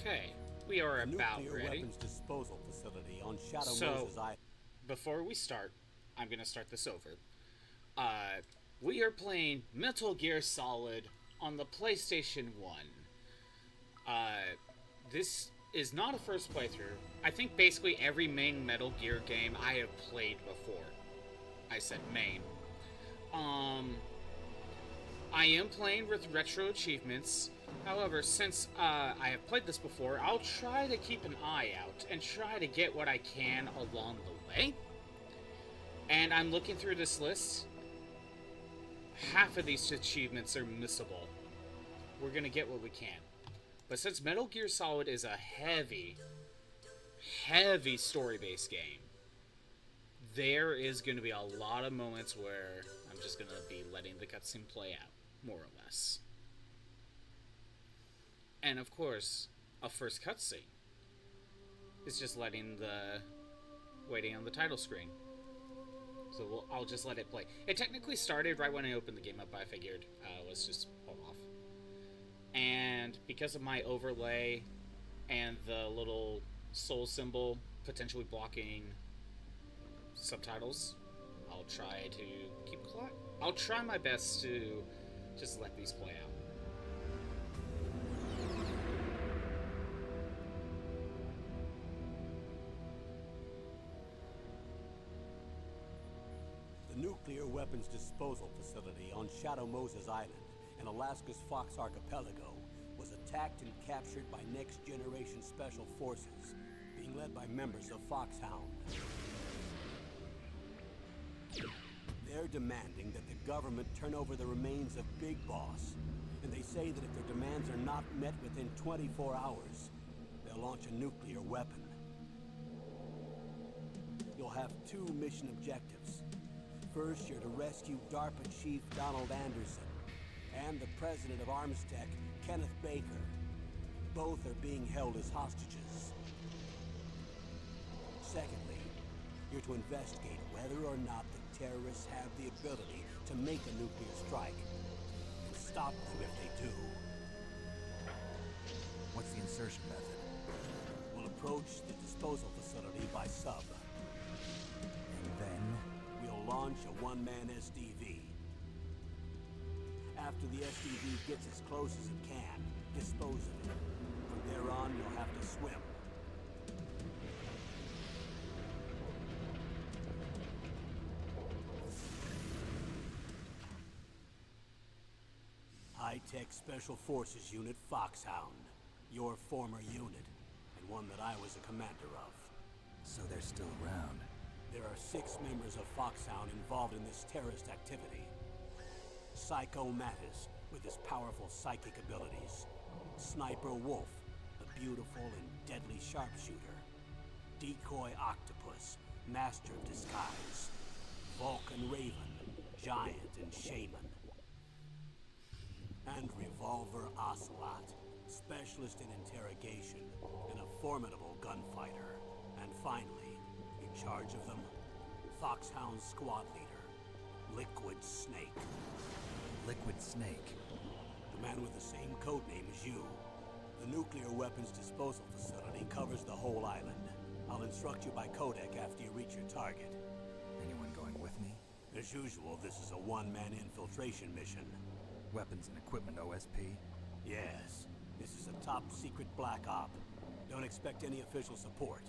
Okay, we are about Nuclear ready. weapons disposal facility on Shadow So, Moses Island. before we start, I'm going to start this over. Uh, we are playing Metal Gear Solid on the PlayStation 1. Uh, this is not a first playthrough. I think basically every main Metal Gear game I have played before. I said main. Um, I am playing with retro achievements. However, since I have played this before, I'll try to keep an eye out and try to get what I can along the way. And I'm looking through this list. Half of these achievements are missable. We're gonna get what we can. But since Metal Gear Solid is a heavy story-based game, there is going to be a lot of moments where I'm just going to be letting the cutscene play out, more or less. And of course, a first cutscene is just waiting on the title screen. So I'll just let it play. It technically started right when I opened the game up, but I figured let's just hold off. And because of my overlay and the little soul symbol potentially blocking subtitles, I'll try to keep quiet. I'll try my best to just let these play out. The nuclear weapons disposal facility on Shadow Moses Island in Alaska's Fox Archipelago was attacked and captured by next-generation special forces, being led by members of Foxhound. They're demanding that the government turn over the remains of Big Boss, and they say that if their demands are not met within 24 hours, they'll launch a nuclear weapon. You'll have two mission objectives. First, you're to rescue DARPA Chief Donald Anderson and the president of Armstech, Kenneth Baker. Both are being held as hostages. Secondly, you're to investigate whether or not the terrorists have the ability to make a nuclear strike and stop them if they do. What's the insertion method? We'll approach the disposal facility by sub. And then? We'll launch a one-man SDV. After the SDV gets as close as it can, dispose of it. From there on, you'll have to swim. High-Tech Special Forces Unit Foxhound. Your former unit, and one that I was a commander of. So they're still around. There are 6 members of Foxhound involved in this terrorist activity. Psycho Mattis, with his powerful psychic abilities. Sniper Wolf, a beautiful and deadly sharpshooter. Decoy Octopus, master of disguise. Vulcan Raven, giant and shaman. And Revolver Ocelot, specialist in interrogation and a formidable gunfighter. And finally, in charge of them, Foxhound squad leader, Liquid Snake. Liquid Snake. The man with the same codename as you. The nuclear weapons disposal facility covers the whole island. I'll instruct you by codec after you reach your target. Anyone going with me? As usual, this is a one-man infiltration mission. Weapons and equipment OSP? Yes, this is a top-secret black op. Don't expect any official support.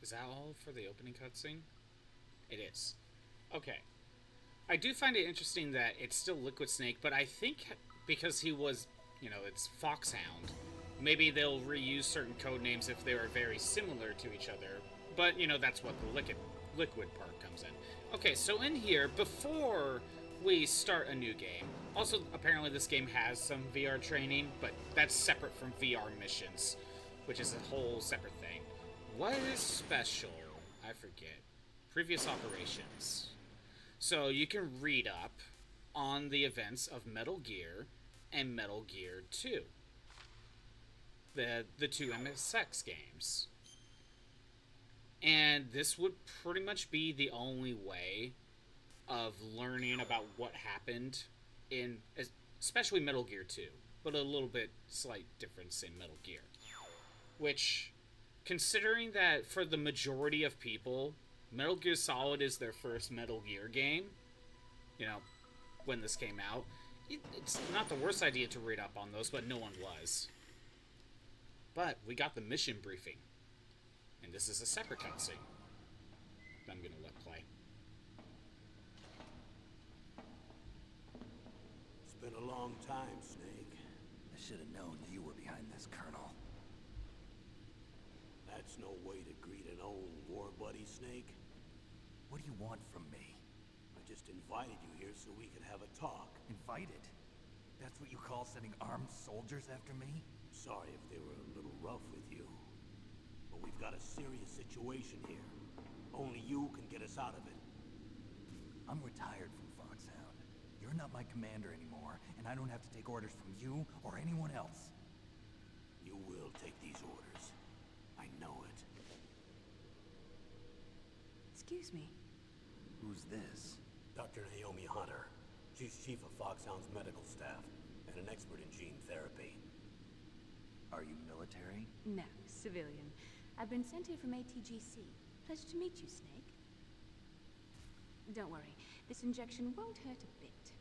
Is that all for the opening cutscene? It is. Okay. I do find it interesting that it's still Liquid Snake, but I think because he was, it's Foxhound, maybe they'll reuse certain code names if they are very similar to each other. But, that's what the liquid part comes in. Okay, so in here, before we start a new game, also apparently this game has some VR training, but that's separate from VR missions, which is a whole separate thing. What is special? I forget. Previous operations. So you can read up on the events of Metal Gear and Metal Gear 2. The two MSX games. And this would pretty much be the only way of learning about what happened in, especially Metal Gear 2, but a little bit slight difference in Metal Gear. Which, considering that for the majority of people, Metal Gear Solid is their first Metal Gear game, you know, when this came out, it's not the worst idea to read up on those, but no one was. But we got the mission briefing. And this is a separate cutscene that I'm going to let play. It's been a long time, Snake. I should have known you were behind this, Colonel. That's no way to greet an old war buddy, Snake. What do you want from me? I just invited you here so we could have a talk. Invited? That's what you call sending armed soldiers after me? Sorry if they were a little rough with you. But we've got a serious situation here. Only you can get us out of it. I'm retired from Foxhound. You're not my commander anymore, and I don't have to take orders from you or anyone else. You will take these orders. I know it. Excuse me. Who's this? Dr. Naomi Hunter. She's chief of Foxhound's medical staff and an expert in gene therapy. Are you military? No, civilian. I've been sent here from ATGC. Pleasure to meet you, Snake. Don't worry. This injection won't hurt a bit.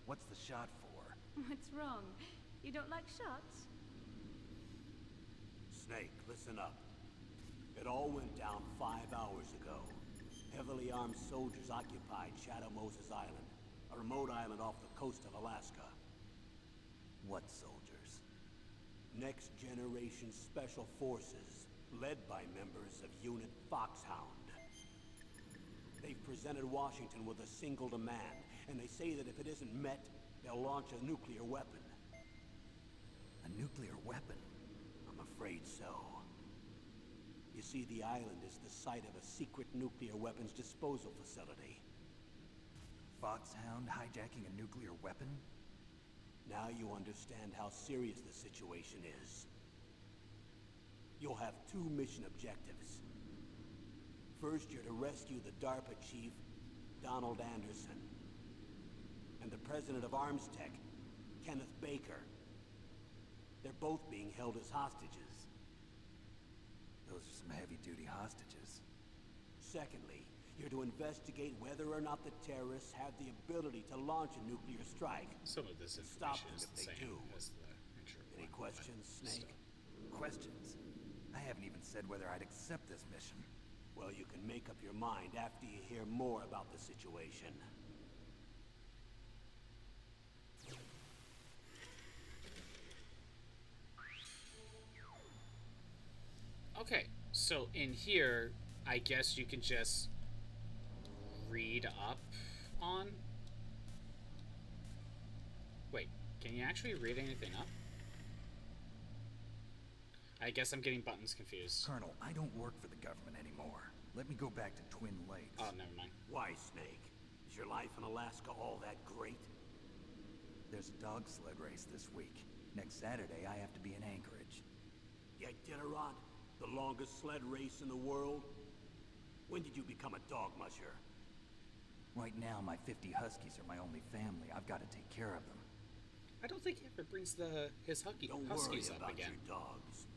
What's the shot for? What's wrong? You don't like shots? Snake, listen up. It all went down 5 hours ago. Heavily armed soldiers occupied Shadow Moses Island, a remote island off the coast of Alaska. What soldiers? Next Generation Special Forces, led by members of Unit Foxhound. They've presented Washington with a single demand, and they say that if it isn't met, they'll launch a nuclear weapon. A nuclear weapon? I'm afraid so. You see, the island is the site of a secret nuclear weapons disposal facility. Foxhound hijacking a nuclear weapon? Now you understand how serious the situation is. You'll have 2 mission objectives. First, you're to rescue the DARPA Chief, Donald Anderson, and the President of Arms Tech, Kenneth Baker. They're both being held as hostages. Those are some heavy-duty hostages. Secondly, you're to investigate whether or not the terrorists have the ability to launch a nuclear strike. Some of this Stop information them is if the they same do. as the intro. Any questions, Snake? Questions? I haven't even said whether I'd accept this mission. Well, you can make up your mind after you hear more about the situation. Okay, so in here, I guess you can just read up on... Wait, can you actually read anything up? I guess I'm getting buttons confused. Colonel, I don't work for the government anymore. Let me go back to Twin Lakes. Oh, never mind. Why, Snake? Is your life in Alaska all that great? There's a dog sled race this week. Next Saturday, I have to be in Anchorage. You Iditarod? The longest sled race in the world? When did you become a dog musher? Right now, my 50 huskies are my only family. I've got to take care of them. I don't think he ever brings his Don't worry huskies up about again. your dogs.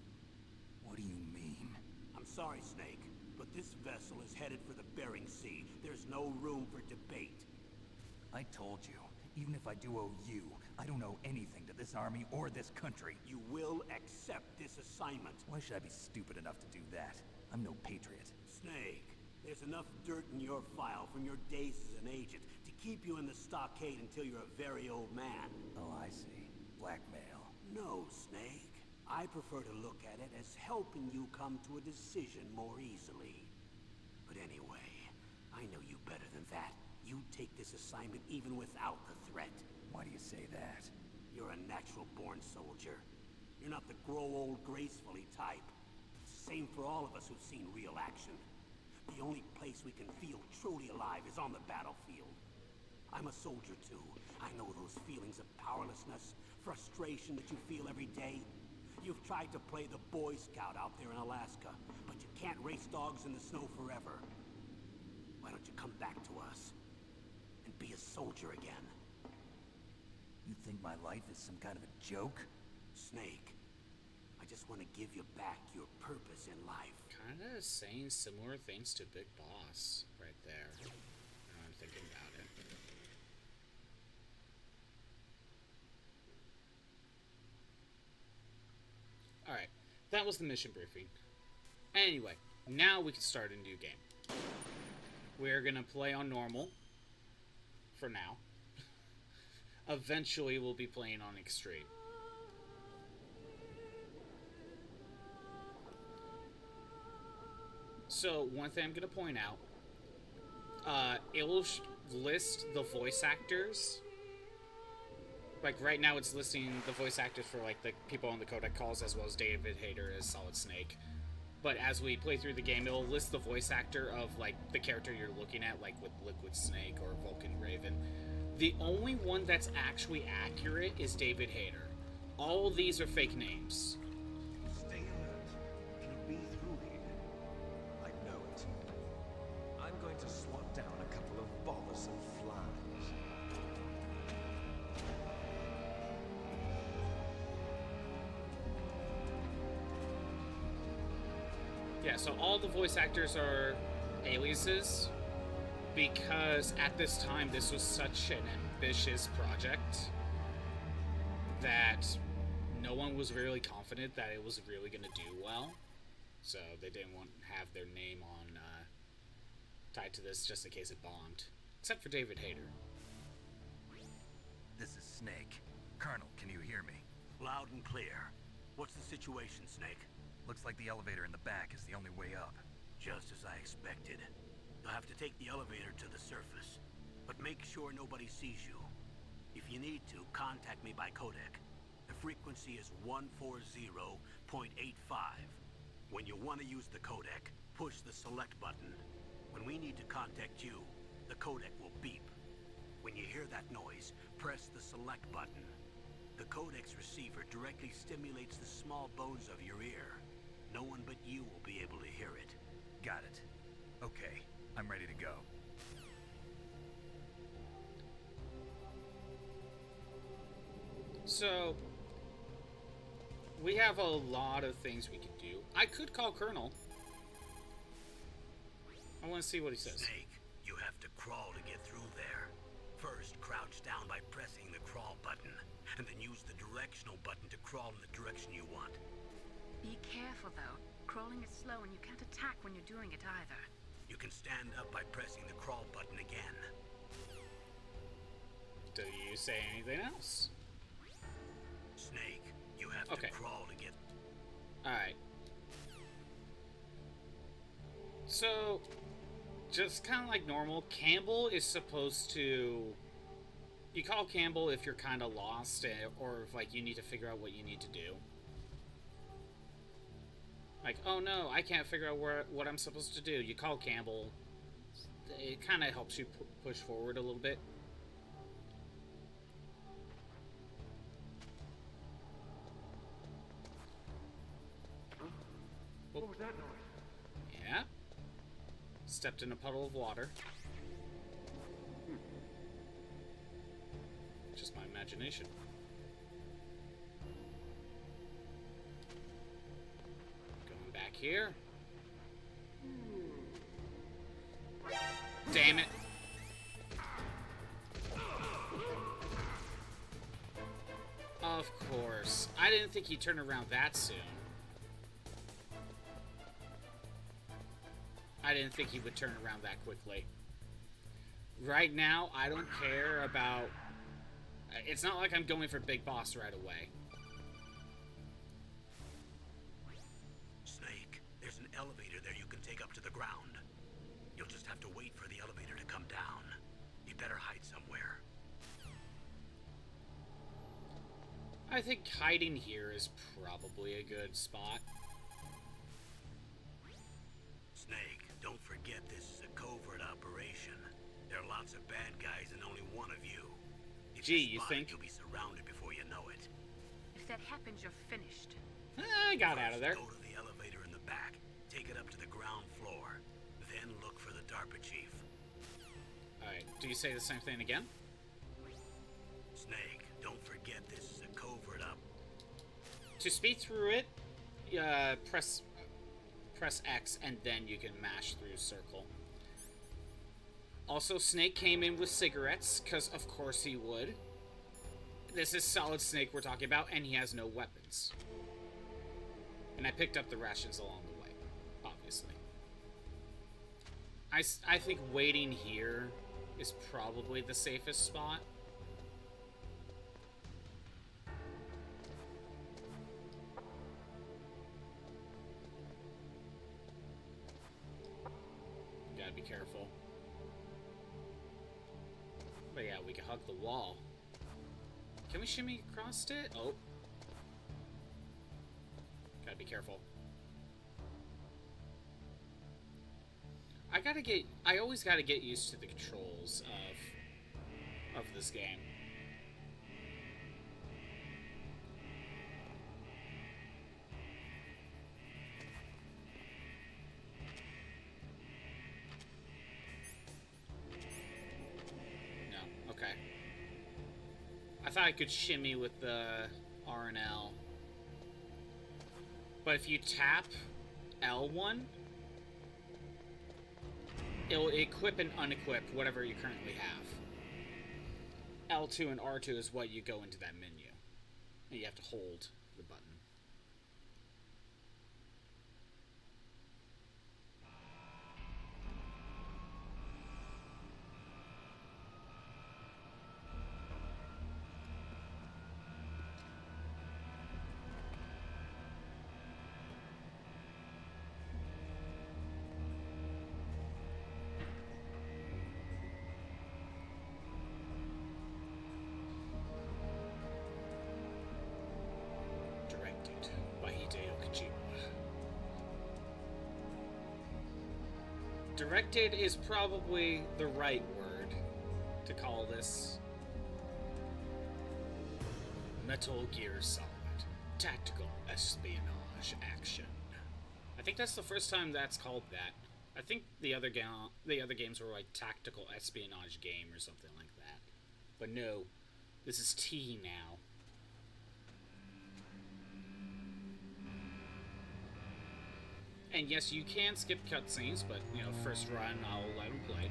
What do you mean? I'm sorry, Snake, but this vessel is headed for the Bering Sea. There's no room for debate. I told you, even if I do owe you, I don't owe anything to this army or this country. You will accept this assignment. Why should I be stupid enough to do that? I'm no patriot. Snake, there's enough dirt in your file from your days as an agent to keep you in the stockade until you're a very old man. Oh, I see. Blackmail. No, Snake. I prefer to look at it as helping you come to a decision more easily. But anyway, I know you better than that. You take this assignment even without the threat. Why do you say that? You're a natural-born soldier. You're not the grow old gracefully type. It's the same for all of us who've seen real action. The only place we can feel truly alive is on the battlefield. I'm a soldier too. I know those feelings of powerlessness, frustration that you feel every day. You've tried to play the Boy Scout out there in Alaska, but you can't race dogs in the snow forever. Why don't you come back to us and be a soldier again? You think my life is some kind of a joke? Snake, I just want to give you back your purpose in life. Kinda saying similar things to Big Boss right there. Now I'm thinking about it. Alright, that was the mission briefing. Anyway, now we can start a new game. We're gonna play on normal. For now. Eventually we'll be playing on extreme. So, one thing I'm going to point out, it will list the voice actors. Like, right now it's listing the voice actors for, like, the people on the codec calls, as well as David Hayter as Solid Snake. But as we play through the game, it'll list the voice actor of, like, the character you're looking at, like with Liquid Snake or Vulcan Raven. The only one that's actually accurate is David Hayter. All these are fake names. Stay alert. It'll be through here. I know it. I'm going to swat down a couple of bothersome flies. Yeah, so all the voice actors are aliases because at this time this was such an ambitious project that no one was really confident that it was really going to do well. So they didn't want to have their name on tied to this just in case it bombed. Except for David Hayter. This is Snake. Colonel, can you hear me? Loud and clear. What's the situation, Snake? Looks like the elevator in the back is the only way up. Just as I expected. You'll have to take the elevator to the surface, but make sure nobody sees you. If you need to, contact me by codec. The frequency is 140.85. When you want to use the codec, push the select button. When we need to contact you, the codec will beep. When you hear that noise, press the select button. The codec's receiver directly stimulates the small bones of your ear. No one but you will be able to hear it. Got it. Okay, I'm ready to go. So, we have a lot of things we can do. I could call Colonel. I want to see what he says. Snake, you have to crawl to get through there. First, crouch down by pressing the crawl button, and then use the directional button to crawl in the direction you want. Be careful, though. Crawling is slow and you can't attack when you're doing it either. You can stand up by pressing the crawl button again. Do you say anything else? Snake, you have Okay. to crawl to get... Alright. So, just kind of like normal, Campbell is supposed to... You call Campbell if you're kind of lost, or if, like, you need to figure out what you need to do. Like, oh no, I can't figure out what I'm supposed to do. You call Campbell. It kind of helps you push forward a little bit. What was that noise? Yeah. Stepped in a puddle of water. Just my imagination. Going back here. Damn it. Of course. I didn't think he'd turn around that soon. I didn't think he would turn around that quickly. Right now, I don't care about... It's not like I'm going for Big Boss right away. Snake, there's an elevator there you can take up to the ground. You'll just have to wait for the elevator to come down. You better hide somewhere. I think hiding here is probably a good spot. Snake, don't forget this is a covert operation. There are lots of bad guys and only one of you. If Gee, you're you spotted, think? you'll be surrounded before you know it. If that happens, you're finished. I got out of there. Go to the elevator in the back, take it up to the ground floor, then look for the DARPA Chief. Alright, do you say the same thing again? Snake, don't forget this is a covert up. To speed through it, press X and then you can mash through circle. Also, Snake came in with cigarettes, because of course he would. This is Solid Snake we're talking about, and he has no weapons. And I picked up the rations along the way, obviously. I think waiting here is probably the safest spot. Gotta be careful. But yeah, we can hug the wall. Can we shimmy across it? Oh. Gotta be careful. I always gotta get used to the controls of this game. No, okay. I thought I could shimmy with the R and L. But if you tap L1, it'll equip and unequip whatever you currently have. L2 and R2 is what you go into that menu. And you have to hold the button. Directed is probably the right word to call this. Metal Gear Solid. Tactical espionage action. I think that's the first time that's called that. I think the other games were like tactical espionage game or something like that. But no, this is T now. And yes, you can skip cutscenes, but, you know, first run, I'll let them play.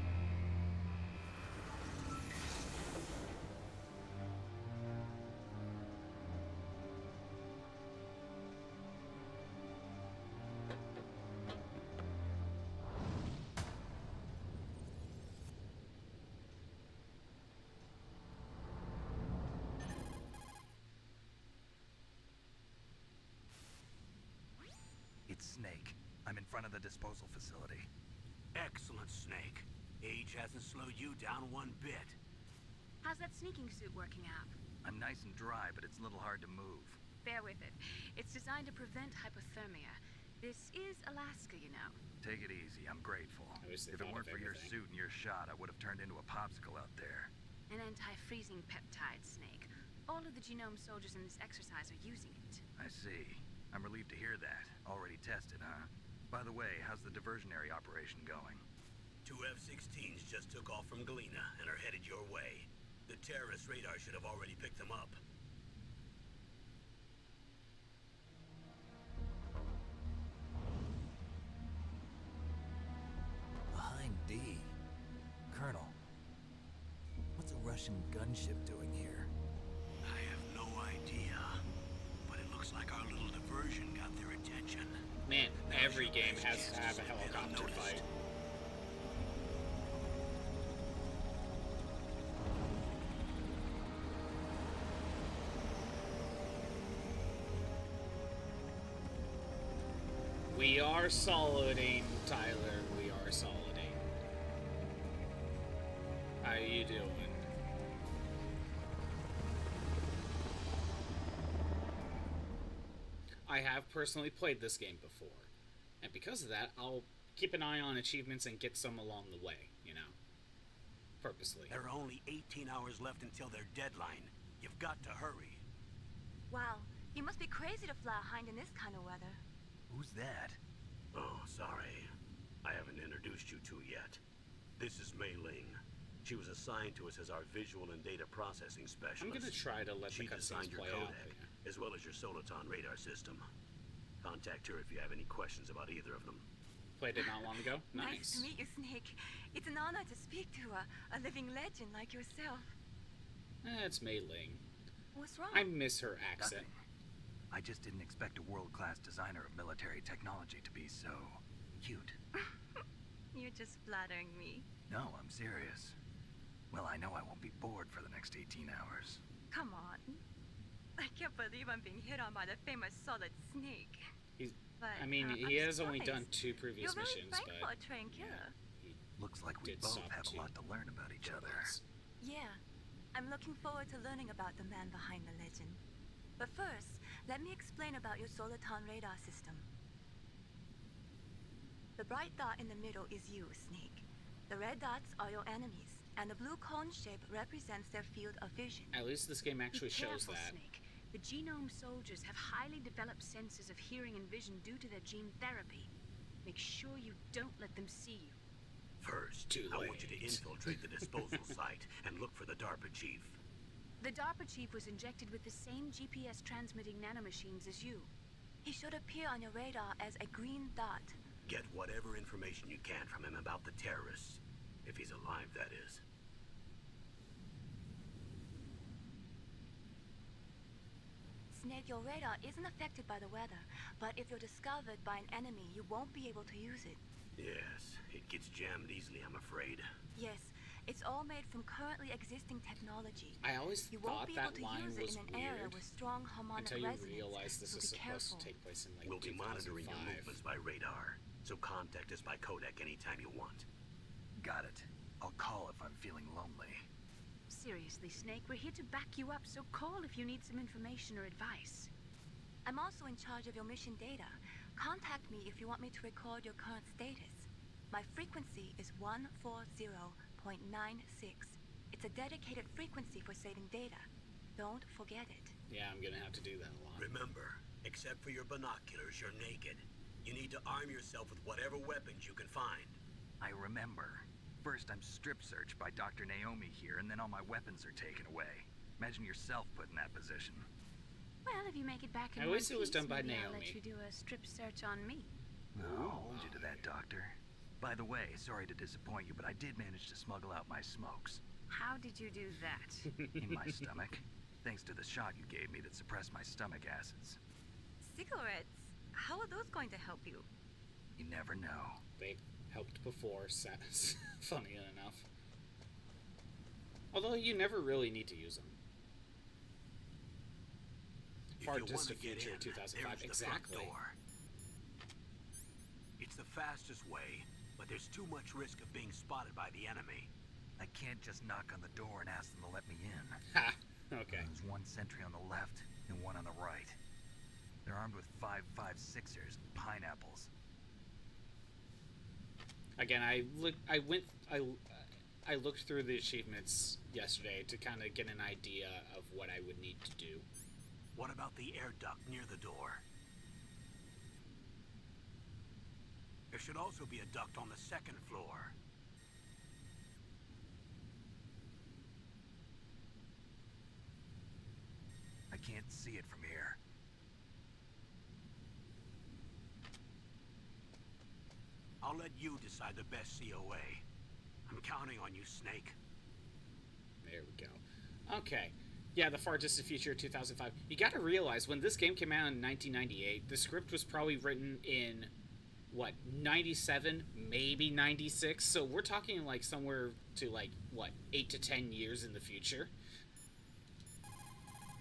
It's Snake. I'm in front of the disposal facility. Excellent, Snake. Age hasn't slowed you down one bit. How's that sneaking suit working out? I'm nice and dry, but it's a little hard to move. Bear with it. It's designed to prevent hypothermia. This is Alaska, you know. Take it easy. I'm grateful. If it weren't for your suit and your shot, I would have turned into a popsicle out there. An anti-freezing peptide, Snake. All of the genome soldiers in this exercise are using it. I see. I'm relieved to hear that. Already tested, huh? By the way, how's the diversionary operation going? 2 F-16s just took off from Galena and are headed your way. The terrorist radar should have already picked them up. Behind D. Colonel, what's a Russian gunship doing here? I have no idea, but it looks like our little diversion got their attention. Man, every game has to have a helicopter fight. We are soliding, Tyler. We are soliding. How you doing? I have personally played this game before, and because of that, I'll keep an eye on achievements and get some along the way, you know, purposely. There are only 18 hours left until their deadline. You've got to hurry. Wow, You must be crazy to fly a hind in this kind of weather. Who's that? Oh, sorry. I haven't introduced you to yet. This is Mei Ling. She was assigned to us as our visual and data processing specialist. I'm gonna try to let the She designed cutscenes your play out. codec, as well as your Soliton radar system. Contact her if you have any questions about either of them. Played it not long ago. Nice to Nice. meet you, Snake. It's an honor to speak to a living legend like yourself. It's Mei Ling. What's wrong? I miss her accent. Nothing. I just didn't expect a world-class designer of military technology to be so cute. You're just flattering me. No, I'm serious. Well, I know I won't be bored for the next 18 hours. Come on. I can't believe I'm being hit on by the famous Solid Snake. He's, But, I mean, I'm he has only surprised. done 2 previous You're really missions, frank for but a trained killer. he Looks like we did both stop have a to lot to learn about each other. robots. Yeah, I'm looking forward to learning about the man behind the legend. But first, let me explain about your Soliton radar system. The bright dot in the middle is you, Snake. The red dots are your enemies, and the blue cone shape represents their field of vision. At least this game actually Be shows careful, that. Snake. The genome soldiers have highly developed senses of hearing and vision due to their gene therapy. Make sure you don't let them see you. First, Too I want you to late. infiltrate the disposal site and look for the DARPA Chief. The DARPA Chief was injected with the same GPS transmitting nanomachines as you. He should appear on your radar as a green dot. Get whatever information you can from him about the terrorists. If he's alive, that is. Snake, your radar isn't affected by the weather, but if you're discovered by an enemy, you won't be able to use it. Yes, it gets jammed easily, I'm afraid. Yes, it's all made from currently existing technology. I always You won't thought be able that to line use it was in an area weird with strong harmonic until you resonance. realize this so is be supposed careful. to take place in like We'll be 2005. monitoring your movements by radar, so contact us by codec anytime you want. Got it. I'll call if I'm feeling lonely. Seriously, Snake, we're here to back you up, so call if you need some information or advice. I'm also in charge of your mission data. Contact me if you want me to record your current status. My frequency is 140.96. It's a dedicated frequency for saving data. Don't forget it. Yeah, I'm gonna have to do that a lot. Remember, except for your binoculars, you're naked. You need to arm yourself with whatever weapons you can find. I remember. First, I'm strip searched by Dr. Naomi here, and then all my weapons are taken away. Imagine yourself put in that position. Well, if you make it back in I one wish it was piece, done by maybe I'll Naomi. let you do a strip search on me. I'll hold you to that, Doctor. By the way, sorry to disappoint you, but I did manage to smuggle out my smokes. How did you do that? In my stomach. Thanks to the shot you gave me that suppressed my stomach acids. Cigarettes? How are those going to help you? You never know. They helped before, funny enough. Although you never really need to use them. Far If you distant wanna get future, in, 2005. there's the front Exactly. door. It's the fastest way, but there's too much risk of being spotted by the enemy. I can't just knock on the door and ask them to let me in. Ha! Okay. There's one sentry on the left and one on the right. They're armed with 5.56ers and pineapples. Again, I looked through the achievements yesterday to kind of get an idea of what I would need to do. What about the air duct near the door? There should also be a duct on the second floor. I can't see it from here. I'll let you decide the best COA. I'm counting on you, Snake. There we go. Okay. Yeah, the far distant future, 2005. You gotta realize, when this game came out in 1998, the script was probably written in, what, 97, maybe 96? So we're talking, like, somewhere to, like, what, 8 to 10 years in the future?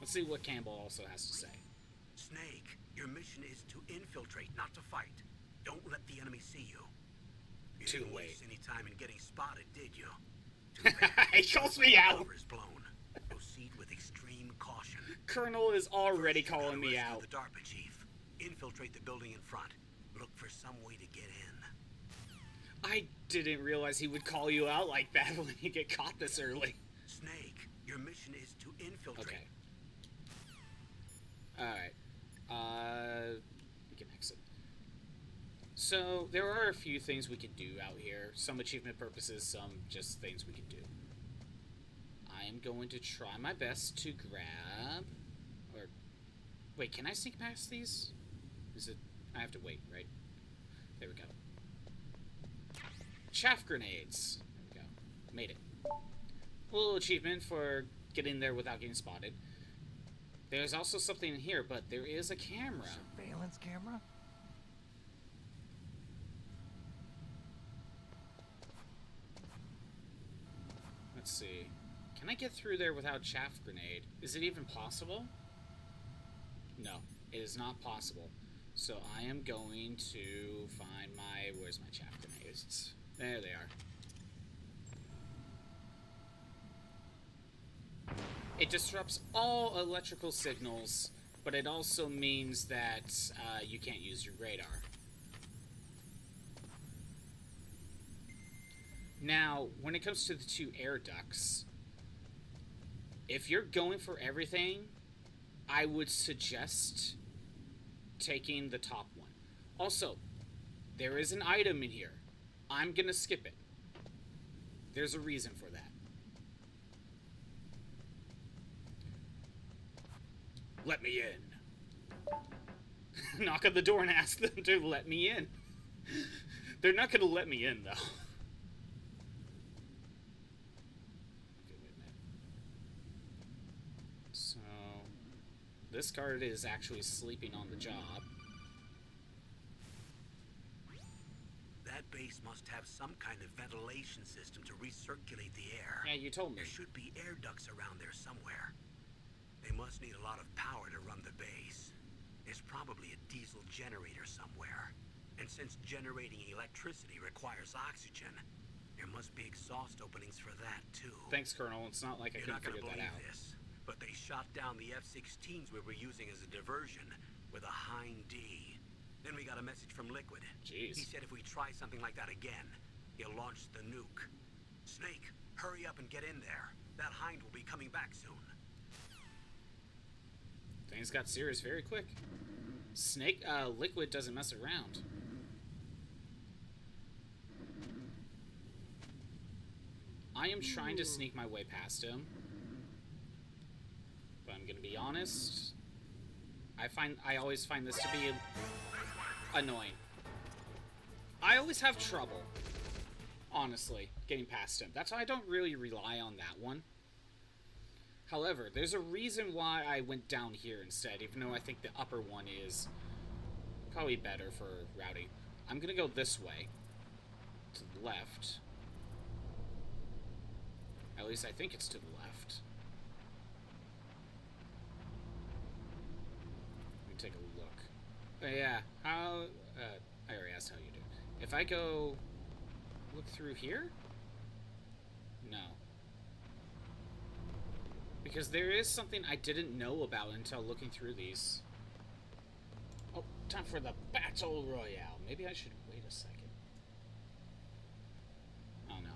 Let's see what Campbell also has to say. Snake, your mission is to infiltrate, not to fight. Don't let the enemy see you. You Too didn't late. waste any time in getting spotted, did you? Too late. He calls me out! Cover is blown. Proceed with extreme caution. Colonel is already First, you calling gotta me rescue out. the DARPA Chief. Infiltrate the building in front. Look for some way to get in. I didn't realize he would call you out like that when you get caught this early. Snake, your mission is to infiltrate. Okay. Alright. We can exit. So, there are a few things we can do out here. Some achievement purposes, some just things we can do. I am going to try my best to grab... Or... Wait, can I sneak past these? Is it... I have to wait, right? There we go. Chaff grenades. There we go. Made it. A little achievement for getting there without getting spotted. There's also something in here, but there is a camera. Surveillance camera? Let's see. Can I get through there without chaff grenade? Is it even possible? No, it is not possible. So I am going to find my... Where's my chaff grenades? There they are. It disrupts all electrical signals, but it also means that you can't use your radar. Now, when it comes to the two air ducts, if you're going for everything, I would suggest taking the top one. Also, there is an item in here. I'm gonna skip it. There's a reason for that. Let me in. Knock on the door and ask them to let me in. They're not gonna let me in, though. Okay, wait a minute. So, this guard is actually sleeping on the job. That base must have some kind of ventilation system to recirculate the air. Yeah, you told me. There should be air ducts around there somewhere. They must need a lot of power to run the base. There's probably a diesel generator somewhere. And since generating electricity requires oxygen, there must be exhaust openings for that too. Thanks, Colonel. It's not like I You're couldn't not gonna figure that believe out. this, but they shot down the F-16s we were using as a diversion with a Hind D. Then we got a message from Liquid. Jeez. He said if we try something like that again, he'll launch the nuke. Snake, hurry up and get in there. That Hind will be coming back soon. Things got serious very quick. Liquid doesn't mess around. I am trying to sneak my way past him. But I'm gonna be honest. I always find this to be annoying. I always have trouble, honestly, getting past him. That's why I don't really rely on that one. However, there's a reason why I went down here instead, even though I think the upper one is probably better for routing. I'm gonna go this way, to the left. At least I think it's to the left. Let me take a look. Oh, yeah, how... I already asked how you do. If I go... look through here? No. Because there is something I didn't know about until looking through these. Oh, time for the Battle Royale. Maybe I should wait a second. Oh, no.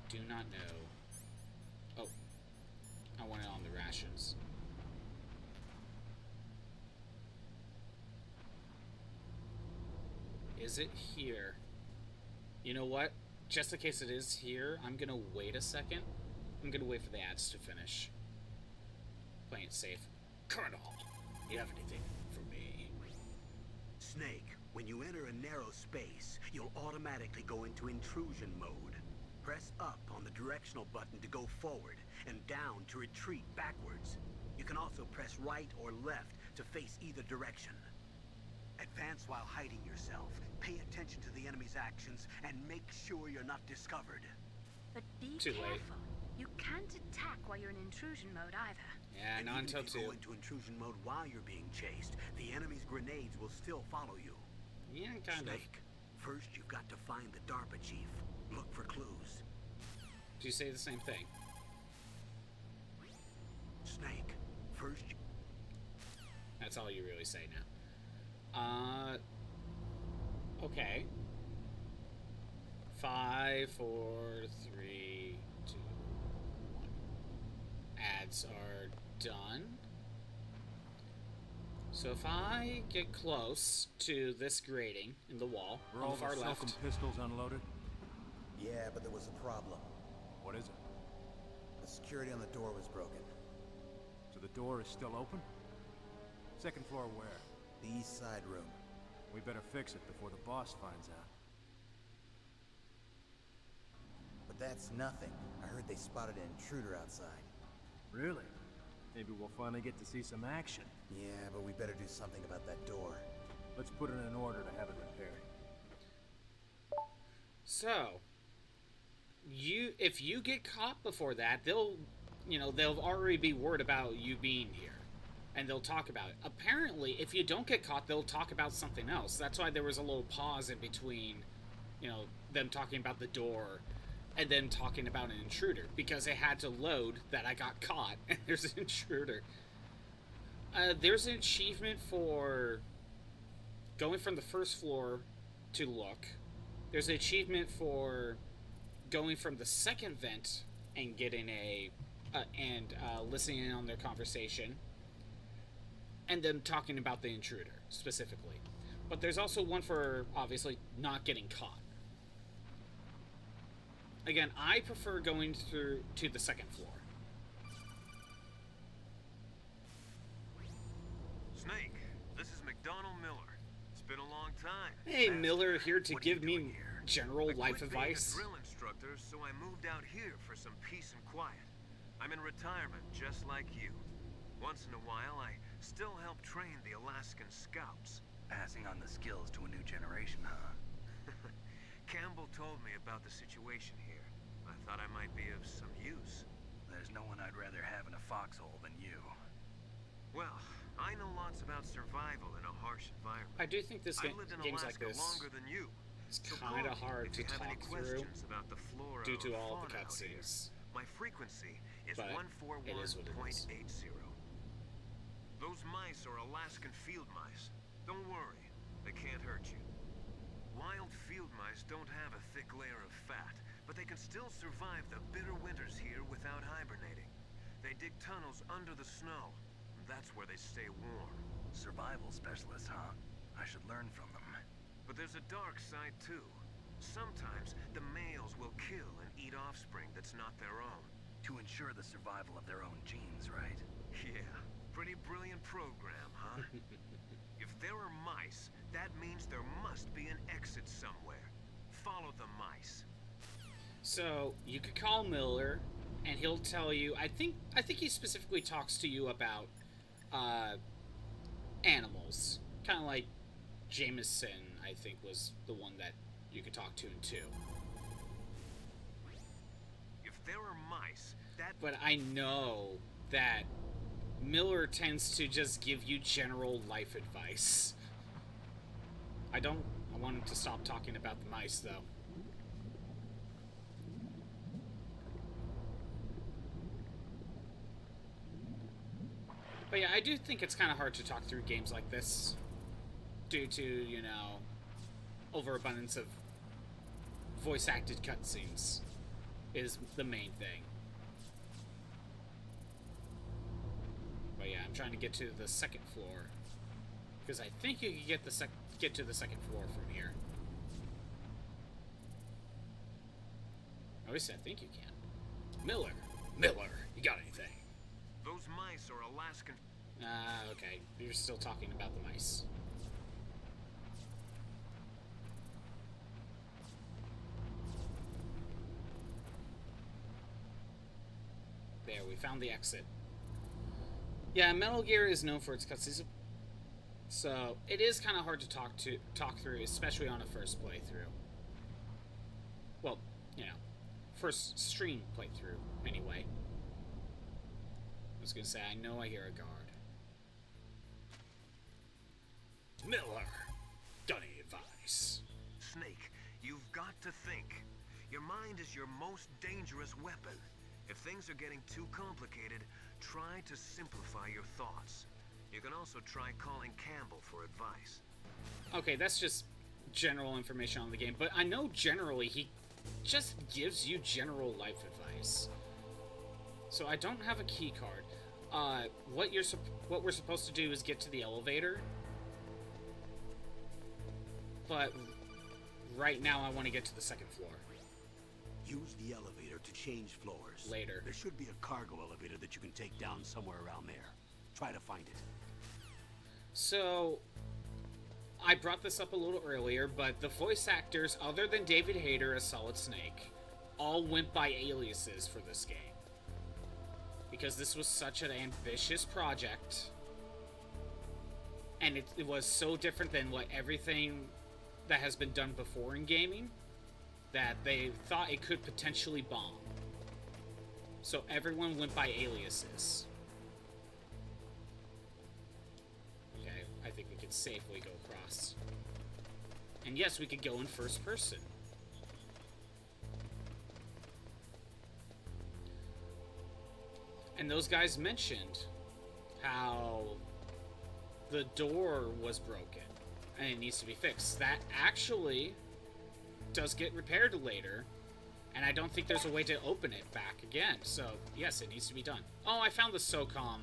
Do not know. Oh. I want it on the rations. Is it here? You know what? Just in case it is here, I'm gonna wait a second. I'm gonna wait for the ads to finish. Playing it safe. Colonel, you have anything for me? Snake, when you enter a narrow space, you'll automatically go into intrusion mode. Press up on the directional button to go forward, and down to retreat backwards. You can also press right or left to face either direction. Advance while hiding yourself. Pay attention to the enemy's actions, and make sure you're not discovered. But be Too careful. late. You can't attack while you're in intrusion mode either. Yeah, And not even until if you 2. go into intrusion mode while you're being chased, the enemy's grenades will still follow you. Yeah, kind Snake, first you've got to find the DARPA Chief. Look for clues. Do you say the same thing? Snake, first you... That's all you really say now. Okay. 5, 4, 3, 2, 1. Ads are done. So if I get close to this grating in the wall Were on all the far the left, silken pistols unloaded? Yeah, but there was a problem. What is it? The security on the door was broken. So the door is still open? Second floor where? The east side room. We better fix it before the boss finds out. But that's nothing. I heard they spotted an intruder outside. Really? Maybe we'll finally get to see some action. Yeah, but we better do something about that door. Let's put in an order to have it repaired. so if you get caught before that, they'll already be worried about you being here, and they'll talk about it. Apparently, if you don't get caught, they'll talk about something else. That's why there was a little pause in between, them talking about the door and then talking about an intruder, because they had to load that I got caught and there's an intruder. There's an achievement for going from the first floor to look. There's an achievement for going from the second vent and getting listening in on their conversation, and them talking about the intruder specifically. But there's also one for obviously not getting caught. Again, I prefer going through to the second floor. Snake, this is McDonald Miller. It's been a long time. Hey, Master, Miller here to what are you give me doing here? general I life quit being advice. a drill instructor, so I moved out here for some peace and quiet. I'm in retirement, just like you. Once in a while, I still help train the Alaskan Scouts. Passing on the skills to a new generation, huh? Campbell told me about the situation here. I thought I might be of some use. There's no one I'd rather have in a foxhole than you. Well, I know lots about survival in a harsh environment. I do think this I've lived in games like Alaska this longer than you. is So kind of call me hard if to you have any talk through questions about the flora due to or all the fauna out here. cutscenes. My frequency is But it is what it is. 141.80. Those mice are Alaskan field mice. Don't worry, they can't hurt you. Wild field mice don't have a thick layer of fat, but they can still survive the bitter winters here without hibernating. They dig tunnels under the snow. That's where they stay warm. Survival specialists, huh? I should learn from them. But there's a dark side too. Sometimes the males will kill and eat offspring that's not their own. To ensure the survival of their own genes, right? Yeah, pretty brilliant program, huh? If there are mice, that means there must be an exit somewhere. Follow the mice. So you could call Miller, and he'll tell you. I think he specifically talks to you about animals, kind of like Jameson. I think was the one that you could talk to in 2. If there are mice, that... But I know that Miller tends to just give you general life advice. I want him to stop talking about the mice, though. But yeah, I do think it's kind of hard to talk through games like this due to, overabundance of voice-acted cutscenes is the main thing. But yeah, I'm trying to get to the second floor because I think you can get to the second floor from here. At least I think you can. Miller, you got anything? Those mice are Alaskan... Okay. You're still talking about the mice. There, we found the exit. Yeah, Metal Gear is known for its cutscenes, so it is kind of hard to talk through, especially on a first playthrough. Well, first stream playthrough, anyway. I was gonna say, I know I hear a guard. Miller, got any advice? Snake, you've got to think. Your mind is your most dangerous weapon. If things are getting too complicated, try to simplify your thoughts. You can also try calling Campbell for advice. Okay, that's just general information on the game, but I know generally he just gives you general life advice. So I don't have a key card. what we're supposed to do is get to the elevator. But right now I want to get to the second floor. Use the elevator to change floors. Later. There should be a cargo elevator that you can take down somewhere around there. Try to find it. So, I brought this up a little earlier, but the voice actors, other than David Hayter as Solid Snake, all went by aliases for this game. Because this was such an ambitious project, and it was so different than what everything that has been done before in gaming, that they thought it could potentially bomb. So everyone went by aliases. Okay, I think we could safely go across. And yes, we could go in first person. And those guys mentioned how the door was broken and it needs to be fixed. That actually does get repaired later, and I don't think there's a way to open it back again. So, yes, it needs to be done. Oh, I found the SOCOM.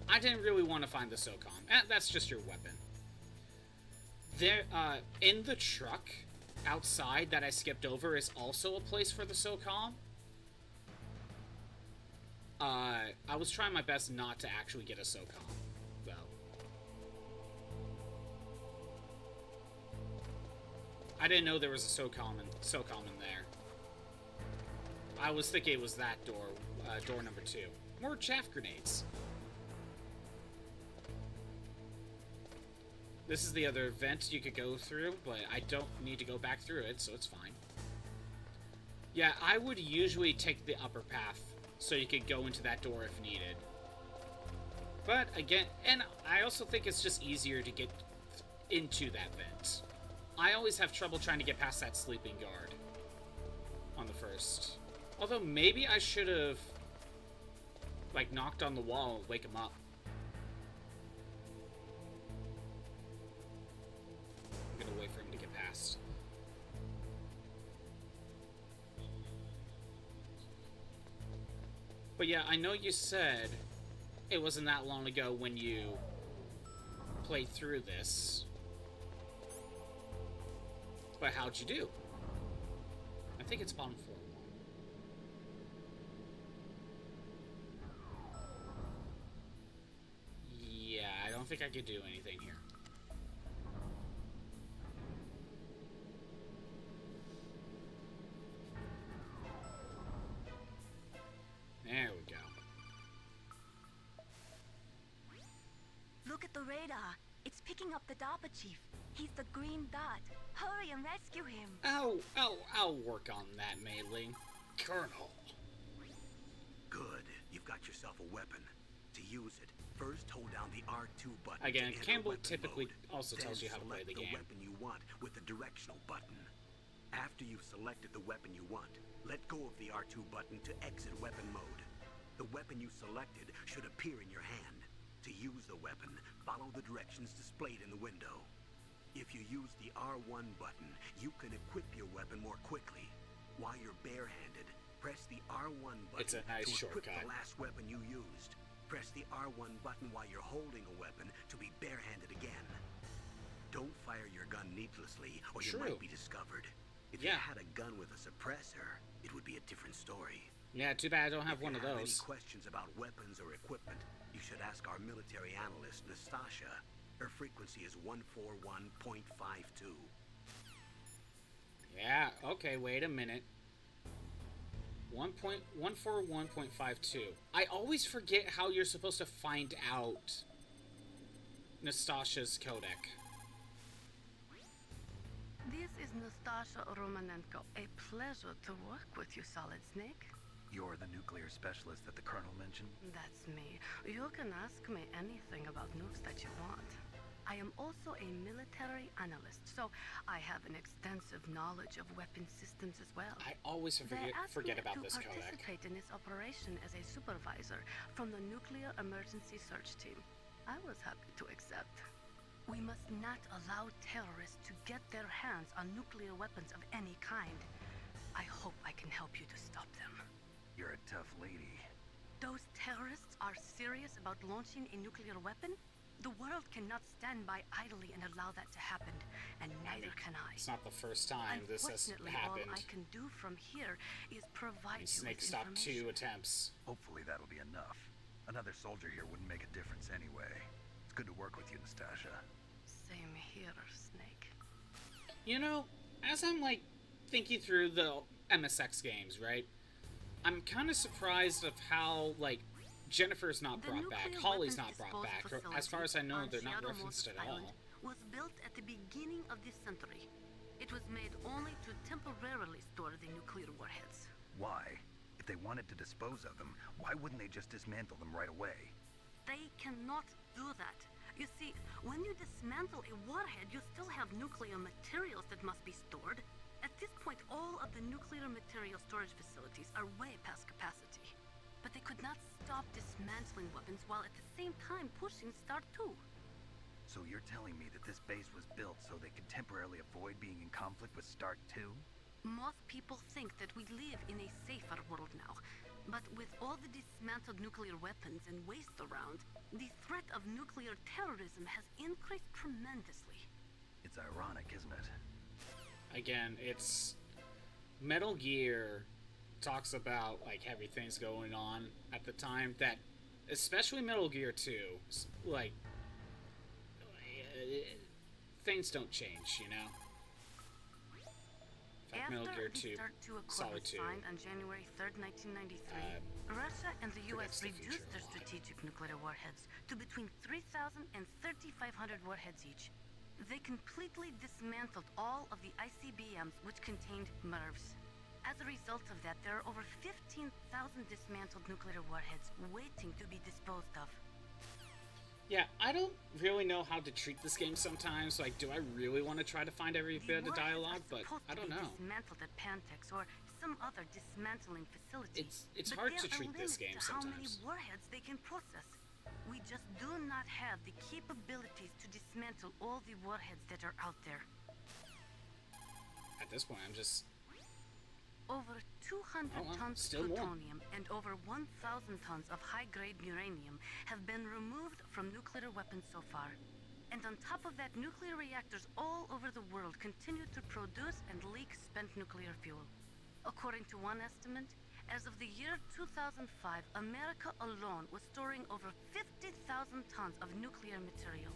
I didn't really want to find the SOCOM. That's just your weapon. There, in the truck outside that I skipped over is also a place for the SOCOM. I was trying my best not to actually get a SOCOM, though. I didn't know there was a SOCOM in there. I was thinking it was that door, door number 2. More chaff grenades. This is the other vent you could go through, but I don't need to go back through it, so it's fine. Yeah, I would usually take the upper path so you could go into that door if needed. But again, and I also think it's just easier to get into that vent. I always have trouble trying to get past that sleeping guard on the first. Although maybe I should have, like, knocked on the wall and wake him up. I'm gonna wait for him to get past. But yeah, I know you said it wasn't that long ago when you played through this. But how'd you do? I think it's bottom floor. Yeah, I don't think I could do anything here. There we go. Look at the radar. It's picking up the DARPA Chief. He's the green dot. Hurry and rescue him. I'll work on that, Mei-Ling. Colonel. Good. You've got yourself a weapon. To use it, first hold down the R2 button. Again, to enter Campbell weapon typically mode. also tells you how to play Select the game. weapon you want with the directional button. After you've selected the weapon you want, let go of the R2 button to exit weapon mode. The weapon you selected should appear in your hand. To use the weapon, follow the directions displayed in the window. If you use the R1 button, you can equip your weapon more quickly. While you're barehanded, press the R1 button It's a nice to equip shortcut. the last weapon you used. Press the R1 button while you're holding a weapon to be barehanded again. Don't fire your gun needlessly or you True. might be discovered. If Yeah. you had a gun with a suppressor, it would be a different story. Yeah, too bad I don't have If one you of have those. any questions about weapons or equipment, you should ask our military analyst, Nastasha. Her frequency is 141.52. Yeah, okay, wait a minute. 141.52. I always forget how you're supposed to find out Nastasha's codec. This is Nastasha Romanenko. A pleasure to work with you, Solid Snake. You're the nuclear specialist that the Colonel mentioned? That's me. You can ask me anything about nukes that you want. I am also a military analyst, so I have an extensive knowledge of weapon systems as well. I always They asked forget me about to this codec. participate in this operation as a supervisor from the Nuclear Emergency Search Team. I was happy to accept. We must not allow terrorists to get their hands on nuclear weapons of any kind. I hope I can help you to stop them. You're a tough lady. Those terrorists are serious about launching a nuclear weapon, the world cannot stand by idly and allow that to happen, and neither can I. It's not the first time this has Unfortunately, happened. all I can do from here is provide you Snake with stopped information. 2 attempts. Hopefully that'll be enough. Another soldier here wouldn't make a difference anyway. It's good to work with you, Nastasha. Same here, Snake. You know, as I'm like thinking through the MSX games, right? I'm kind of surprised of how like Jennifer's not The brought back, nuclear Holly's weapons not brought back. disposal As far as I know, facility they're not on referenced Shadow at Moses all. Island was built at the beginning of this century. It was made only to temporarily store the nuclear warheads. Why? If they wanted to dispose of them, why wouldn't they just dismantle them right away? They cannot do that. You see, when you dismantle a warhead, you still have nuclear materials that must be stored. At this point, all of the nuclear material storage facilities are way past capacity. But they could not stop dismantling weapons while at the same time pushing Start 2. So you're telling me that this base was built so they could temporarily avoid being in conflict with Start 2? Most people think that we live in a safer world now. But with all the dismantled nuclear weapons and waste around, the threat of nuclear terrorism has increased tremendously. It's ironic, isn't it? Again, it's Metal Gear talks about like heavy things going on at the time that, especially Metal Gear 2, like things don't change, you know. In fact, Metal Gear 2, Solid 2. Signed on January 3rd, 1993, Russia and the U.S. reduced their strategic nuclear warheads to between 3,000 and 3,500 warheads each. They completely dismantled all of the ICBMs which contained MIRVs. As a result of that, there are over 15,000 dismantled nuclear warheads waiting to be disposed of. Yeah, I don't really know how to treat this game sometimes. Like, do I really want to try to find every bit of dialogue? But I don't know. Dismantled at Pantex or some other dismantling facility. It's hard to treat this game to how many sometimes. warheads they can process. We just do not have the capabilities to dismantle all the warheads that are out there. At this point, I'm just... Over 200 tons still of more. plutonium and over 1,000 tons of high-grade uranium have been removed from nuclear weapons so far. And on top of that, nuclear reactors all over the world continue to produce and leak spent nuclear fuel. According to one estimate, as of the year 2005, America alone was storing over 50,000 tons of nuclear material.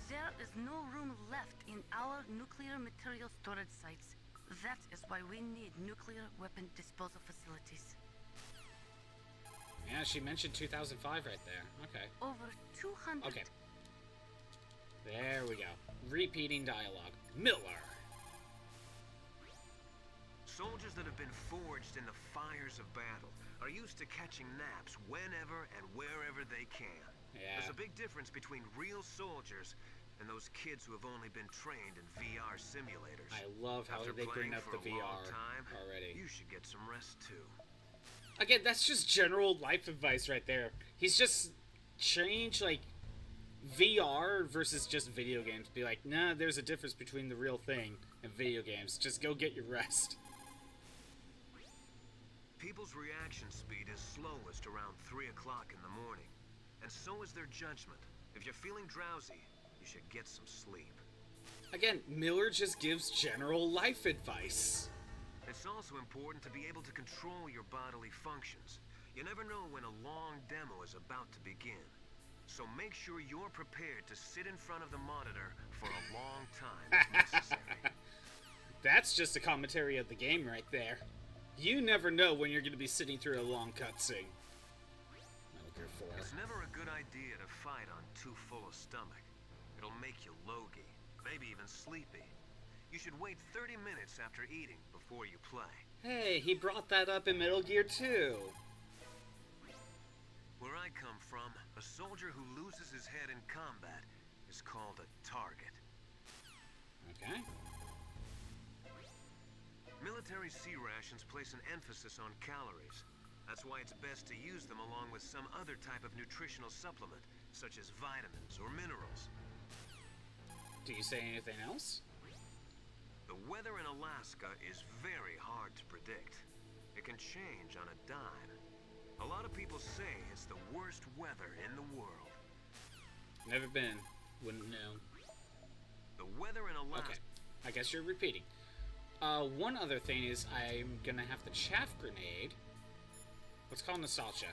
There is no room left in our nuclear material storage sites. That is why we need nuclear weapon disposal facilities. Yeah, she mentioned 2005 right there. Okay. Over 200... Okay. There we go. Repeating dialogue. Miller! Soldiers that have been forged in the fires of battle are used to catching naps whenever and wherever they can. Yeah. There's a big difference between real soldiers and those kids who have only been trained in VR simulators. I love how After they bring playing up for the a long VR time, already. You should get some rest too. Again, that's just general life advice right there. He's just changed, like, VR versus just video games. Be like, nah, there's a difference between the real thing and video games. Just go get your rest. People's reaction speed is slowest around 3 o'clock in the morning, and so is their judgment. If you're feeling drowsy, you should get some sleep. Again, Miller just gives general life advice. It's also important to be able to control your bodily functions. You never know when a long demo is about to begin. So make sure you're prepared to sit in front of the monitor for a long time if necessary. That's just a commentary of the game right there. You never know when you're going to be sitting through a long cutscene. Metal Gear 4. It's never a good idea to fight on too full a stomach. It'll make you logy, maybe even sleepy. You should wait 30 minutes after eating before you play. Hey, he brought that up in Metal Gear 2. Where I come from, a soldier who loses his head in combat is called a target. Okay. Military C rations place an emphasis on calories. That's why it's best to use them along with some other type of nutritional supplement, such as vitamins or minerals. Do you say anything else? The weather in Alaska is very hard to predict. It can change on a dime. A lot of people say it's the worst weather in the world. Never been. Wouldn't know. The weather in Alaska... Okay. I guess you're repeating. One other thing is I'm gonna have the chaff grenade. Let's call nostalgia.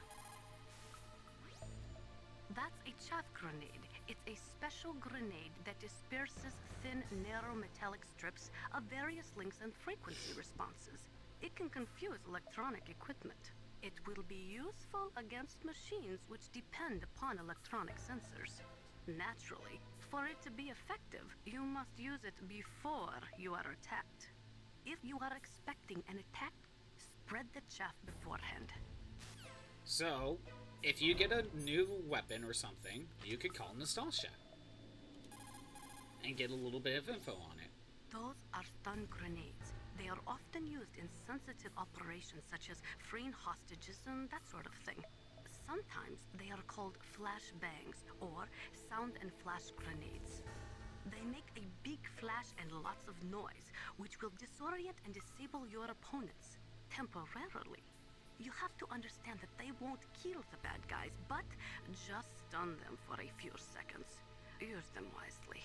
That's a chaff grenade. It's a special grenade that disperses thin, narrow metallic strips of various lengths and frequency responses. It can confuse electronic equipment. It will be useful against machines which depend upon electronic sensors. Naturally, for it to be effective, you must use it before you are attacked. If you are expecting an attack, spread the chaff beforehand. So, if you get a new weapon or something, you could call nostalgia. And get a little bit of info on it. Those are stun grenades. They are often used in sensitive operations such as freeing hostages and that sort of thing. Sometimes they are called flash bangs or sound and flash grenades. They make a big flash and lots of noise, which will disorient and disable your opponents temporarily. You have to understand that they won't kill the bad guys, but just stun them for a few seconds. Use them wisely.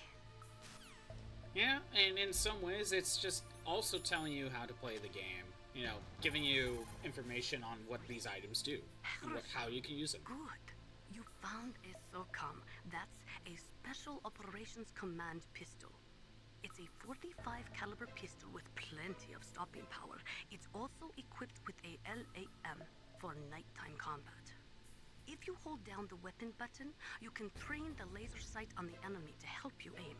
Yeah, and in some ways, it's just also telling you how to play the game. You know, giving you information on what these items do and how you can use them. Good. You found a SOCOM. That's a Special Operations Command pistol. It's a 45 caliber pistol with plenty of stopping power. It's also equipped with a LAM for nighttime combat. If you hold down the weapon button, you can train the laser sight on the enemy to help you aim.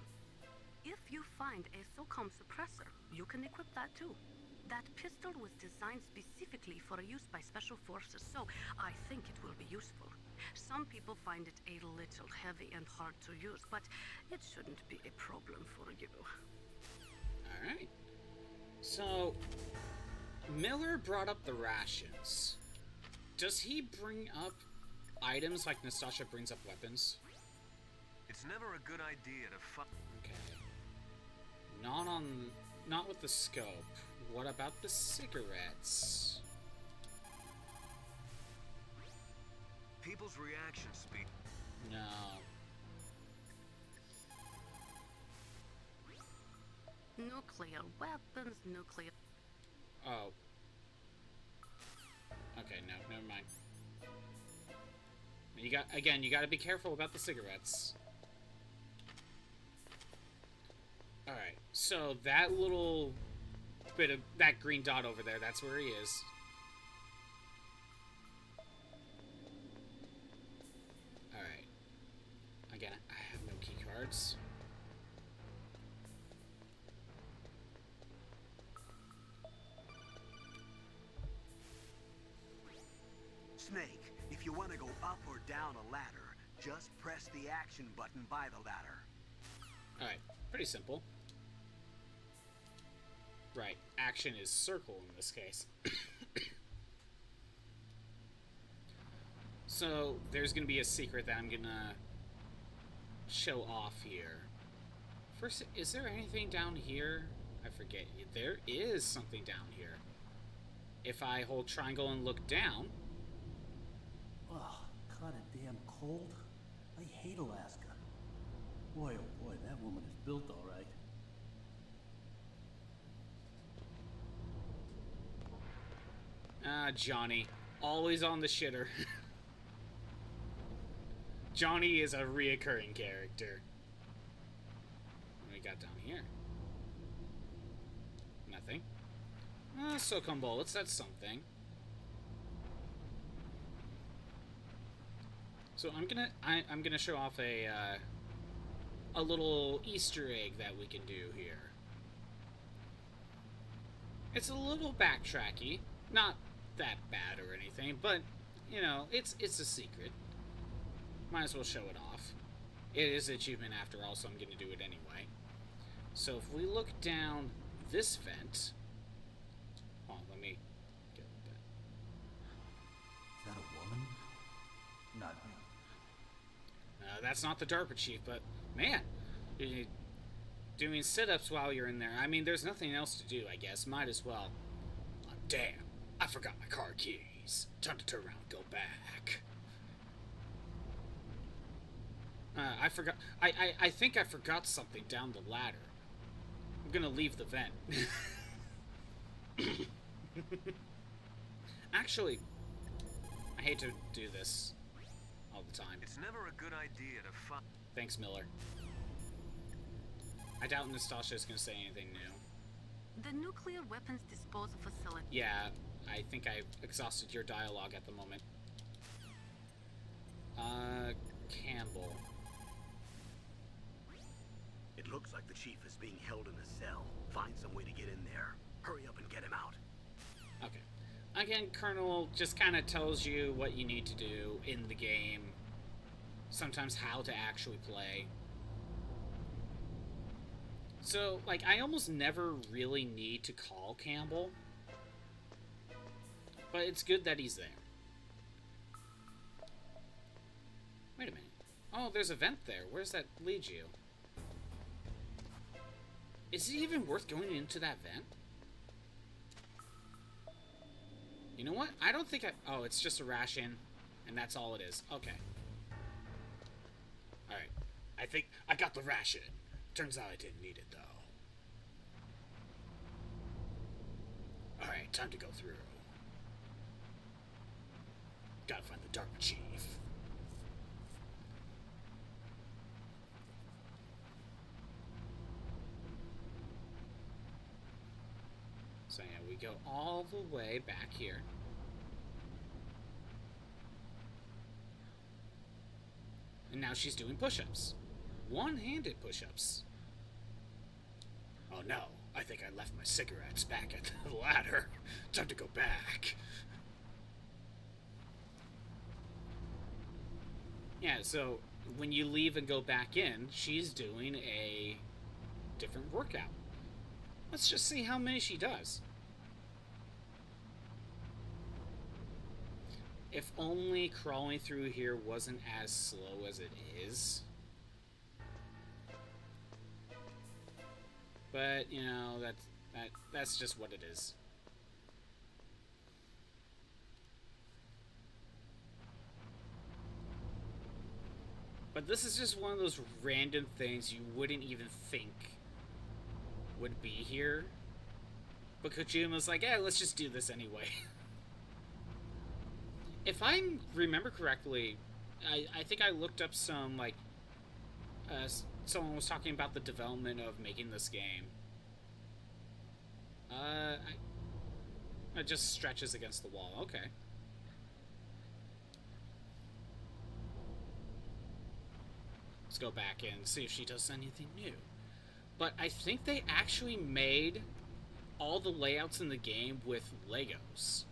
If you find a SOCOM suppressor, you can equip that too. That pistol was designed specifically for use by special forces, so I think it will be useful. Some people find it a little heavy and hard to use, but it shouldn't be a problem for you. Alright. So, Miller brought up the rations. Does he bring up items like Nastasia brings up weapons? It's never a good idea to fight. Okay. Not with the scope. What about the cigarettes? People's reaction speed. No. Nuclear weapons, nuclear... Oh. Okay, no, never mind. You gotta be careful about the cigarettes. Alright, so that little bit of that green dot over there, that's where he is. Alright. Again, I have no key cards. Snake, if you want to go up or down a ladder, just press the action button by the ladder. Alright, pretty simple. Right, action is circle in this case. So, there's gonna be a secret that I'm gonna show off here. First, is there anything down here? I forget. There is something down here. If I hold triangle and look down... Oh, kinda damn cold. I hate Alaska. Boy, oh boy, that woman is built all right. Ah, Johnny. Always on the shitter. Johnny is a reoccurring character. What do we got down here? Nothing. SOCOM bullets, that's something. So I'm gonna show off a little Easter egg that we can do here. It's a little backtracky, not that bad or anything, but you know, it's a secret. Might as well show it off. It is an achievement after all, so I'm gonna do it anyway. So if we look down this vent, oh, let me get that. Is that a woman? Not me. That's not the DARPA Chief, but man, you're doing sit-ups while you're in there. I mean, there's nothing else to do, I guess. Might as well. Oh, damn, I forgot my car keys. memories. Time to turn around and go back. I forgot. I think I forgot something down the ladder. I'm gonna leave the vent. Actually, I hate to do this all the time. It's never a good idea to fight. Thanks, Miller. I doubt Nastasha is gonna say anything new. The nuclear weapons disposal facility. Yeah, I think I exhausted your dialogue at the moment. Campbell. It looks like the chief is being held in a cell. Find some way to get in there. Hurry up and get him out. Okay. Again, Colonel just kind of tells you what you need to do in the game. Sometimes how to actually play. So, like, I almost never really need to call Campbell. But it's good that he's there. Wait a minute. Oh, there's a vent there. Where's that lead you? Is it even worth going into that vent? You know what? I don't think I... Oh, it's just a ration. And that's all it is. Okay. Alright. I think I got the ration. Turns out I didn't need it, though. Alright, time to go through. Gotta find the DARPA Chief. So yeah, we go all the way back here. And now she's doing push-ups. One-handed push-ups. Oh no, I think I left my cigarettes back at the ladder. Time to go back. Yeah, so when you leave and go back in, she's doing a different workout. Let's just see how many she does. If only crawling through here wasn't as slow as it is. But, you know, that's just what it is. But this is just one of those random things you wouldn't even think would be here. But Kojima's like, yeah, let's just do this anyway. If I remember correctly, I think I looked up some, like, someone was talking about the development of making this game. It just stretches against the wall. Okay. Let's go back and see if she does anything new. But I think they actually made all the layouts in the game with Legos.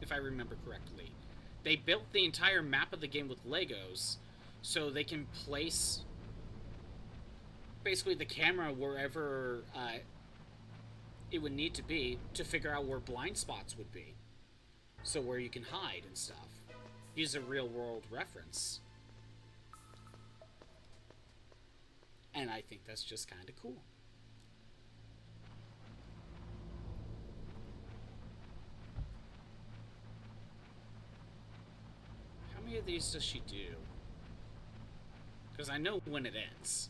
If I remember correctly. They built the entire map of the game with Legos so they can place basically the camera wherever it would need to be to figure out where blind spots would be. So where you can hide and stuff. Use a real world reference. And I think that's just kind of cool. How many of these does she do? Because I know when it ends.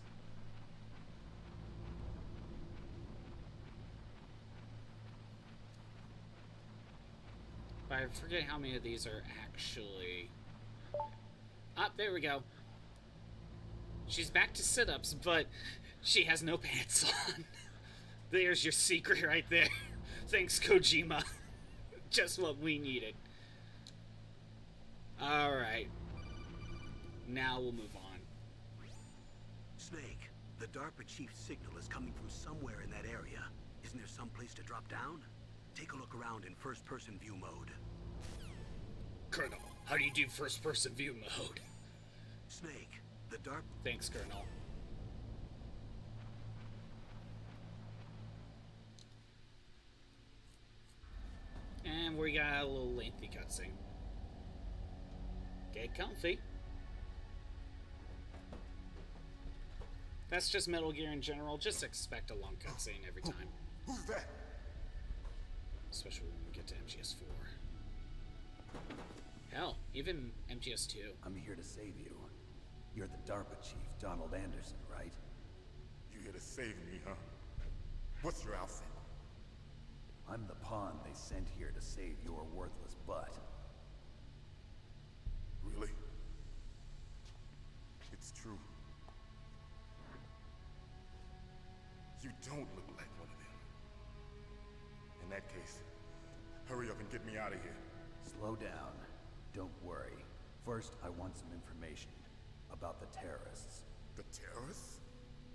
But I forget how many of these are actually... Ah, there we go. She's back to sit-ups, but she has no pants on. There's your secret right there. Thanks, Kojima. Just what we needed. Alright. Now we'll move on. Snake, the DARPA Chief's signal is coming from somewhere in that area. Isn't there some place to drop down? Take a look around in first-person view mode. Colonel, how do you do first-person view mode? Snake, the DARPA... Thanks, Colonel. And we got a little lengthy cutscene. Get comfy. That's just Metal Gear in general. Just expect a long cutscene every time. Who's that? Especially when we get to MGS4. Even MGS2. I'm here to save you. You're the DARPA Chief, Donald Anderson, right? You here to save me, huh? What's your outfit? I'm the pawn they sent here to save your worthless butt. Really? It's true. You don't look like one of them. In that case, hurry up and get me out of here. Slow down. Don't worry. First, I want some information about the terrorists. The terrorists?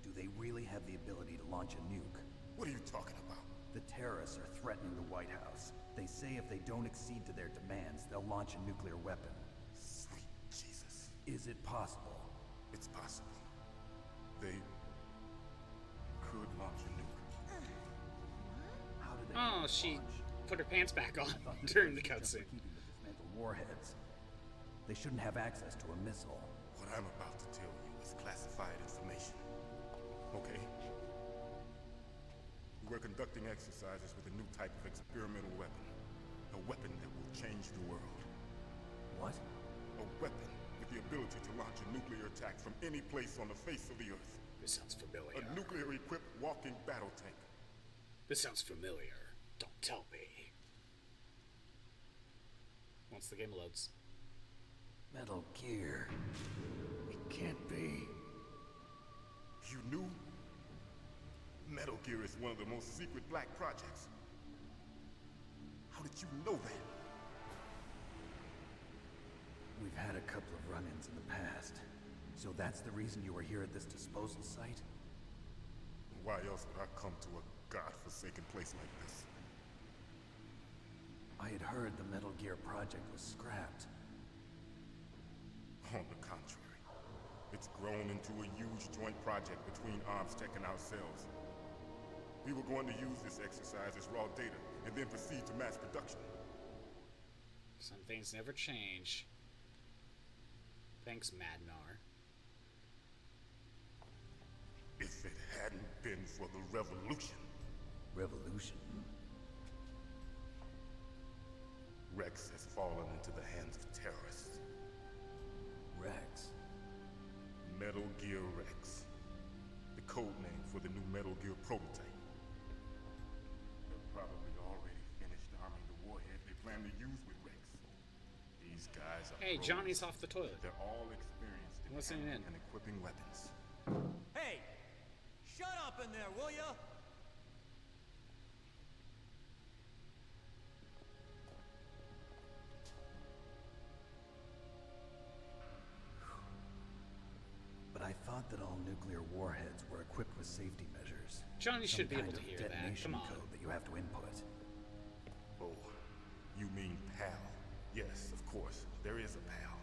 Do they really have the ability to launch a nuke? What are you talking about? The terrorists are threatening the White House. They say if they don't accede to their demands, they'll launch a nuclear weapon. Sweet Jesus. Is it possible? It's possible. They could launch a nuke. How did they Oh, she launch? put her pants back on I thought this during the was just for cutscene. keeping the dismantled warheads. They shouldn't have access to a missile. What I'm about to tell you is classified information. Okay? We were conducting exercises with a new type of experimental weapon. A weapon that will change the world. What? A weapon with the ability to launch a nuclear attack from any place on the face of the Earth. This sounds familiar. A nuclear-equipped walking battle tank. This sounds familiar. Don't tell me. Once the game loads. Metal Gear. It can't be. You knew? Metal Gear is one of the most secret black projects. How did you know that? We've had a couple of run-ins in the past. So that's the reason you were here at this disposal site? Why else would I come to a godforsaken place like this? I had heard the Metal Gear project was scrapped. On the contrary, it's grown into a huge joint project between ArmsTech and ourselves. We were going to use this exercise as raw data and then proceed to mass production. Some things never change. Thanks, Madnar. If it hadn't been for the revolution, Revolution? Rex has fallen into the hands of terrorists. Rex? Metal Gear Rex. The code name for the new Metal Gear prototype. They're probably already finished arming the warhead they plan to use with Rex. These guys are Hey, pros. Johnny's off the toilet. They're all experienced in Listening handling in. and equipping weapons. Hey! Shut up in there, will ya? But I thought that all nuclear warheads were equipped with safety measures. Johnny should be Some able kind to of hear that. detonation Come on. code that you have to input. Oh, you mean PAL? Yes, of course. There is a PAL.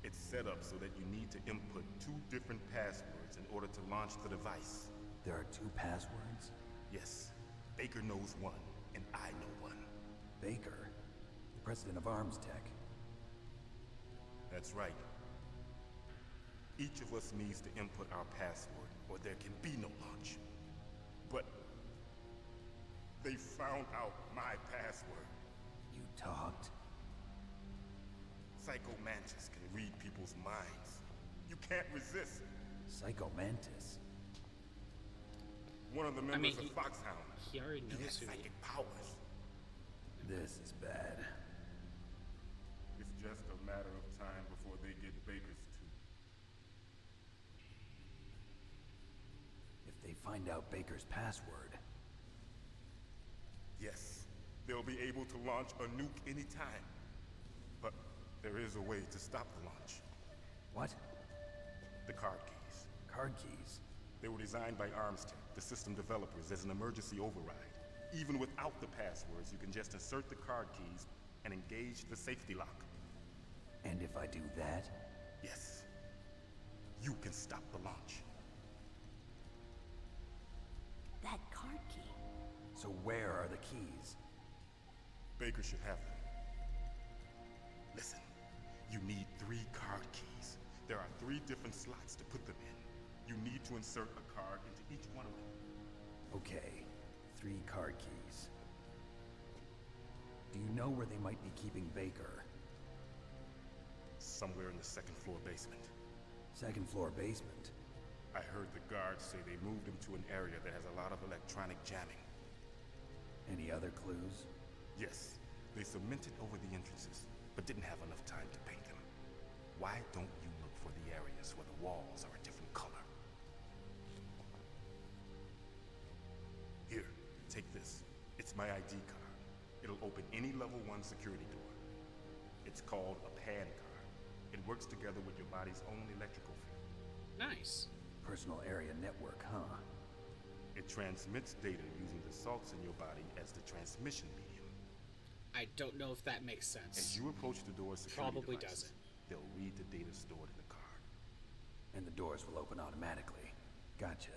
It's set up so that you need to input 2 different passwords in order to launch the device. There are 2 passwords? Yes, Baker knows one, and I know one. Baker, the president of ArmsTech. That's right. Each of us needs to input our password, or there can be no launch. But they found out my password. You talked? Psycho Mantis can read people's minds. You can't resist. Psycho Mantis? One of the members mean, of Foxhound. He already He knows has who he psychic powers. This is bad. It's just a matter of time before they get Baker's too. If they find out Baker's password, Yes, they'll be able to launch a nuke anytime. But there is a way to stop the launch. what? The card keys. Card keys? They were designed by ArmsTech, the system developers, as an emergency override. Even without the passwords, you can just insert the card keys and engage the safety lock. And if I do that? Yes, you can stop the launch. That card key. So where are the keys? Baker should have them. Listen, you need 3 card keys. There are 3 different slots to put them in. You need to insert a card into each one of them. Okay, 3 card keys. Do you know where they might be keeping Baker? somewhere in the second floor basement. Second floor basement? I heard the guards say they moved him to an area that has a lot of electronic jamming. Any other clues? Yes, they cemented over the entrances, but didn't have enough time to paint them. Why don't you look for the areas where the walls are a different color? Here, take this. It's my ID card. It'll open any level 1 security door. It's called a PAN card. It works together with your body's own electrical field. Nice. Personal area network, huh? It transmits data using the salts in your body as the transmission medium. I don't know if that makes sense. As you approach the door's security Probably devices, doesn't. they'll read the data stored in the card. And the doors will open automatically. Gotcha.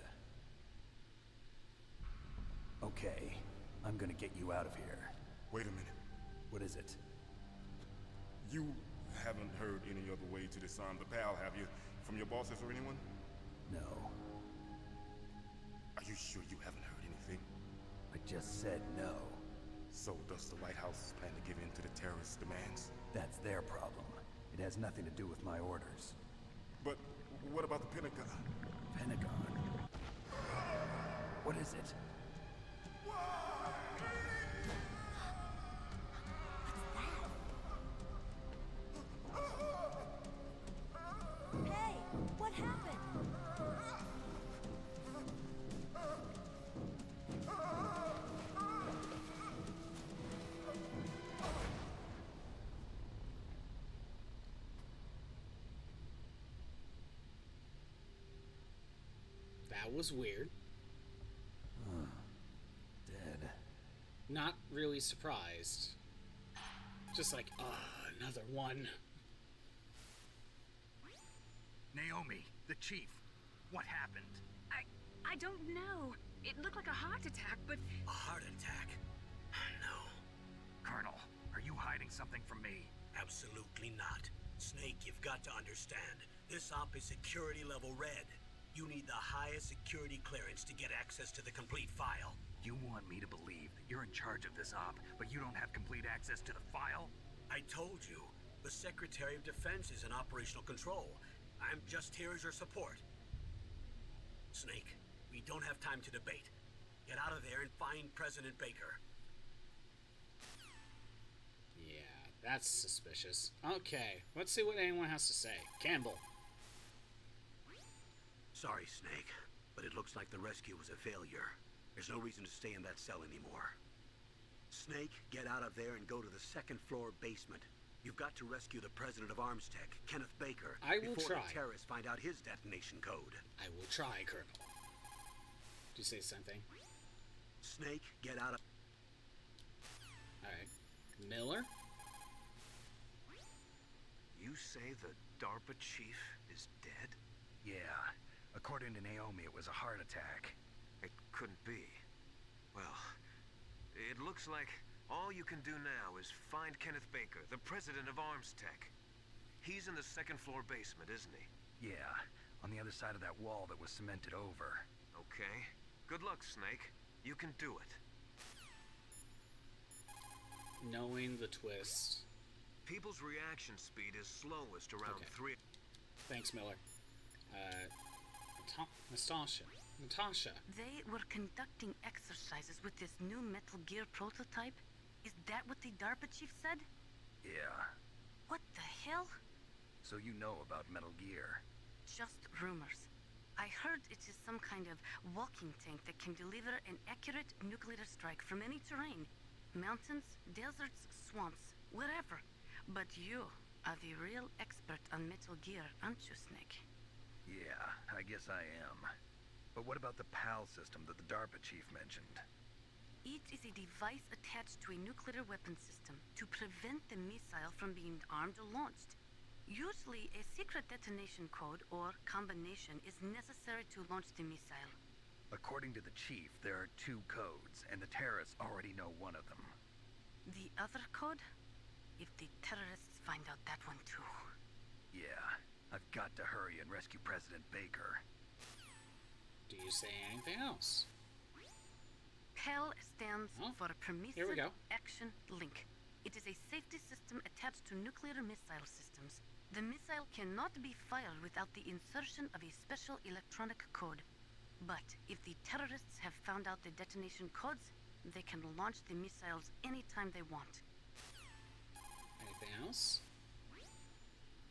Okay, I'm gonna get you out of here. Wait a minute. What is it? You haven't heard any other way to disarm the PAL, have you? From your bosses or anyone? No. Are you sure you haven't heard anything? I just said no. So does the White House plan to give in to the terrorists' demands? That's their problem. It has nothing to do with my orders. But what about the Pentagon? Pentagon? What is it? Hey, what happened? That was weird. Dead. Not really surprised. Just like, another one. Naomi, the chief. What happened? I don't know. It looked like a heart attack, but A heart attack? No, Colonel, are you hiding something from me? absolutely not. Snake, you've got to understand. This op is security level red. You need the highest security clearance to get access to the complete file. You want me to believe that you're in charge of this op, but you don't have complete access to the file? I told you, the Secretary of Defense is in operational control. I'm just here as your support. Snake, we don't have time to debate. Get out of there and find President Baker. Yeah, that's suspicious. Okay, let's see what anyone has to say. Campbell. Sorry, Snake, but it looks like the rescue was a failure. There's no reason to stay in that cell anymore. Snake, get out of there and go to the second floor basement. You've got to rescue the president of Arms Tech, Kenneth Baker, I will before try. the terrorists find out his detonation code. I will try, Colonel. Do you say something? Snake, get out of... Alright. Miller? You say the DARPA Chief is dead? Yeah. According to Naomi, it was a heart attack. It couldn't be. Well, it looks like all you can do now is find Kenneth Baker, the president of Arms Tech. He's in the second floor basement, isn't he? Yeah, on the other side of that wall that was cemented over. Okay. Good luck, Snake. You can do it. Knowing the twist. People's reaction speed is slowest around Okay. 3. Thanks, Miller. Natasha. They were conducting exercises with this new Metal Gear prototype. Is that what the DARPA chief said? Yeah. What the hell? So you know about Metal Gear. Just rumors. I heard it is some kind of walking tank that can deliver an accurate nuclear strike from any terrain. Mountains, deserts, swamps, wherever. But you are the real expert on Metal Gear, aren't you, Snake? Yeah, I guess I am. But what about the PAL system that the DARPA chief mentioned? It is a device attached to a nuclear weapon system to prevent the missile from being armed or launched. Usually, a secret detonation code or combination is necessary to launch the missile. According to the chief, there are 2 codes, and the terrorists already know one of them. The other code? If the terrorists find out that one too. Yeah, I've got to hurry and rescue President Baker. Do you say anything else? PAL stands Oh, for here we Permissive go. Action Link. It is a safety system attached attached to nuclear missile systems. The missile cannot be fired without the insertion of a special electronic code. But if the terrorists have found out the detonation codes, they can launch the missiles anytime they want. Anything else?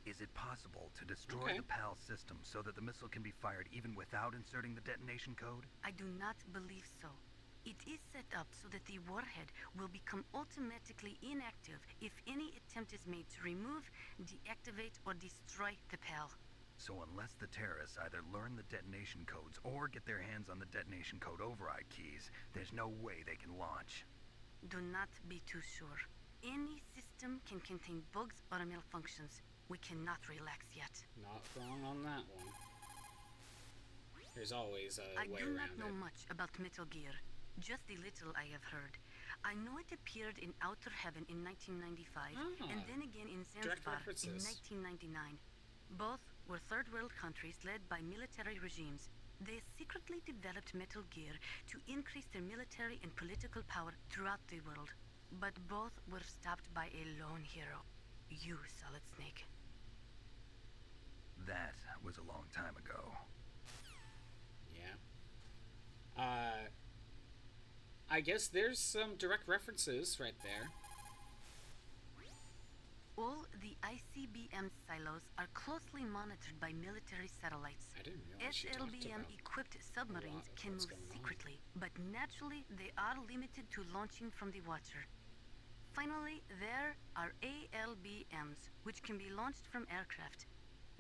Is it possible to destroy the PAL system so that the missile can be fired even without inserting the detonation code? I do not believe so. It is set up so that the warhead will become automatically inactive if any attempt is made to remove, deactivate, or destroy the PAL. So unless the terrorists either learn the detonation codes or get their hands on the detonation code override keys, there's no way they can launch. Do not be too sure. Any system can contain bugs or malfunctions. We cannot relax yet. Not wrong on that one. There's always a way around it. I do not know much about Metal Gear. Just the little I have heard. I know it appeared in Outer Heaven in 1995, and then again in Zanzibar in 1999. Both were third world countries led by military regimes. They secretly developed Metal Gear to increase their military and political power throughout the world. But both were stopped by a lone hero. You, Solid Snake. That was a long time ago. Yeah. I guess there's some direct references right there. All the ICBM silos are closely monitored by military satellites. I didn't realize she talked about SLBM-equipped submarines can move secretly, but naturally they are limited to launching from the Watcher. Finally, there are ALBMs, which can be launched from aircraft.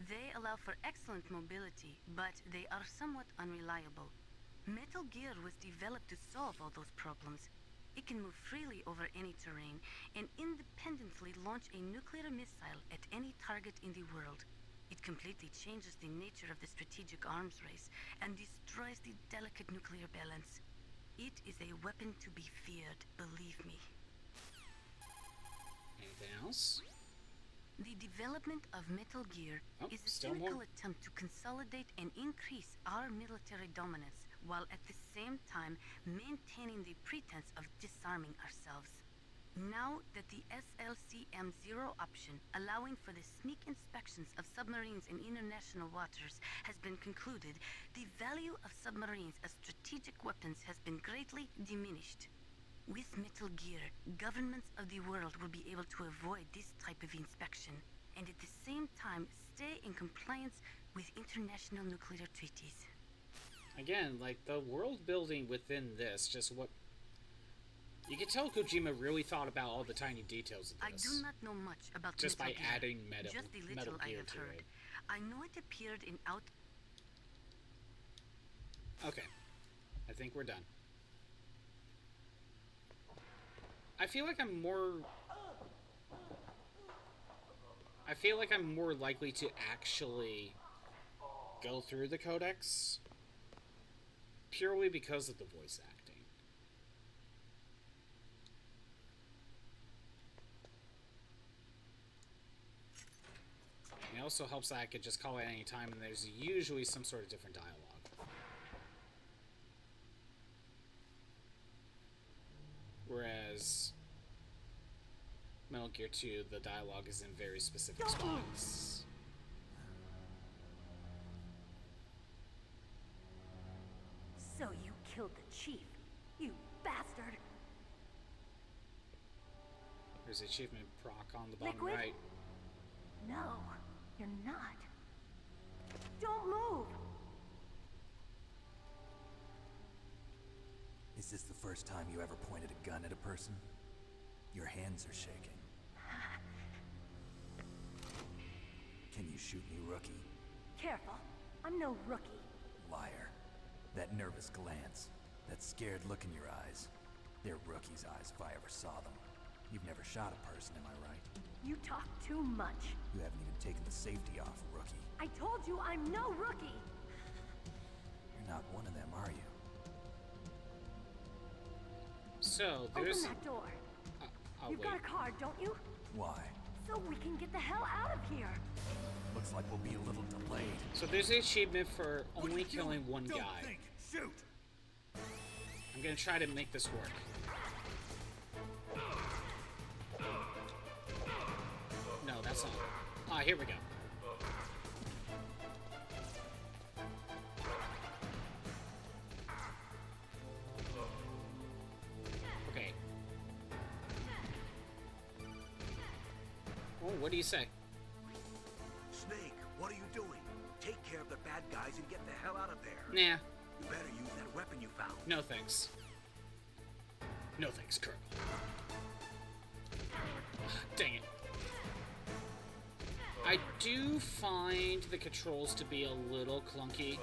They allow for excellent mobility, but they are somewhat unreliable. Metal Gear was developed to solve all those problems. It can move freely over any terrain and independently launch a nuclear missile at any target in the world. It completely changes the nature of the strategic arms race and destroys the delicate nuclear balance. It is a weapon to be feared, believe me. Anything else? The development of Metal Gear is a still cynical more. attempt to consolidate and increase our military dominance, while at the same time maintaining the pretense of disarming ourselves. Now that the SLCM-0 option, allowing for the sneak inspections of submarines in international waters, has been concluded, the value of submarines as strategic weapons has been greatly diminished. With Metal Gear, governments of the world will be able to avoid this type of inspection, and at the same time stay in compliance with international nuclear treaties. Again, like, the world building within this, just what... You can tell Kojima really thought about all the tiny details of I this. do not know much about just Metal by Gear. adding Just the Metal little I Gear have to heard. it. I know it appeared in Okay. I think we're done. I feel like I'm more likely to actually go through the codex purely because of the voice acting. It also helps that I could just call it any time and there's usually some sort of different dialogue. Whereas Metal Gear 2, the dialogue is in very specific spots. So you killed the chief, you bastard! There's achievement proc on the bottom Liquid? right. No, you're not. Don't move! Is this the first time you ever pointed a gun at a person? Your hands are shaking. Can you shoot me, rookie? Careful, I'm no rookie. Liar. That nervous glance, that scared look in your eyes. They're rookie's eyes if I ever saw them. You've never shot a person, am I right? You talk too much. You haven't even taken the safety off, rookie. I told you I'm no rookie! You're not one of them, are you? So, there's... Open that door. You've wait. got a card, don't you? Why? So we can get the hell out of here. Looks like we'll be a little delayed. So there's an achievement for only killing one Don't guy. think. Shoot! I'm gonna try to make this work. that's not. Ah, here we go. Okay. Oh, what do you say? Snake, what are you doing? Take care of the bad guys and get the hell out of there. Nah. You better use that weapon you found. No thanks. No thanks, Colonel. Dang it. I do find the controls to be a little clunky.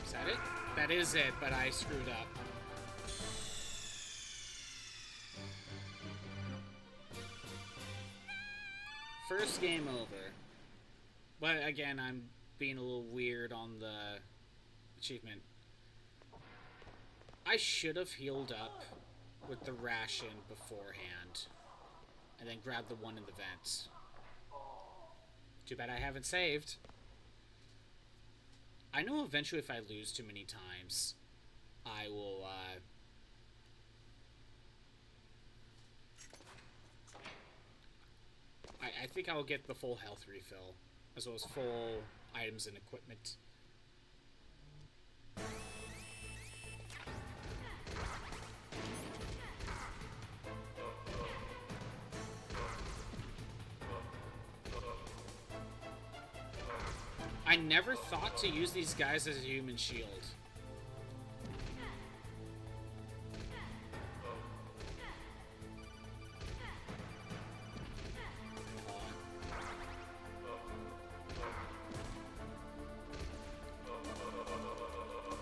Is that it? That is it, but I screwed up. First game over. But again, I'm being a little weird on the achievement. I should have healed up with the ration beforehand. And then grabbed the one in the vent. Too bad I haven't saved. I know eventually if I lose too many times, I will, I think I will get the full health refill, as well as full items and equipment. I never thought to use these guys as a human shield.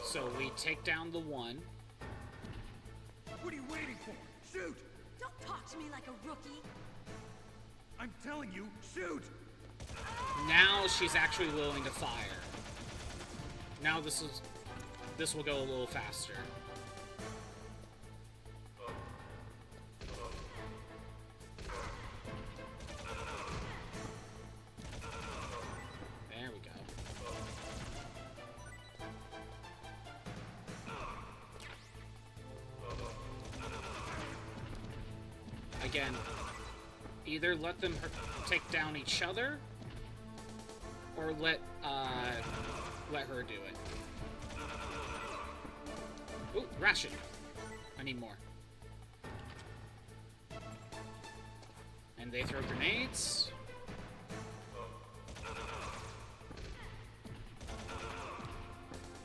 So we take down the one. What are you waiting for? Shoot! Don't talk to me like a rookie. I'm telling you, shoot! Now she's actually willing to fire. Now this will go a little faster. There we go. Again, either let them take down each other, or let her do it. Ooh, ration. I need more. And they throw grenades.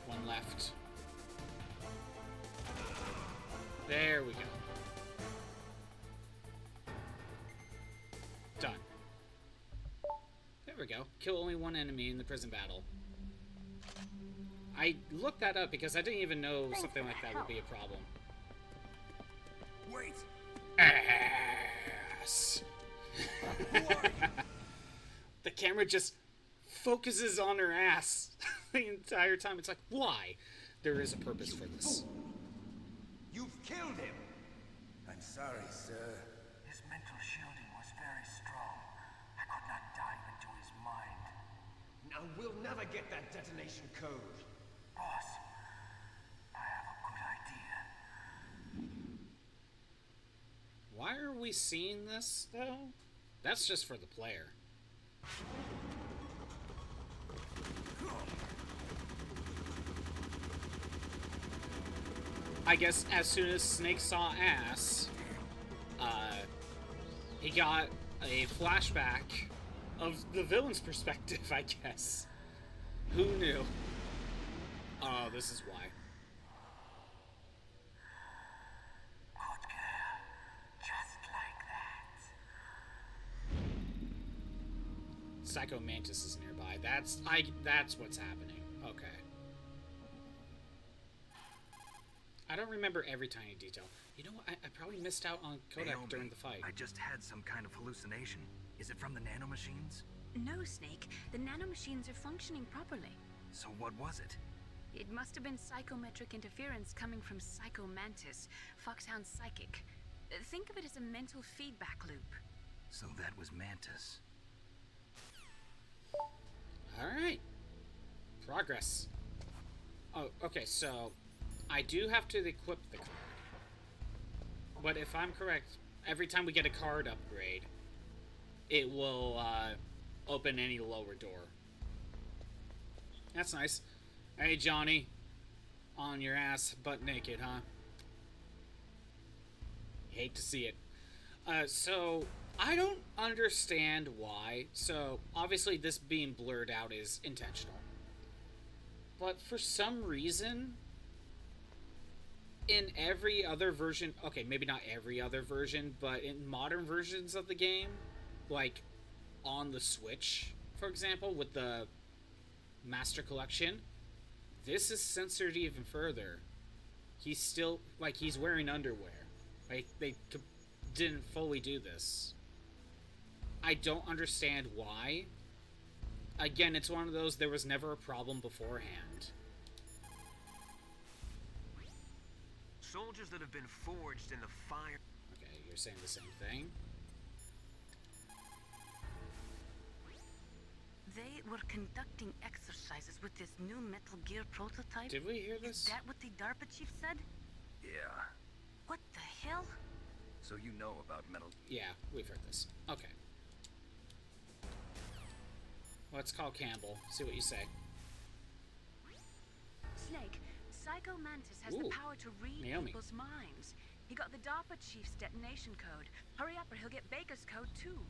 One left. There we go. Done. There we go. Kill only one enemy in the prison battle. I looked that up because I didn't even know something like that would be a problem. Wait! Ass! The camera just focuses on her ass the entire time. It's like, why? There is a purpose for this. You've killed him! I'm sorry, sir. His mental shielding was very strong. I could not dive into his mind. Now we'll never get that detonation code. Boss, I have a good idea. Why are we seeing this, though? That's just for the player. I guess as soon as Snake saw ass, he got a flashback of the villain's perspective, I guess. Who knew? Oh, this is why. Good girl. Just like that. Psycho Mantis is nearby. That's what's happening. Okay. I don't remember every tiny detail. You know what? I probably missed out on Kodak Naomi, during the fight. I just had some kind of hallucination. Is it from the nanomachines? No, Snake. The nanomachines are functioning properly. So what was it? It must have been psychometric interference coming from Psycho Mantis, Foxhound's psychic. Think of it as a mental feedback loop. So that was Mantis. Alright. Progress. Oh, okay, so I do have to equip the card. But if I'm correct, every time we get a card upgrade, it will open any lower door. That's nice. Hey, Johnny. On your ass, butt naked, huh? Hate to see it. So, I don't understand why. So, obviously this being blurred out is intentional. But for some reason, in every other version, okay, maybe not every other version, but in modern versions of the game, like on the Switch, for example, with the Master Collection, this is censored even further. He's still, like, he's wearing underwear. Like, they didn't fully do this. I don't understand why. Again, it's one of those, there was never a problem beforehand. Soldiers that have been forged in the fire. Okay, you're saying the same thing. They were conducting exercises with this new Metal Gear prototype. Did we hear this? Is that what the DARPA Chief said? Yeah. What the hell? So you know about Metal... Yeah, we've heard this. Okay. Let's call Campbell. See what you say. Snake, Psycho Mantis has Ooh, the power to read Naomi. people's minds. He got the DARPA Chief's detonation code. Hurry up or he'll get Baker's code too.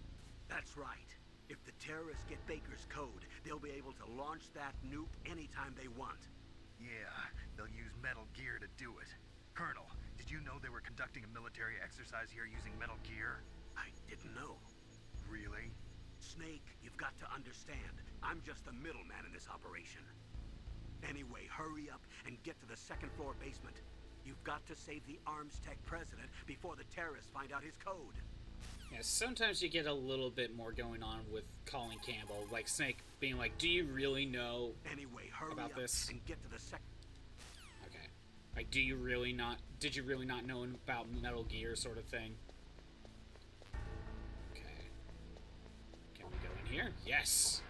That's right. If the terrorists get Baker's code, they'll be able to launch that nuke anytime they want. Yeah, they'll use Metal Gear to do it. Colonel, did you know they were conducting a military exercise here using Metal Gear? I didn't know. Really? Snake, you've got to understand. I'm just the middleman in this operation. Anyway, hurry up and get to the second floor basement. You've got to save the Arms Tech president before the terrorists find out his code. Yeah, sometimes you get a little bit more going on with Colin Campbell, like Snake being like, "Do you really know Anyway, hurry about up this?" and get to the second. Okay, like, do you really not? Did you really not know about Metal Gear, sort of thing? Okay, can we go in here? Yes.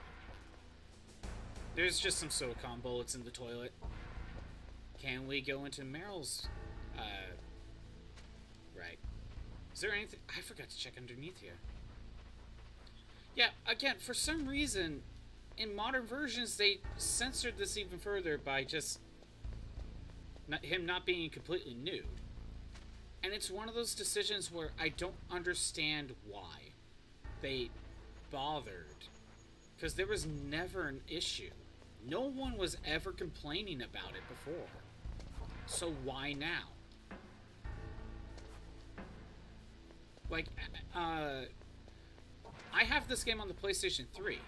There's just some silicone bullets in the toilet. Can we go into Meryl's? Right. Is there anything? I forgot to check underneath here. Yeah, again, for some reason, in modern versions, they censored this even further by just him not being completely nude. And it's one of those decisions where I don't understand why they bothered. Because there was never an issue. No one was ever complaining about it before. So why now? Like, I have this game on the PlayStation 3,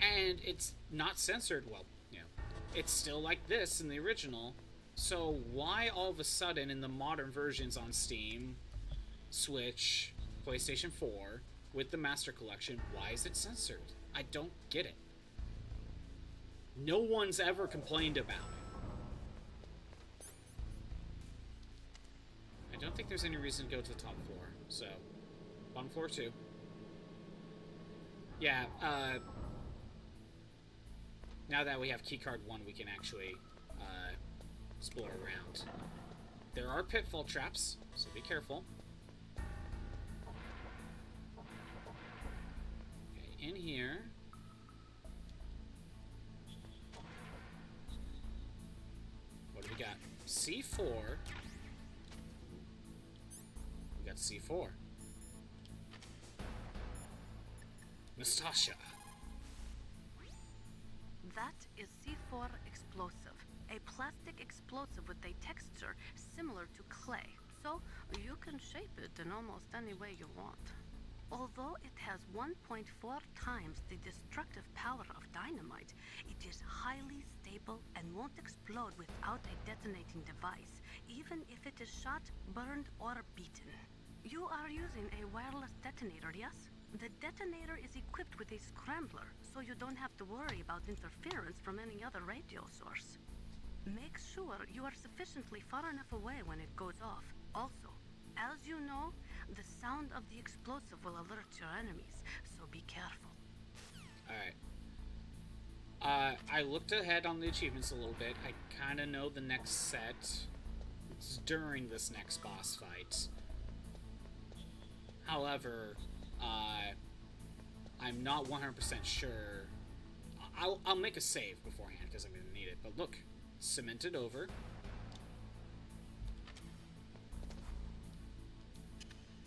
and it's not censored. Well, you know, it's still like this in the original. So why all of a sudden in the modern versions on Steam, Switch, PlayStation 4, with the Master Collection, why is it censored? I don't get it. No one's ever complained about it. I don't think there's any reason to go to the top floor, so bottom floor 2. Yeah, now that we have keycard 1, we can actually explore around. There are pitfall traps, so be careful. Okay, in here. What do we got? C4. We got C4. Nastasha. That is C4 explosive, a plastic explosive with a texture similar to clay, so you can shape it in almost any way you want. Although it has 1.4 times the destructive power of dynamite, it is highly stable and won't explode without a detonating device, even if it is shot, burned, or beaten. You are using a wireless detonator, yes? The detonator is equipped with a scrambler, so you don't have to worry about interference from any other radio source. Make sure you are sufficiently far enough away when it goes off. Also, as you know, the sound of the explosive will alert your enemies, so be careful. Alright. I looked ahead on the achievements a little bit. I kind of know the next set. It's during this next boss fight. However, I'm not 100% sure. I'll make a save beforehand because I'm going to need it. But look, cemented over.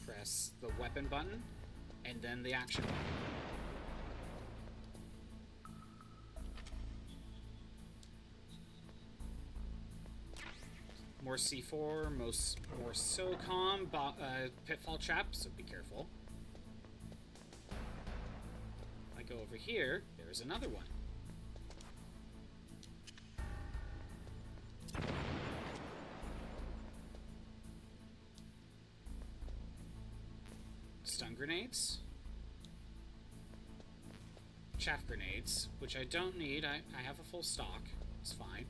Press the weapon button, and then the action button. More C4, more SOCOM, pitfall traps, so be careful. If I go over here, there's another one. Stun grenades. Chaff grenades, which I don't need. I have a full stock. It's fine.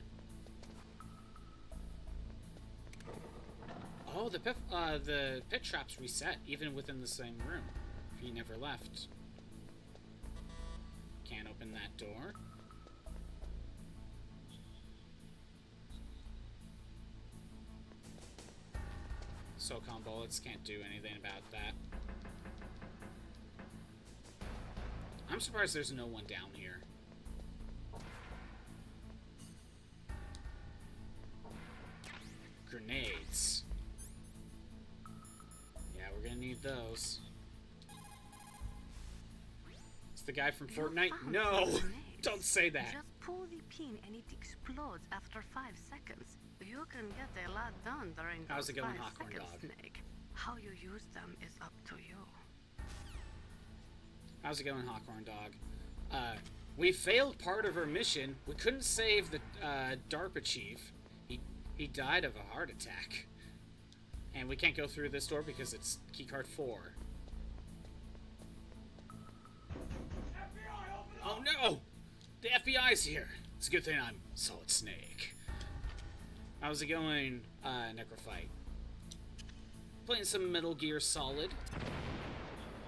Oh, the pit traps reset even within the same room. If you never left. Can't open that door. SOCOM bullets can't do anything about that. I'm surprised there's no one down here. Grenades. Yeah, we're gonna need those. It's the guy from Fortnite? No! Don't say that. Just pull the pin and it explodes after 5 seconds. You can get a lot done during those How's it going, 5 Hawkhorn seconds, Dog? Snake. How you use them is up to you. How's it going, Hawkhorn Dog? We failed part of our mission. We couldn't save the DARPA Chief. He died of a heart attack. And we can't go through this door because it's keycard 4. Oh no! The FBI's here! It's a good thing I'm Solid Snake. How's it going, Necrophyte? Playing some Metal Gear Solid.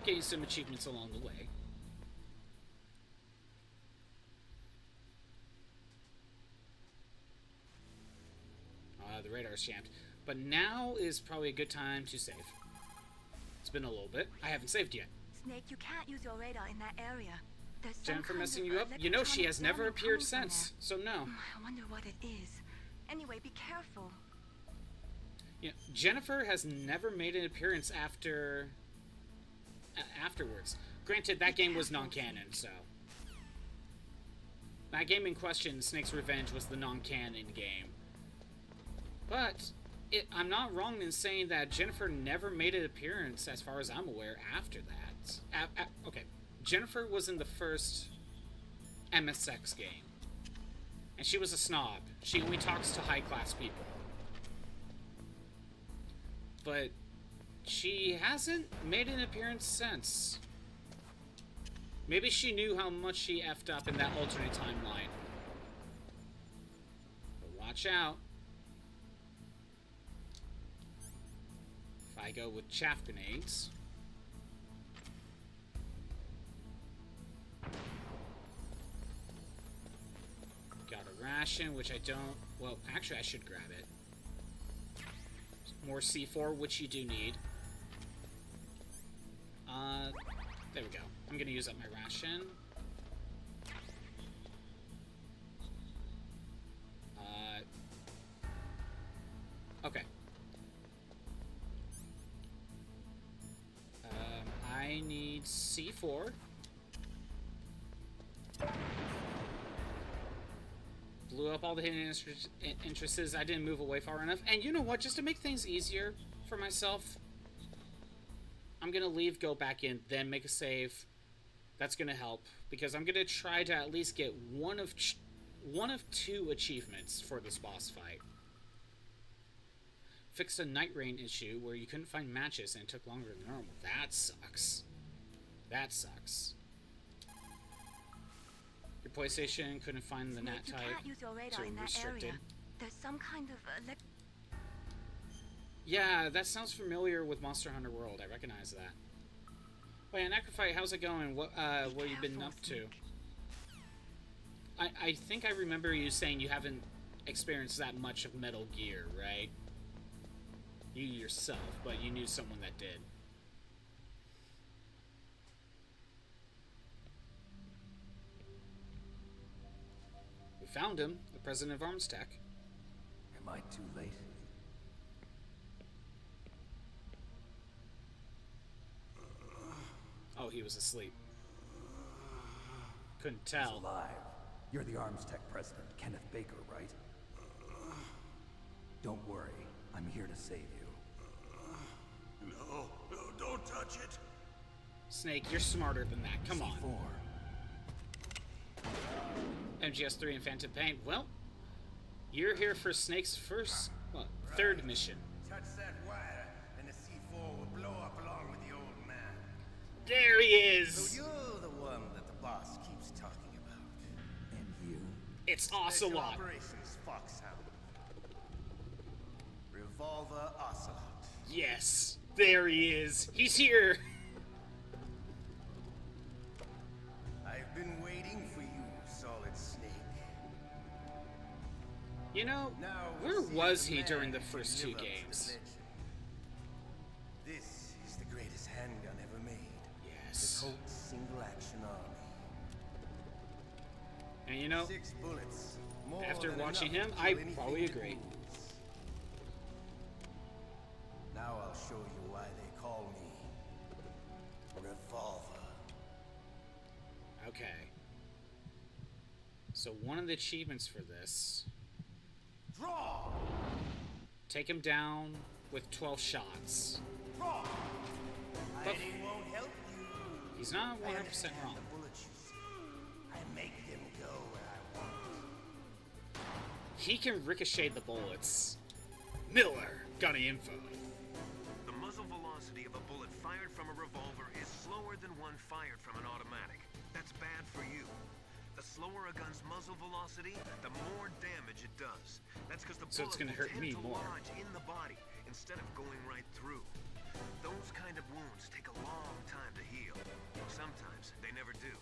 Getting some achievements along the way. The radar's jammed. But now is probably a good time to save. It's been a little bit. I haven't saved yet. Snake, you can't use your radar in that area. There's some Jennifer kind messing of you up? You know she has never electronic appeared jamming since, so no. coming from there. I wonder what it is. Anyway, be careful. Yeah, Jennifer has never made an appearance afterwards. Granted, that game was non-canon, so... That game in question, Snake's Revenge, was the non-canon game. But I'm not wrong in saying that Jennifer never made an appearance, as far as I'm aware, after that. Okay, Jennifer was in the first MSX game. And she was a snob. She only talks to high-class people. But she hasn't made an appearance since. Maybe she knew how much she effed up in that alternate timeline. But watch out. If I go with chaff grenades. Got a ration, which I don't... Well, actually I should grab it. More C4, which you do need. There we go. I'm gonna use up my ration. Okay. I need C4. Blew up all the hidden entrances. I didn't move away far enough. And you know what? Just to make things easier for myself, I'm going to leave, go back in, then make a save. That's going to help. Because I'm going to try to at least get one of 2 achievements for this boss fight. Fixed a night rain issue where you couldn't find matches and it took longer than normal. That sucks. That sucks. Your PlayStation couldn't find the NAT type. You can't use your radar in that restricted. area. There's some kind of Yeah, that sounds familiar with Monster Hunter World. I recognize that. Wait, Necrophyte, how's it going? What have you been up to? I think I remember you saying you haven't experienced that much of Metal Gear, right? You yourself, but you knew someone that did. found him, the president of Arms Tech. Am I too late? Oh, he was asleep. Couldn't He's tell. alive. You're the Arms Tech president, Kenneth Baker, right? Don't worry. I'm here to save you. No, don't touch it. Snake, you're smarter than that. Come on. C4. MGS3 and Phantom Pain. Well, you're here for Snake's third mission. Touch that wire, and the C4 will blow up along with the old man. There he is! So you're the one that the boss keeps talking about. And you? It's Special Ocelot. Operations Foxhound. Revolver Ocelot. Yes, there he is. He's here. I've been waiting for you, Solid Snake. You know, Now, where see was the he man during the who can first live two up to the games? legend. This is the greatest handgun ever made. Yes. The Colt Single Action Army. And you know, 6 bullets. More after than watching enough him, to I kill anything probably that agree. moves. Now I'll show you why they call me Revolver. okay. So one of the achievements for this, Draw! take him down with 12 shots. Draw! But Hiding won't help you. he's not I 100% understand wrong. the bullets you see. I make them go where I want. He can ricochet the bullets. Miller, got any info? The muzzle velocity of a bullet fired from a revolver is slower than one fired from an automatic. That's bad for you. The slower a gun's muzzle velocity, the more damage it does. That's because the So it's bullet gonna will hurt tend me to more. lodge in the body instead of going right through. Those kind of wounds take a long time to heal. Sometimes they never do.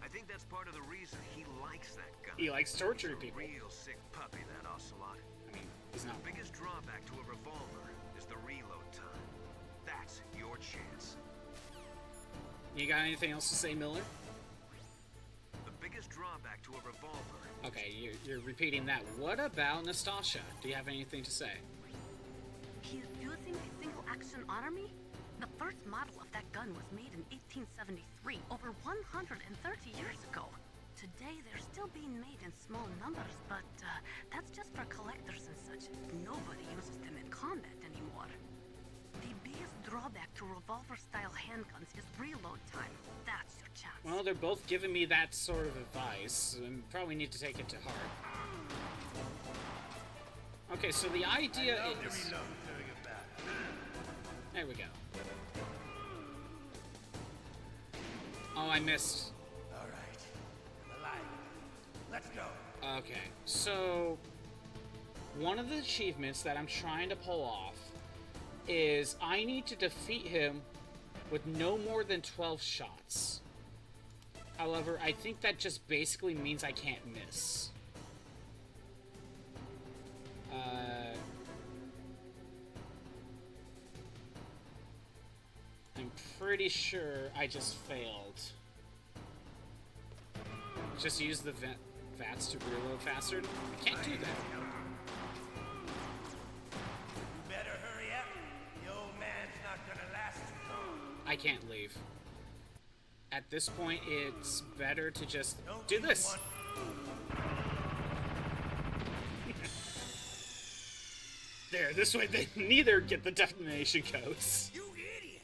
I think that's part of the reason he likes that gun. He likes torturing He's a people. real sick puppy, that Ocelot. I mean, he's not. The biggest drawback to a revolver is the reload time. That's your chance. You got anything else to say, Miller? The biggest drawback to a revolver. Okay, you're repeating that. What about Nastasha? Do you have anything to say? He's using a single-action army? The first model of that gun was made in 1873, over 130 years ago. Today, they're still being made in small numbers, but that's just for collectors and such. Nobody uses them in combat anymore. The biggest drawback to revolver-style handguns is reload time. That's your chance. Well, they're both giving me that sort of advice, and probably need to take it to heart. Okay, so the idea I love to is... reload during a battle. There we go. Oh, I missed. All right. I'm alive. Let's go. Okay, so one of the achievements that I'm trying to pull off is I need to defeat him with no more than 12 shots. However, I think that just basically means I can't miss. I'm pretty sure I just failed. Just use the VATS to reload faster? I can't do that. You better hurry up. The old man's not gonna last too long. I can't leave. At this point, it's better to just Don't do you this. want- There, this way they neither get the detonation codes. You idiot!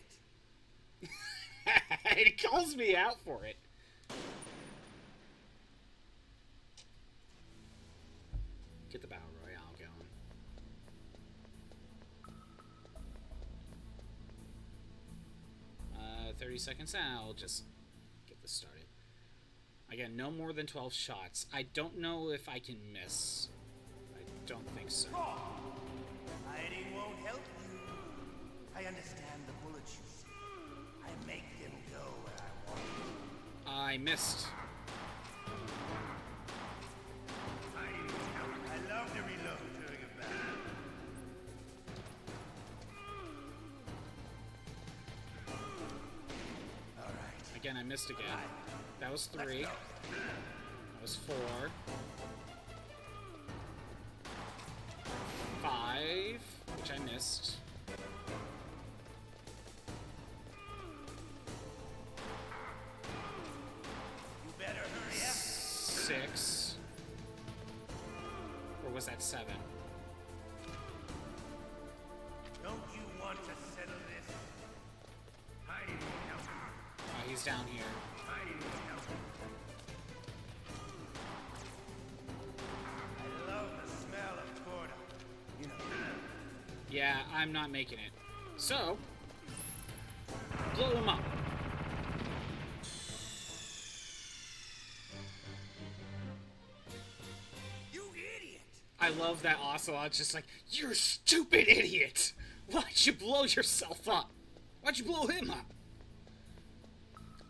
It calls me out for it. Get the Battle Royale going. 30 seconds and I'll just get this started. Again, no more than 12 shots. I don't know if I can miss. I don't think so. Hiding won't help you. I understand the bullets you see. I make them go where I want. I missed. I love to reload during a battle. All right. Again, I missed again. That was 3. That was 4. 5, which I missed. You better hurry up. 6. Or was that 7? Don't you want to settle this? Hiding won't help. Oh, he's down here. Hiding won't help. I love the smell of Corda. You know. Yeah, I'm not making it. So, blow him up. You idiot! I love that Ocelot's just like, you're a stupid idiot! Why'd you blow yourself up? Why'd you blow him up?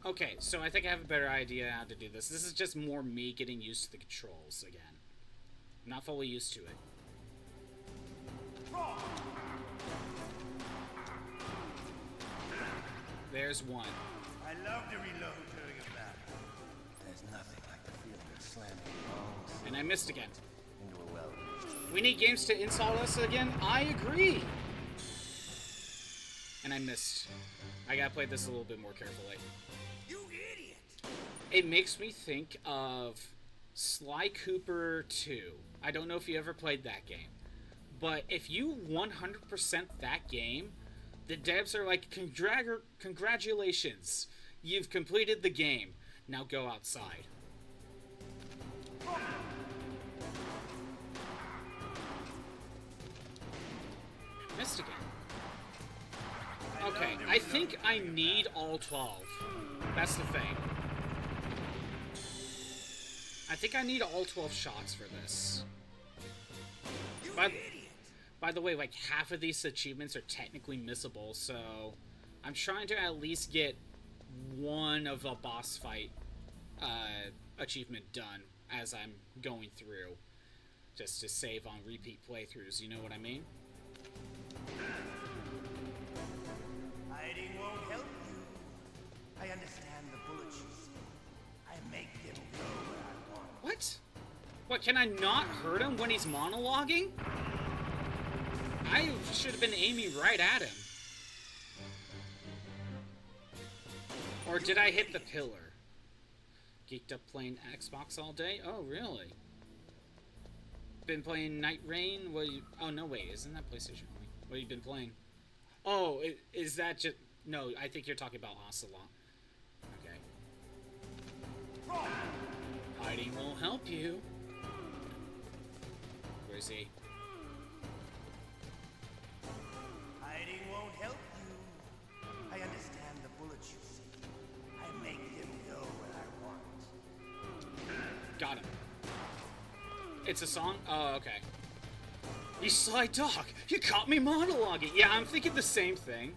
Okay, so I think I have a better idea how to do this. This is just more me getting used to the controls again. I'm not fully used to it. There's one. I love to reload during a battle. There's nothing like the feeling of slamming bones And I missed again. into a well. We need games to install us again? I agree! And I missed. I gotta play this a little bit more carefully. You idiot! It makes me think of Sly Cooper 2. I don't know if you ever played that game. But if you 100% that game, the devs are like, congratulations, you've completed the game. Now go outside. Missed again. Okay, I think I need all 12. That's the thing. I think I need all 12 shots for this. By the way, like, half of these achievements are technically missable, so I'm trying to at least get one of a boss fight achievement done as I'm going through, just to save on repeat playthroughs, you know what I mean? Hiding won't help you. I understand the bullets you speak. I make them go where I want. What? What, can I not hurt him when he's monologuing? I should have been aiming right at him. Or did I hit the pillar? Geeked up playing Xbox all day? Oh, really? Been playing Night Rain? What you... Oh, no, wait. Isn't that PlayStation only? What have you been playing? Oh, is that just... No, I think you're talking about Ocelot. Okay. Hiding won't help you. Where is he? Hiding won't help you. I understand the bullets you see. I make them go where I want. Got him. It's a song? Oh, okay. You sly dog! You caught me monologuing! Yeah, I'm thinking the same thing.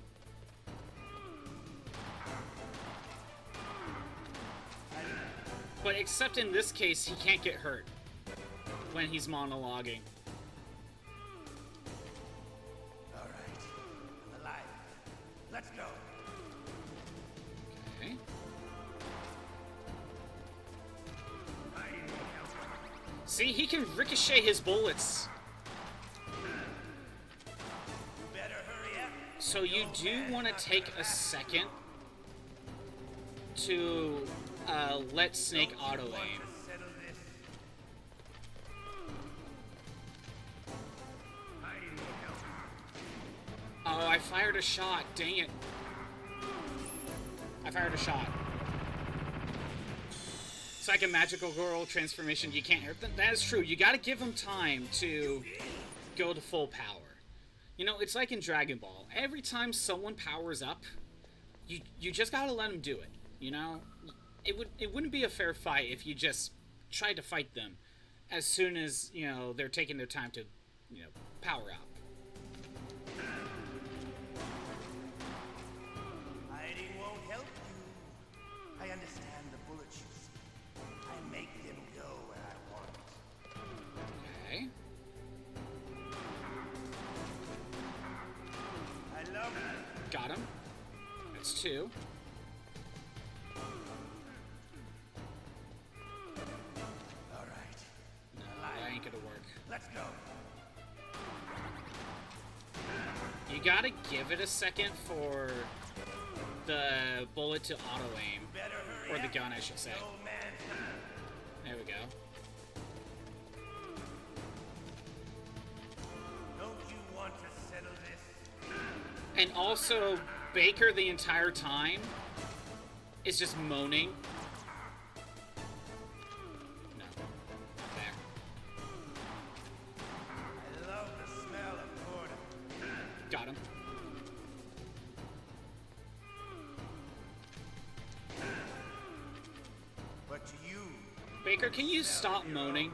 But except in this case, he can't get hurt when he's monologuing. Alright. I'm alive. Let's go. Okay. See, he can ricochet his bullets. Better hurry up. So you do want to take a second to let Snake auto-aim. Oh, I fired a shot. Dang it. I fired a shot. It's like a magical girl transformation. You can't hurt them. That is true. You gotta give them time to go to full power. You know, it's like in Dragon Ball. Every time someone powers up, you just gotta let them do it. You know? It wouldn't be a fair fight if you just tried to fight them as soon as, you know, they're taking their time to, you know, power up. Hiding won't help you. I understand the bullets you see. I make them go where I want. Okay. I love it. Got him. That's 2. All right. No, that ain't gonna work. Let's go. You gotta give it a second for the bullet to auto-aim. Or the gun, I should say. There we go. Don't you want to settle this? And also, Baker the entire time is just moaning. No, not there. I love the smell of boredom. Got him. But to you, Baker, can you stop moaning?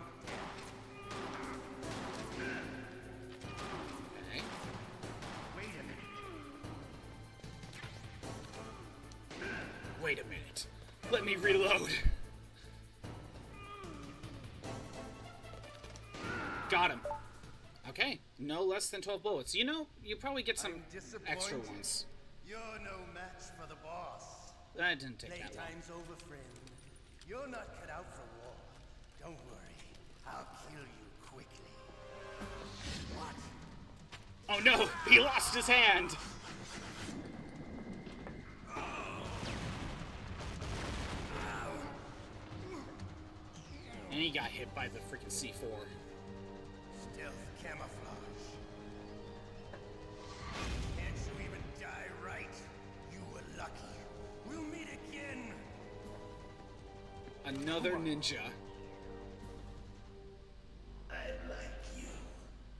Okay. wait a minute. Wait a minute. Let me reload. Got him. Okay, no less than 12 bullets. You know, you probably get some extra ones. You're no match for the boss. That didn't take that long. Playtime's over, friend. You're not cut out for war. Don't worry. I'll kill you quickly. What? Oh no, he lost his hand. And he got hit by the freaking C4. Stealth camouflage. Can't you even die right? You were lucky. We'll meet again. Another ninja. I like you.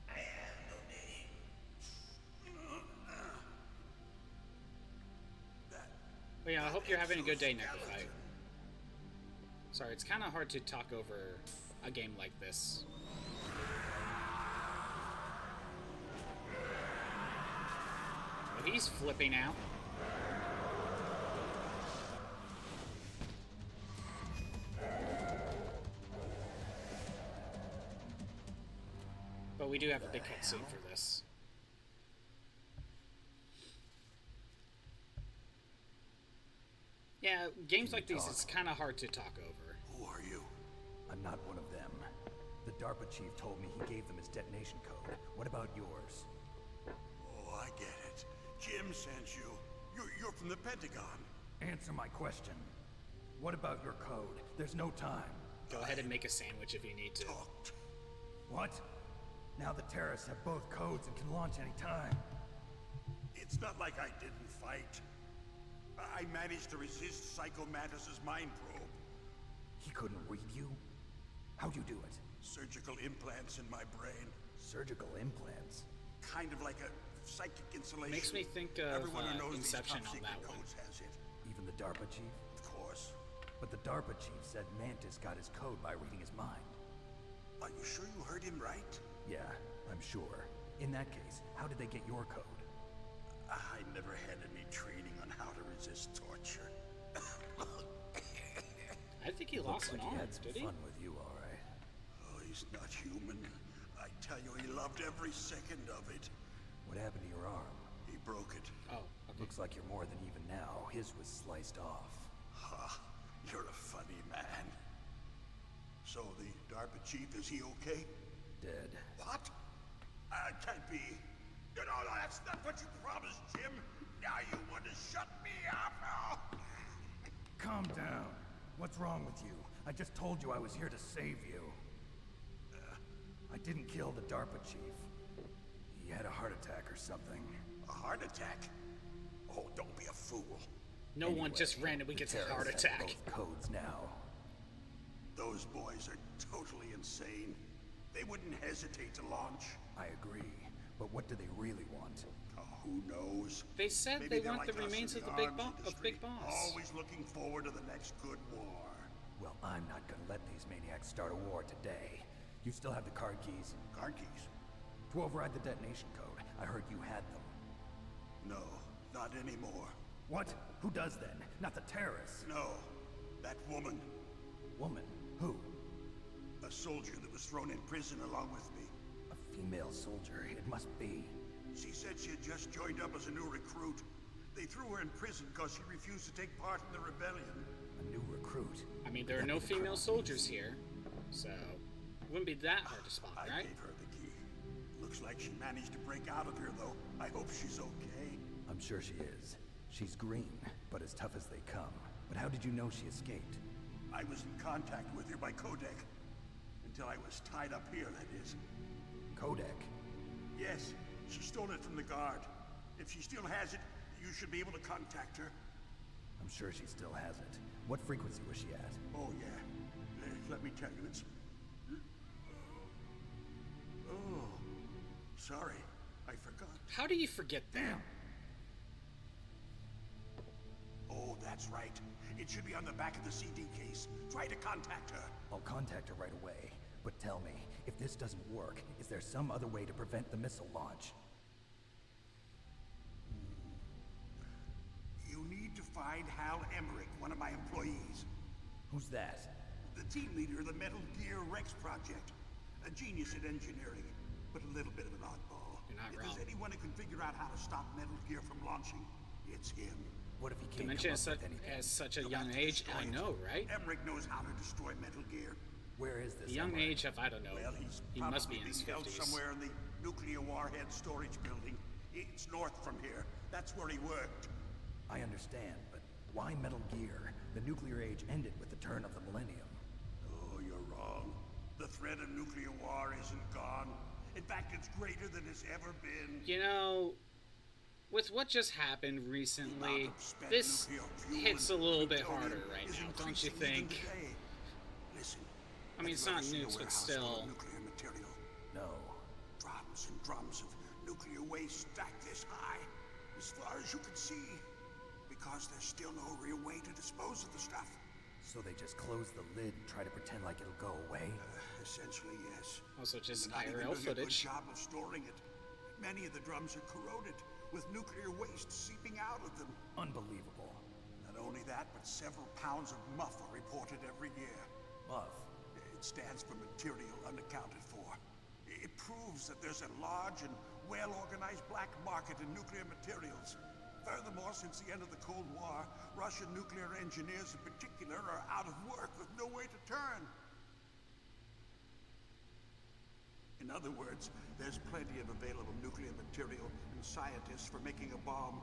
I have no name. But yeah, I hope you're having a good day, Necrofight. Sorry, it's kind of hard to talk over a game like this. Oh, he's flipping out. But we do have a big cutscene for this. Yeah, games like these, it's kind of hard to talk over. Who are you? I'm not one of them. The DARPA Chief told me he gave them his detonation code. What about yours? Oh, I get it. Jim sent you. You're from the Pentagon. Answer my question. What about your code? There's no time. Go ahead and make a sandwich if you need to. What? Now the terrorists have both codes and can launch any time. It's not like I didn't fight. I managed to resist Psycho Mantis's mind probe. He couldn't read you? How'd you do it? Surgical implants in my brain. Surgical implants? Kind of like a psychic insulation. Makes me think of Everyone who knows Inception these top on that secret one. codes has it. Even the DARPA Chief? Of course. But the DARPA Chief said Mantis got his code by reading his mind. Are you sure you heard him right? Yeah, I'm sure. In that case, how did they get your code? I never had any training on how to resist torture. I think he lost an arm, did he? Fun with you, all right. Oh, he's not human. I tell you, he loved every second of it. What happened to your arm? He broke it. Oh, okay. Looks like you're more than even now. His was sliced off. Ha, you're a funny man. So the DARPA chief, is he okay? Dead. What? Can't be. No, that's not what you promised, Jim. Now you want to shut me up? Oh. Calm down. What's wrong with you? I just told you I was here to save you. I didn't kill the DARPA chief. He had a heart attack or something. A heart attack? Oh, don't be a fool. No one just randomly gets a heart attack. Both codes now. Those boys are totally insane. They wouldn't hesitate to launch. I agree. But what do they really want? Oh, who knows? They said Maybe they they're want like the us remains in of the arms Big industry, Boss. Always looking forward to the next good war. Well, I'm not gonna let these maniacs start a war today. You still have the card keys? Card keys? To override the detonation code. I heard you had them. No, not anymore. What? Who does then? Not the terrorists. No, that woman. Woman? Who? A soldier that was thrown in prison along with me. A female soldier. It must be. She said she had just joined up as a new recruit. They threw her in prison because she refused to take part in the rebellion. A new recruit? I mean, there are no female soldiers here, so it wouldn't be that hard to spot, I right? gave her the key. Look Looks like she managed to break out of here, though. I hope she's okay. I'm sure she is. She's green, but as tough as they come. But how did you know she escaped? I was in contact with her by codec. Until I was tied up here, that is. Codec? Yes, she stole it from the guard. If she still has it, you should be able to contact her. I'm sure she still has it. What frequency was she at? Oh, yeah. Let me tell you, it's... Oh, sorry. I forgot. How do you forget that? Oh, that's right. It should be on the back of the CD case. Try to contact her. I'll contact her right away. But tell me, if this doesn't work, is there some other way to prevent the missile launch? You need to find Hal Emmerich, one of my employees. Who's that? The team leader of the Metal Gear Rex project. A genius at engineering, but a little bit of an oddball. You're not if wrong. there's anyone who can figure out how to stop Metal Gear from launching, it's him. What if he To can't mention come up with anything? at such a You'll young have to age, destroy I it. know, right? Emmerich knows how to destroy Metal Gear. Where is this? The young Emmerich? age of, I don't know. Well, he's He probably must be in his being held 50s. somewhere in the nuclear warhead storage building. It's north from here. That's where he worked. I understand, but why Metal Gear? The nuclear age ended with the turn of the millennium. Oh, you're wrong. The threat of nuclear war isn't gone. In fact, it's greater than it's ever been. You know, with what just happened recently, this hits a little bit harder right now, don't you think? Listen, I mean, it's not nukes, but still. Nuclear material. No. Drums and drums of nuclear waste stacked this high, as far as you can see, because there's still no real way to dispose of the stuff. So they just close the lid and try to pretend like it'll go away? Essentially, yes. Also, just Not even IRL doing a good footage. job of storing it. Many of the drums are corroded, with nuclear waste seeping out of them. Unbelievable. Not only that, but several pounds of muff are reported every year. Muff? It stands for material unaccounted for. It proves that there's a large and well-organized black market in nuclear materials. Furthermore, since the end of the Cold War, Russian nuclear engineers in particular are out of work with no way to turn. In other words, there's plenty of available nuclear material and scientists for making a bomb.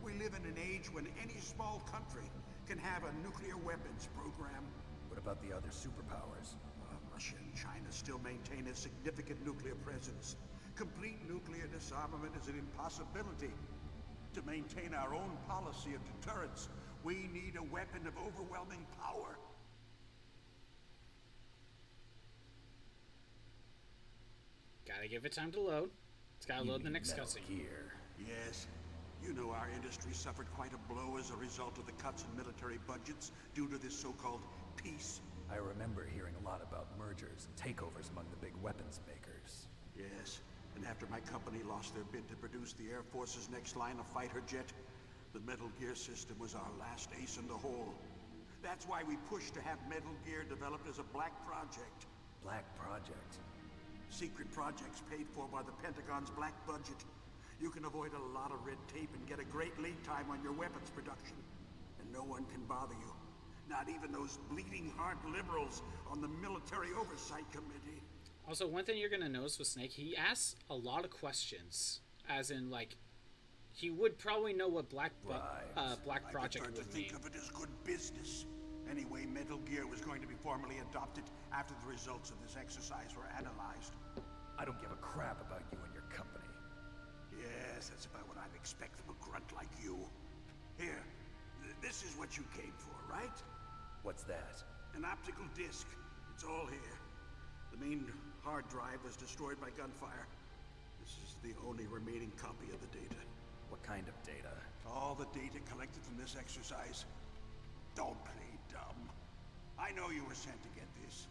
We live in an age when any small country can have a nuclear weapons program. What about the other superpowers? Russia and China still maintain a significant nuclear presence. Complete nuclear disarmament is an impossibility. To maintain our own policy of deterrence, we need a weapon of overwhelming power. Gotta give it time to load. It's gotta load the next cutscene. Yes. You know our industry suffered quite a blow as a result of the cuts in military budgets due to this so-called peace. I remember hearing a lot about mergers and takeovers among the big weapons makers. Yes. And after my company lost their bid to produce the Air Force's next line of fighter jet, the Metal Gear system was our last ace in the hole. That's why we pushed to have Metal Gear developed as a black project. Black project? Secret projects paid for by the Pentagon's black budget. You can avoid a lot of red tape and get a great lead time on your weapons production. And no one can bother you. Not even those bleeding heart liberals on the Military Oversight Committee. Also, one thing you're gonna notice with Snake, he asks a lot of questions. As in, like, he would probably know what Black Project I prefer to would think mean. of it as good business. Anyway, Metal Gear was going to be formally adopted after the results of this exercise were analyzed. I don't give a crap about you and your company. Yes, that's about what I'd expect from a grunt like you. Here, this is what you came for, right? What's that? An optical disc. It's all here. The main hard drive was destroyed by gunfire. This is the only remaining copy of the data. What kind of data? All the data collected from this exercise. Don't play dumb. I know you were sent to get this.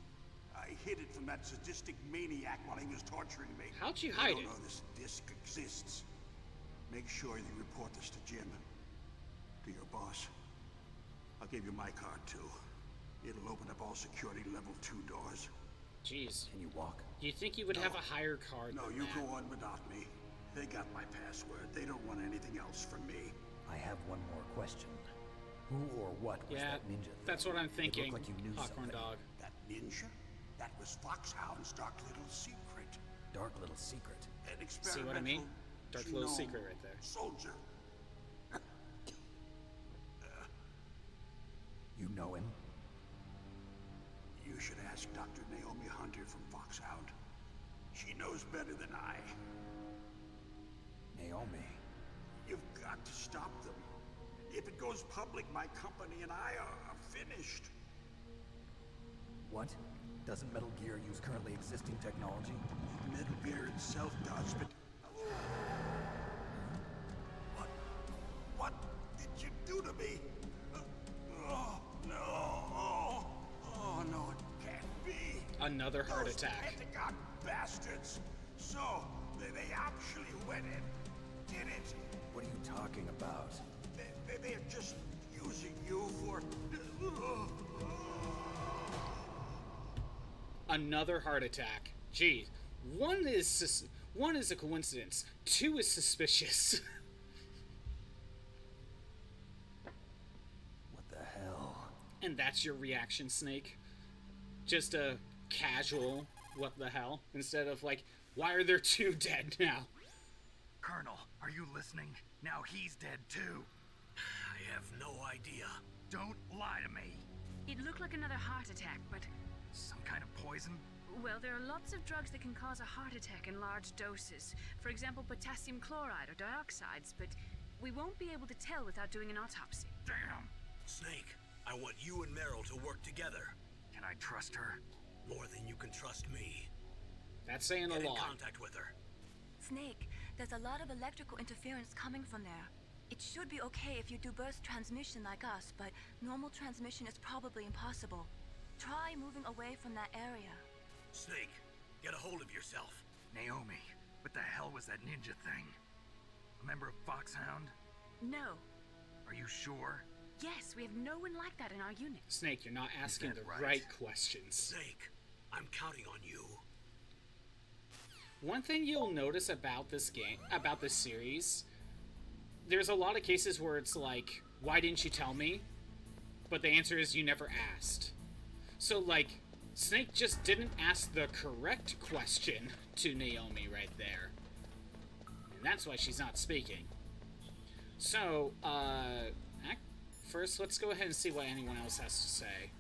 I hid it from that sadistic maniac while he was torturing me. How'd you hide I it? don't know this disc exists. Make sure you report this to Jim. To your boss. I'll give you my card too. It'll open up all security level 2 doors. Jeez. Can you walk? Do you think you would have a higher card No, than you that? go on without me. They got my password. They don't want anything else from me. I have one more question. Who or what was Yeah, that ninja thing? that's what I'm It thinking. looked like you knew Popcorn something. dog. That ninja? That was Foxhound's dark little secret. Dark little secret? An See what I mean? experimental Dark little genome secret right there. Soldier. You know him? You should ask Dr. Naomi Hunter from Foxhound. She knows better than I. Naomi. You've got to stop them. If it goes public, my company and I are finished. What? Doesn't Metal Gear use currently existing technology? Metal Gear itself does, but... What did you do to me? Oh, no. Oh, no, it can't be. Another heart Those attack. Pentagon bastards. So, they actually went and did it. What are you talking about? They're just using you for... Another heart attack. Gee, one is a coincidence. Two is suspicious. What the hell? And that's your reaction, Snake? Just a casual what the hell? Instead of like, why are there two dead now? Colonel, are you listening? Now he's dead too. I have no idea. Don't lie to me. It looked like another heart attack, but... Some kind of poison? Well, there are lots of drugs that can cause a heart attack in large doses. For example, potassium chloride or dioxides, but we won't be able to tell without doing an autopsy. Damn. Snake, I want you and Meryl to work together. Can I trust her? More than you can trust me. That's saying a Get in lot. contact with her. Snake, there's a lot of electrical interference coming from there. It should be okay if you do burst transmission like us, but normal transmission is probably impossible. Try moving away from that area. Snake, get a hold of yourself. Naomi, what the hell was that ninja thing? A member of Foxhound? No. Are you sure? Yes, we have no one like that in our unit. Snake, you're not asking that the right? right questions. Snake, I'm counting on you. One thing you'll notice about this game, about this series, there's a lot of cases where it's like, why didn't you tell me? But the answer is you never asked. So, like, Snake just didn't ask the correct question to Naomi right there. And that's why she's not speaking. So, first, let's go ahead and see what anyone else has to say.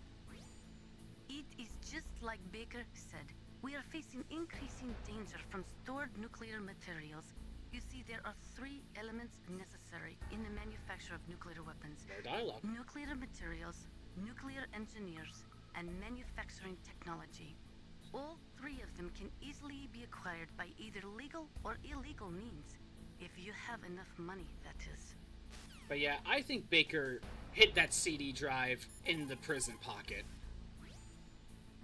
It is just like Baker said. We are facing increasing danger from stored nuclear materials. You see, there are three elements necessary in the manufacture of nuclear weapons. More dialogue. Nuclear materials, nuclear engineers, and manufacturing technology. All three of them can easily be acquired by either legal or illegal means. If you have enough money, that is. But yeah, I think Baker hid that CD drive in the prison pocket.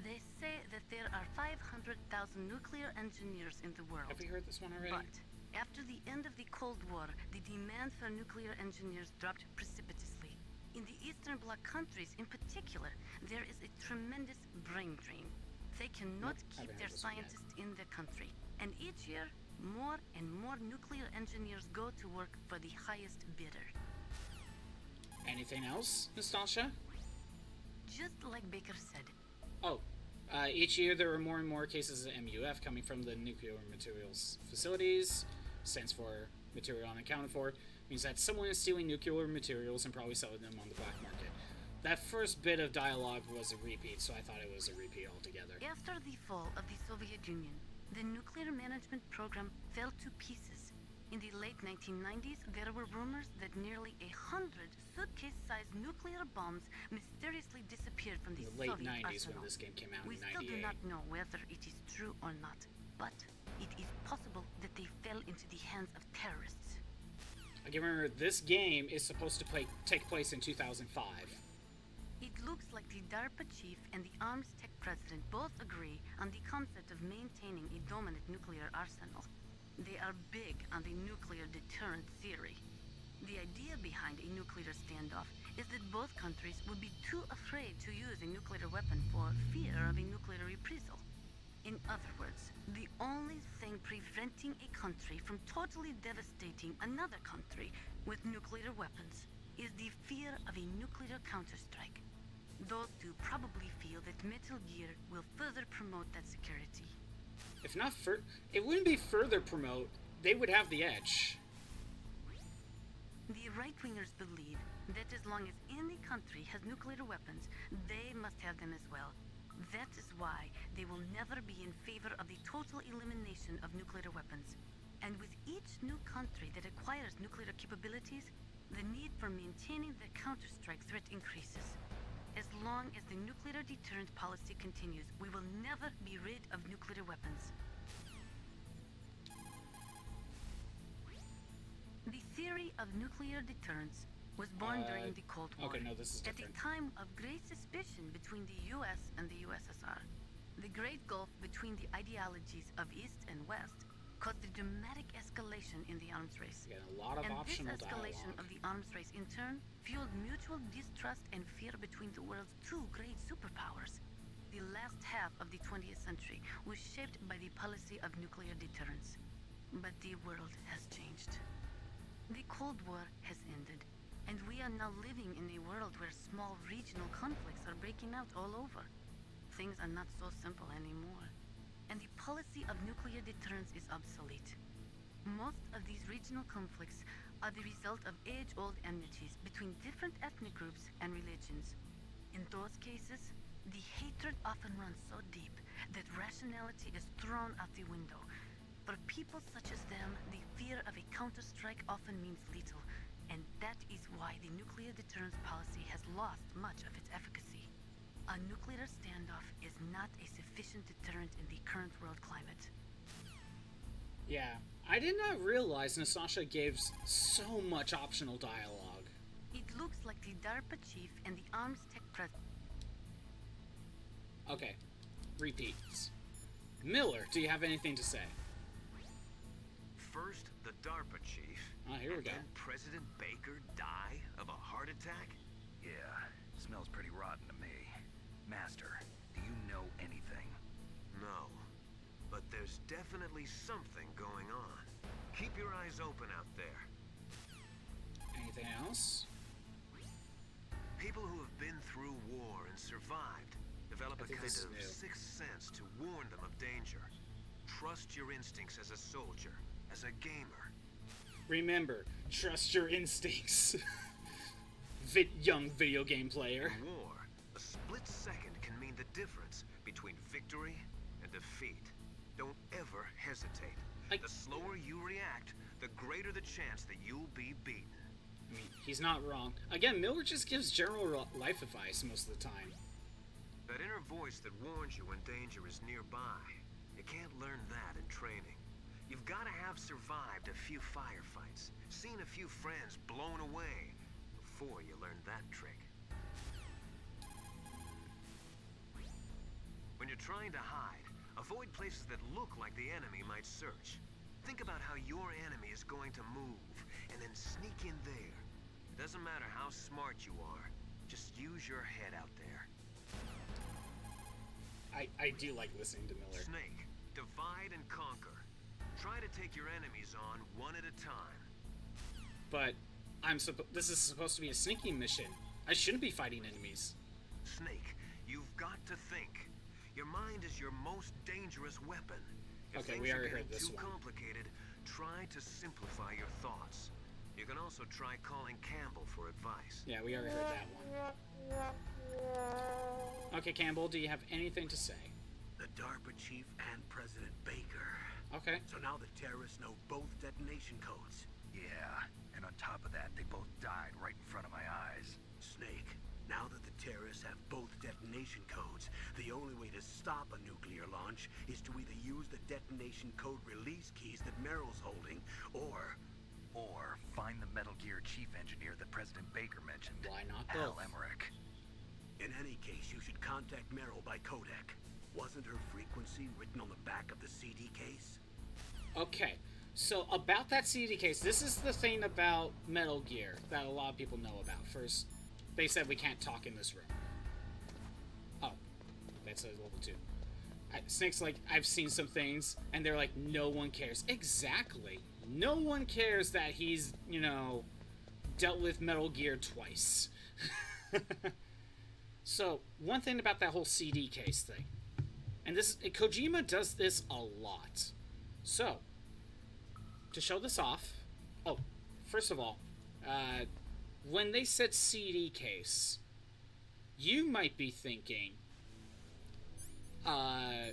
They say that there are 500,000 nuclear engineers in the world. Have we heard this one already? But after the end of the Cold War, the demand for nuclear engineers dropped precipitously. In the Eastern Bloc countries in particular, there is a tremendous brain drain. They cannot keep their scientists in the country. And each year, more and more nuclear engineers go to work for the highest bidder. Anything else, Nastasia? Just like Baker said. Oh, each year there are more and more cases of MUF coming from the nuclear materials facilities. Stands for material unaccounted for. Means that someone is stealing nuclear materials and probably selling them on the black market. That first bit of dialogue was a repeat, so I thought it was a repeat altogether. After the fall of the Soviet Union, the nuclear management program fell to pieces. In the late 1990s, there were rumors that nearly 100 suitcase-sized nuclear bombs mysteriously disappeared from the late Soviet 90s arsenal. when this game came out We in still 98. do not know whether it is true or not, but it is possible that they fell into the hands of terrorists. Again, remember, this game is supposed to take place in 2005. It looks like the DARPA chief and the arms tech president both agree on the concept of maintaining a dominant nuclear arsenal. They are big on the nuclear deterrent theory. The idea behind a nuclear standoff is that both countries would be too afraid to use a nuclear weapon for fear of a nuclear reprisal. In other words, the only thing preventing a country from totally devastating another country with nuclear weapons is the fear of a nuclear counterstrike. Those two probably feel that Metal Gear will further promote that security. If not it wouldn't be further promote. They would have the edge. The right-wingers believe that as long as any country has nuclear weapons, they must have them as well. That is why they will never be in favor of the total elimination of nuclear weapons. And with each new country that acquires nuclear capabilities, the need for maintaining the counter-strike threat increases. As long as the nuclear deterrent policy continues, we will never be rid of nuclear weapons. The theory of nuclear deterrence was born during the Cold War. Okay, no, this is different. At a time of great suspicion between the US and the USSR. The great gulf between the ideologies of East and West caused a dramatic escalation in the arms race. Yeah, a lot of and optional this escalation dialogue. of the arms race in turn fueled mutual distrust and fear between the world's two great superpowers. The last half of the 20th century was shaped by the policy of nuclear deterrence. But the world has changed. The Cold War has ended, and we are now living in a world where small regional conflicts are breaking out all over. Things are not so simple anymore, and the policy of nuclear deterrence is obsolete. Most of these regional conflicts are the result of age-old enmities between different ethnic groups and religions. In those cases, the hatred often runs so deep that rationality is thrown out the window. For people such as them, the fear of a counter-strike often means little, and that is why the nuclear deterrence policy has lost much of its efficacy. A nuclear standoff is not a sufficient deterrent in the current world climate. Yeah, I did not realize Nastasha gave so much optional dialogue. It looks like the DARPA Chief and the Arms Tech President. Okay, repeats. Miller, do you have anything to say? First, the DARPA Chief. Oh, here we go. And President Baker die of a heart attack? Yeah, smells pretty rotten to me. Master, do you know anything? No. But there's definitely something going on. Keep your eyes open out there. Anything else? People who have been through war and survived develop a kind of sixth sense to warn them of danger. Trust your instincts as a soldier, as a gamer. Remember, trust your instincts. Young video game player. In war, a split second can mean the difference between victory and defeat. Don't ever hesitate. The slower you react, the greater the chance that you'll be beaten. I mean, he's not wrong. Again, Miller just gives general life advice most of the time. That inner voice that warns you when danger is nearby. You can't learn that in training. You've got to have survived a few firefights, seen a few friends blown away, before you learn that trick. When you're trying to hide, avoid places that look like the enemy might search. Think about how your enemy is going to move, and then sneak in there. It doesn't matter how smart you are, just use your head out there. I do like listening to Miller. Snake, divide and conquer. Try to take your enemies on one at a time. But this is supposed to be a sneaking mission. I shouldn't be fighting enemies. Snake, you've got to think. Your mind is your most dangerous weapon. If Okay, things we are already getting heard this too one. complicated, try to simplify your thoughts. You can also try calling Campbell for advice. Yeah, we already heard that one. Okay, Campbell, do you have anything to say? The DARPA Chief and President Baker. Okay. So now the terrorists know both detonation codes. Yeah, and on top of that, they both died right in front of my eyes. Snake, now that the terrorists have both detonation codes, the only way to stop a nuclear launch is to either use the detonation code release keys that Merrill's holding, or find the Metal Gear chief engineer that President Baker mentioned. Why not Al both? Emmerich. in any case, you should contact Merrill by codec. Wasn't her frequency written on the back of the CD case? Okay, so about that CD case, this is the thing about Metal Gear that a lot of people know about. First, they said we can't talk in this room. Oh, that's a level 2. Snake's like, I've seen some things, and they're like, no one cares. Exactly. No one cares that he's, dealt with Metal Gear twice. So, one thing about that whole CD case thing. And Kojima does this a lot. So, to show this off... Oh, first of all, when they said CD case, you might be thinking... no,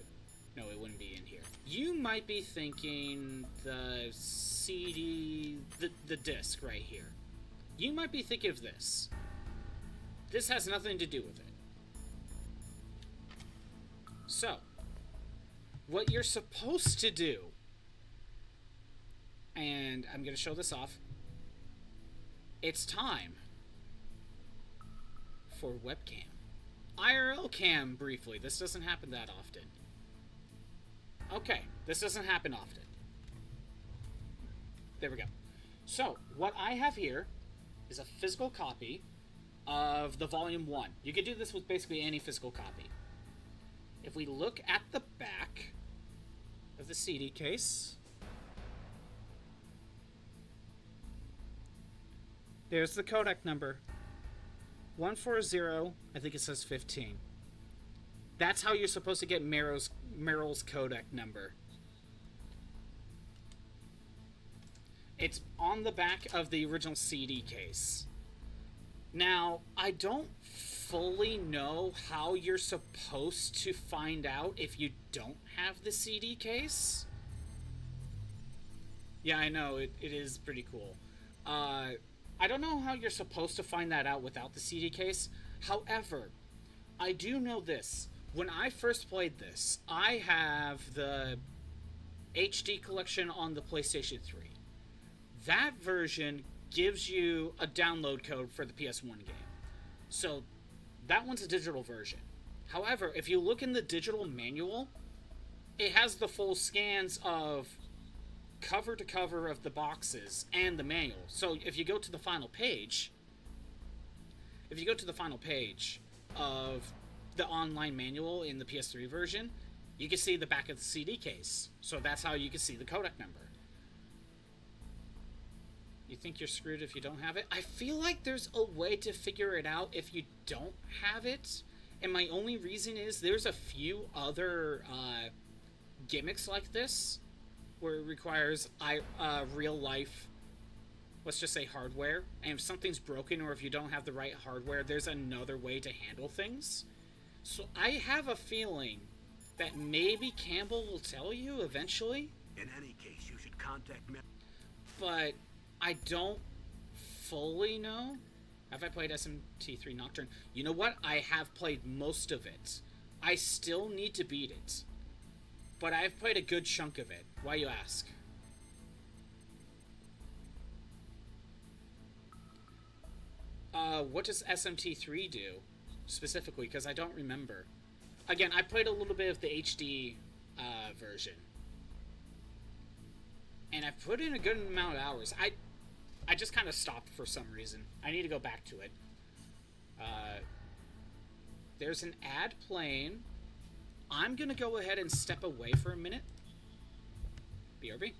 it wouldn't be in here. You might be thinking the CD... The disc right here. You might be thinking of this. This has nothing to do with it. So, what you're supposed to do, and I'm going to show this off, it's time for webcam. IRL cam, briefly. This doesn't happen that often. Okay, this doesn't happen often. There we go. So, what I have here is a physical copy of the Volume 1. You can do this with basically any physical copy. If we look at the back of the CD case, there's the codec number. 140, I think it says 15. That's how you're supposed to get Meryl's codec number. It's on the back of the original CD case. Now, I don't fully know how you're supposed to find out if you don't have the CD case. Yeah, I know, it is pretty cool. I don't know how you're supposed to find that out without the CD case. However, I do know this. When I first played this, I have the HD collection on the PlayStation 3. That version gives you a download code for the PS1 game. So, that one's a digital version. However, if you look in the digital manual, it has the full scans of cover to cover of the boxes and the manual. So if you go to the final page, of the online manual in the PS3 version, you can see the back of the CD case. So that's how you can see the codec number. You think you're screwed if you don't have it? I feel like there's a way to figure it out if you don't have it. And my only reason is there's a few other gimmicks like this where it requires real life, let's just say hardware. And if something's broken or if you don't have the right hardware, there's another way to handle things. So I have a feeling that maybe Campbell will tell you eventually. In any case, you should contact me. But I don't fully know. Have I played SMT3 Nocturne? You know what? I have played most of it. I still need to beat it. But I've played a good chunk of it. Why you ask? What does SMT3 do? Specifically, because I don't remember. Again, I played a little bit of the HD version. And I've put in a good amount of hours. I just kind of stopped for some reason. I need to go back to it. There's an ad playing. I'm going to go ahead and step away for a minute. BRB.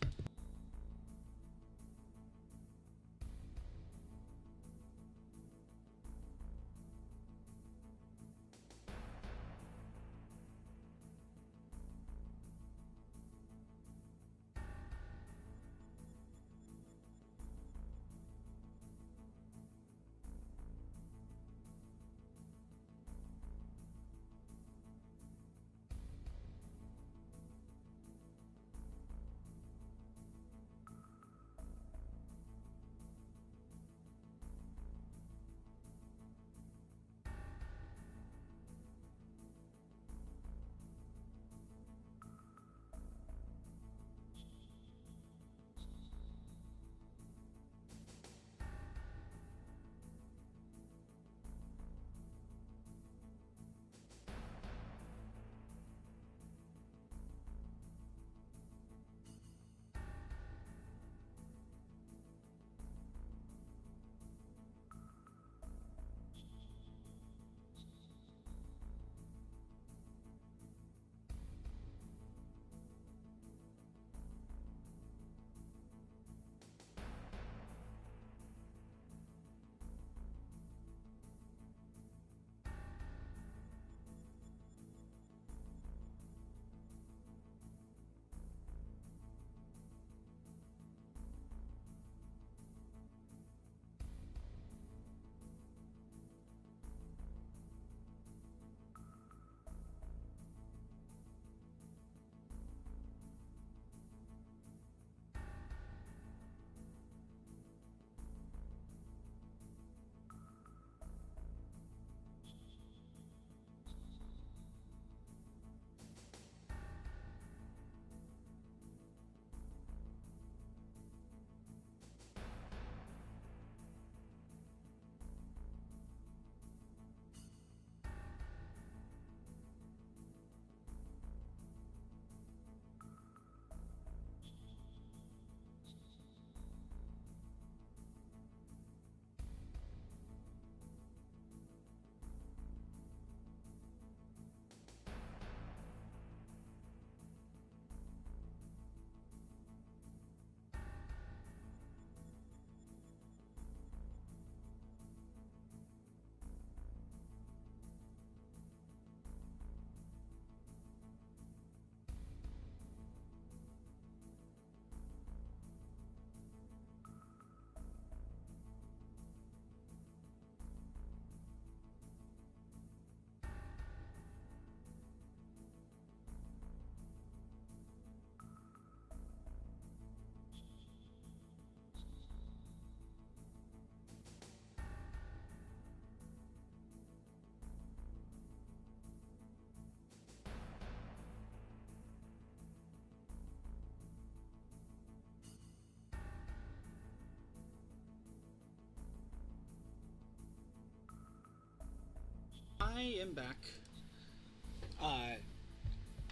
I am back.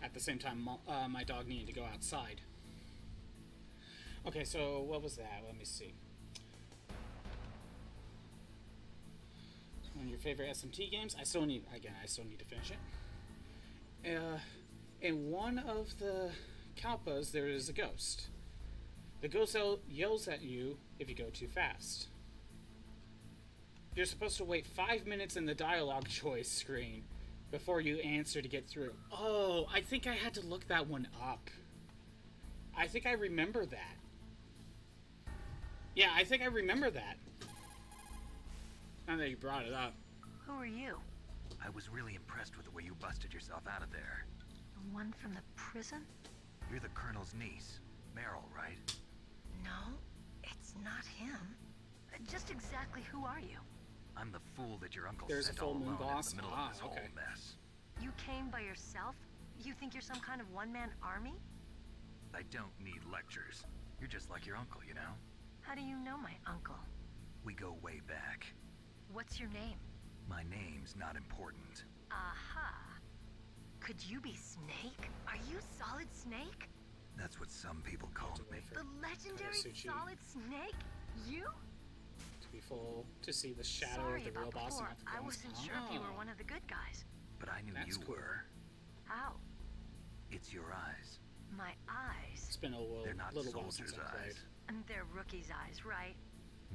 At the same time, my dog needed to go outside. Okay, so what was that? Let me see. One of your favorite SMT games? I still need to finish it. In one of the Kalpas, there is a ghost. The ghost yells at you if you go too fast. You're supposed to wait 5 minutes in the dialogue choice screen before you answer to get through. Oh, I think I had to look that one up. I think I remember that. Yeah, I think I remember that. Now that you brought it up. Who are you? I was really impressed with the way you busted yourself out of there. The one from the prison? You're the Colonel's niece, Meryl, right? No, it's not him. Just exactly who are you? I'm the fool that your uncle There's sent a full all moon alone boss. in the middle of this whole mess. You came by yourself? You think you're some kind of one-man army? I don't need lectures. You're just like your uncle, you know? How do you know my uncle? We go way back. What's your name? My name's not important. Aha. Could you be Snake? Are you Solid Snake? That's what some people call me. The legendary Solid Snake? You? To be full, to see the shadow Sorry of the real about boss. before. I wasn't sure if you were one of the good guys. But I knew That's you cool. were. How? It's your eyes. My eyes? It's been a They're not little while soldiers' since I played. eyes. And they're rookies' eyes, right?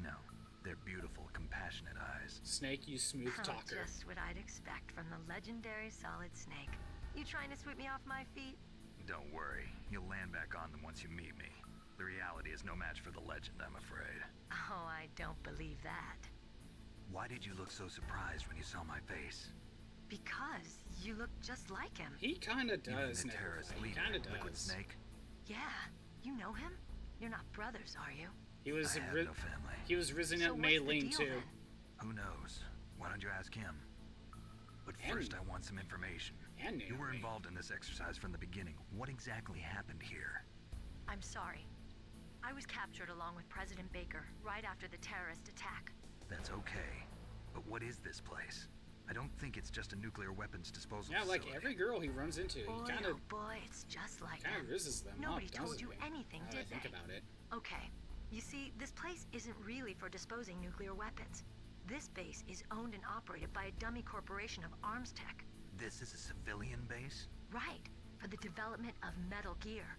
No, they're beautiful, compassionate eyes. Snake, you smooth talker. Just what I'd expect from the legendary Solid Snake. You trying to sweep me off my feet? Don't worry, you'll land back on them once you meet me. The reality is no match for the legend, I'm afraid. Oh, I don't believe that. Why did you look so surprised when you saw my face? Because you look just like him. He kinda does. The terrorist leader, He kinda Liquid does. Snake? Yeah, you know him? You're not brothers, are you? He was I have no family. He was risen So up what's Mei the Ling deal, too. then? Who knows? Why don't you ask him? But And- first, I want some information. And You were Naomi. involved in this exercise from the beginning. What exactly happened here? I'm sorry. I was captured along with President Baker right after the terrorist attack. That's okay. But what is this place? I don't think it's just a nuclear weapons disposal Yeah, like facility. every girl he runs into, Boy, he kinda oh boy, it's just like kinda them. rizzes them Nobody up, told doesn't you he? anything, Now that I did think they? about it. Okay. You see, this place isn't really for disposing nuclear weapons. This base is owned and operated by a dummy corporation of arms tech. This is a civilian base? Right, for the development of Metal Gear.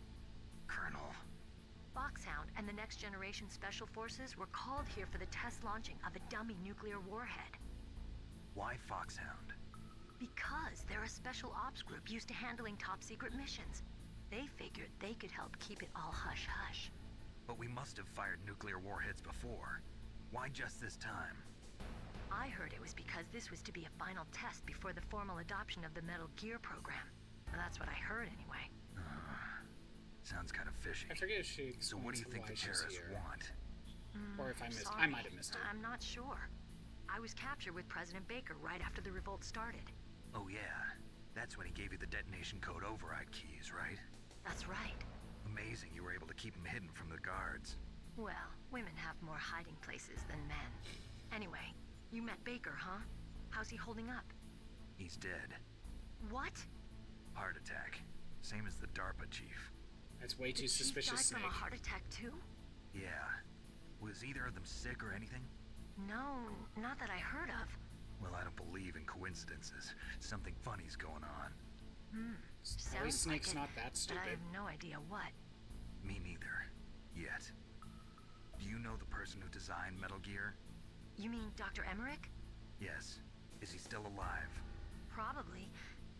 Colonel. Foxhound and the Next Generation Special Forces were called here for the test launching of a dummy nuclear warhead. Why Foxhound? Because they're a special ops group used to handling top secret missions. They figured they could help keep it all hush-hush. But we must have fired nuclear warheads before. Why just this time? I heard it was because this was to be a final test before the formal adoption of the Metal Gear program. That's what I heard anyway. Sounds kind of fishy. I forget if she So what do you think why the she's terrorists here. want? Or if I missed, I Sorry, might have missed it. I'm not sure. I was captured with President Baker right after the revolt started. Oh yeah, that's when he gave you the detonation code override keys, right? That's right. Amazing you were able to keep them hidden from the guards. Well, women have more hiding places than men. Anyway, you met Baker, huh? How's he holding up? He's dead. What? Heart attack. Same as the DARPA Chief. That's way too The chief suspicious, died Snake. from a heart attack too? Yeah. Was either of them sick or anything? No, not that I heard of. Well, I don't believe in coincidences. Something funny's going on. Probably Sounds Snake's like it, not that but stupid. I have no idea what. Me neither. Yet. Do you know the person who designed Metal Gear? You mean Dr. Emmerich? Yes. Is he still alive? Probably.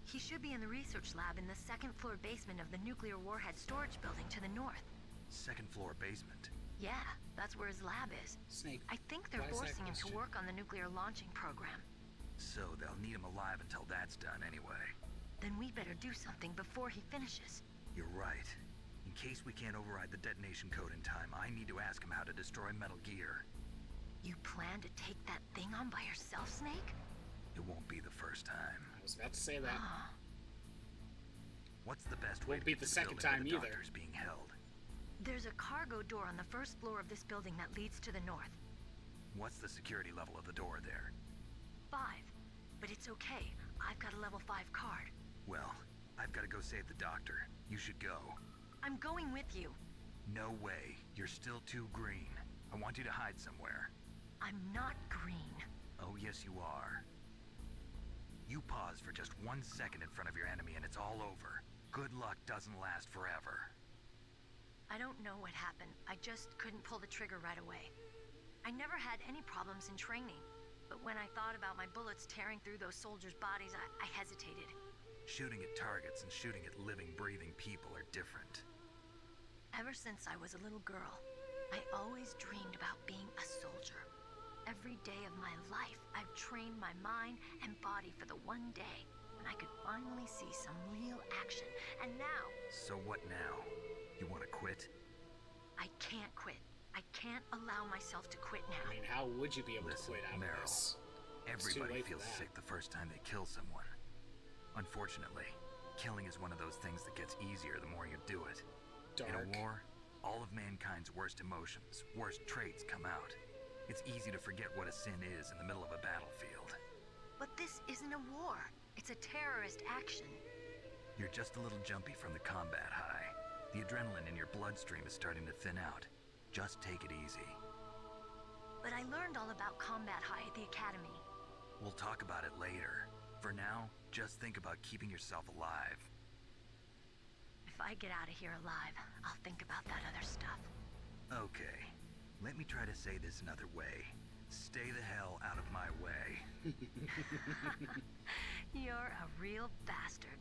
He should be in the research lab in the second floor basement of the nuclear warhead storage building to the north. Second floor basement. Yeah, that's where his lab is. Snake. I think they're why is that forcing him to question? work on the nuclear launching program. So they'll need him alive until that's done anyway. Then we better do something before he finishes. You're right. In case we can't override the detonation code in time, I need to ask him how to destroy Metal Gear. You plan to take that thing on by yourself, Snake? It won't be the first time. I was about to say that. What's the best way Won't to be get the to second building where time the either. doctor's being held? There's a cargo door on the first floor of this building that leads to the north. What's the security level of the door there? 5. But it's okay. I've got a level 5 card. Well, I've got to go save the doctor. You should go. I'm going with you. No way. You're still too green. I want you to hide somewhere. I'm not green. Oh, yes, you are. You pause for just 1 second in front of your enemy and it's all over. Good luck doesn't last forever. I don't know what happened. I just couldn't pull the trigger right away. I never had any problems in training. But when I thought about my bullets tearing through those soldiers' bodies, I hesitated. Shooting at targets and shooting at living, breathing people are different. Ever since I was a little girl, I always dreamed about being a soldier. Every day of my life, I've trained my mind and body for the one day when I could finally see some real action. And now... So what now? You want to quit? I can't quit. I can't allow myself to quit now. I mean, how would you be able to quit out of this? Everybody feels sick the first time they kill someone. Unfortunately, killing is one of those things that gets easier the more you do it. Dark. In a war, all of mankind's worst emotions, worst traits come out. It's easy to forget what a sin is in the middle of a battlefield. But this isn't a war. It's a terrorist action. You're just a little jumpy from the combat high. The adrenaline in your bloodstream is starting to thin out. Just take it easy. But I learned all about combat high at the academy. We'll talk about it later. For now, just think about keeping yourself alive. If I get out of here alive, I'll think about that other stuff. Okay. Let me try to say this another way. Stay the hell out of my way. You're a real bastard.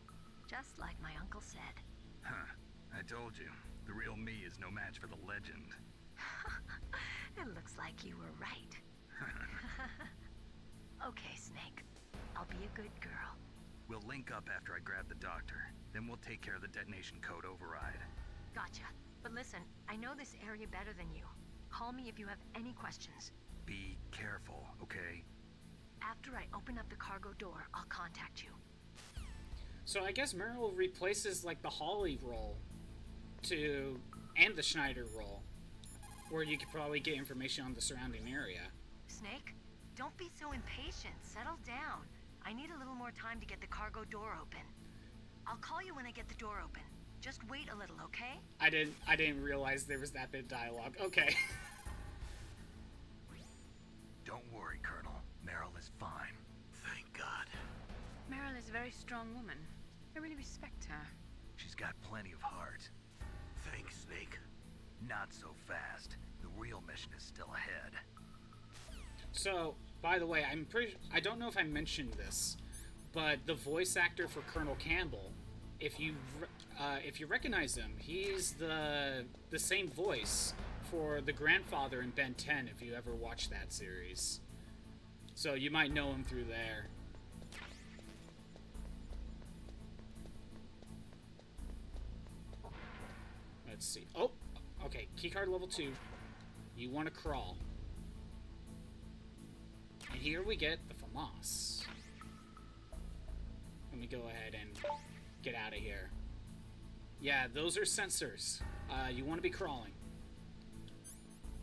Just like my uncle said. Huh. I told you. The real me is no match for the legend. It looks like you were right. Okay, Snake. I'll be a good girl. We'll link up after I grab the doctor. Then we'll take care of the detonation code override. Gotcha. But listen, I know this area better than you. Call me if you have any questions. Be careful, okay? After I open up the cargo door, I'll contact you. So I guess Meryl replaces like the Holly role and the Schneider role, where you could probably get information on the surrounding area. Snake, don't be so impatient. Settle down. I need a little more time to get the cargo door open. I'll call you when I get the door open. Just wait a little, okay? I didn't realize there was that bit of dialogue. Okay. Don't worry, Colonel. Meryl is fine. Thank God. Meryl is a very strong woman. I really respect her. She's got plenty of heart. Thanks, Snake. Not so fast. The real mission is still ahead. So, by the way, I don't know if I mentioned this, but the voice actor for Colonel Campbell, if you recognize him, he's the same voice for the grandfather in Ben 10 if you ever watched that series. So you might know him through there. Let's see. Oh, okay. Keycard level 2. You want to crawl. And here we get the FAMAS. Let me go ahead and get out of here. Yeah, those are sensors. You want to be crawling.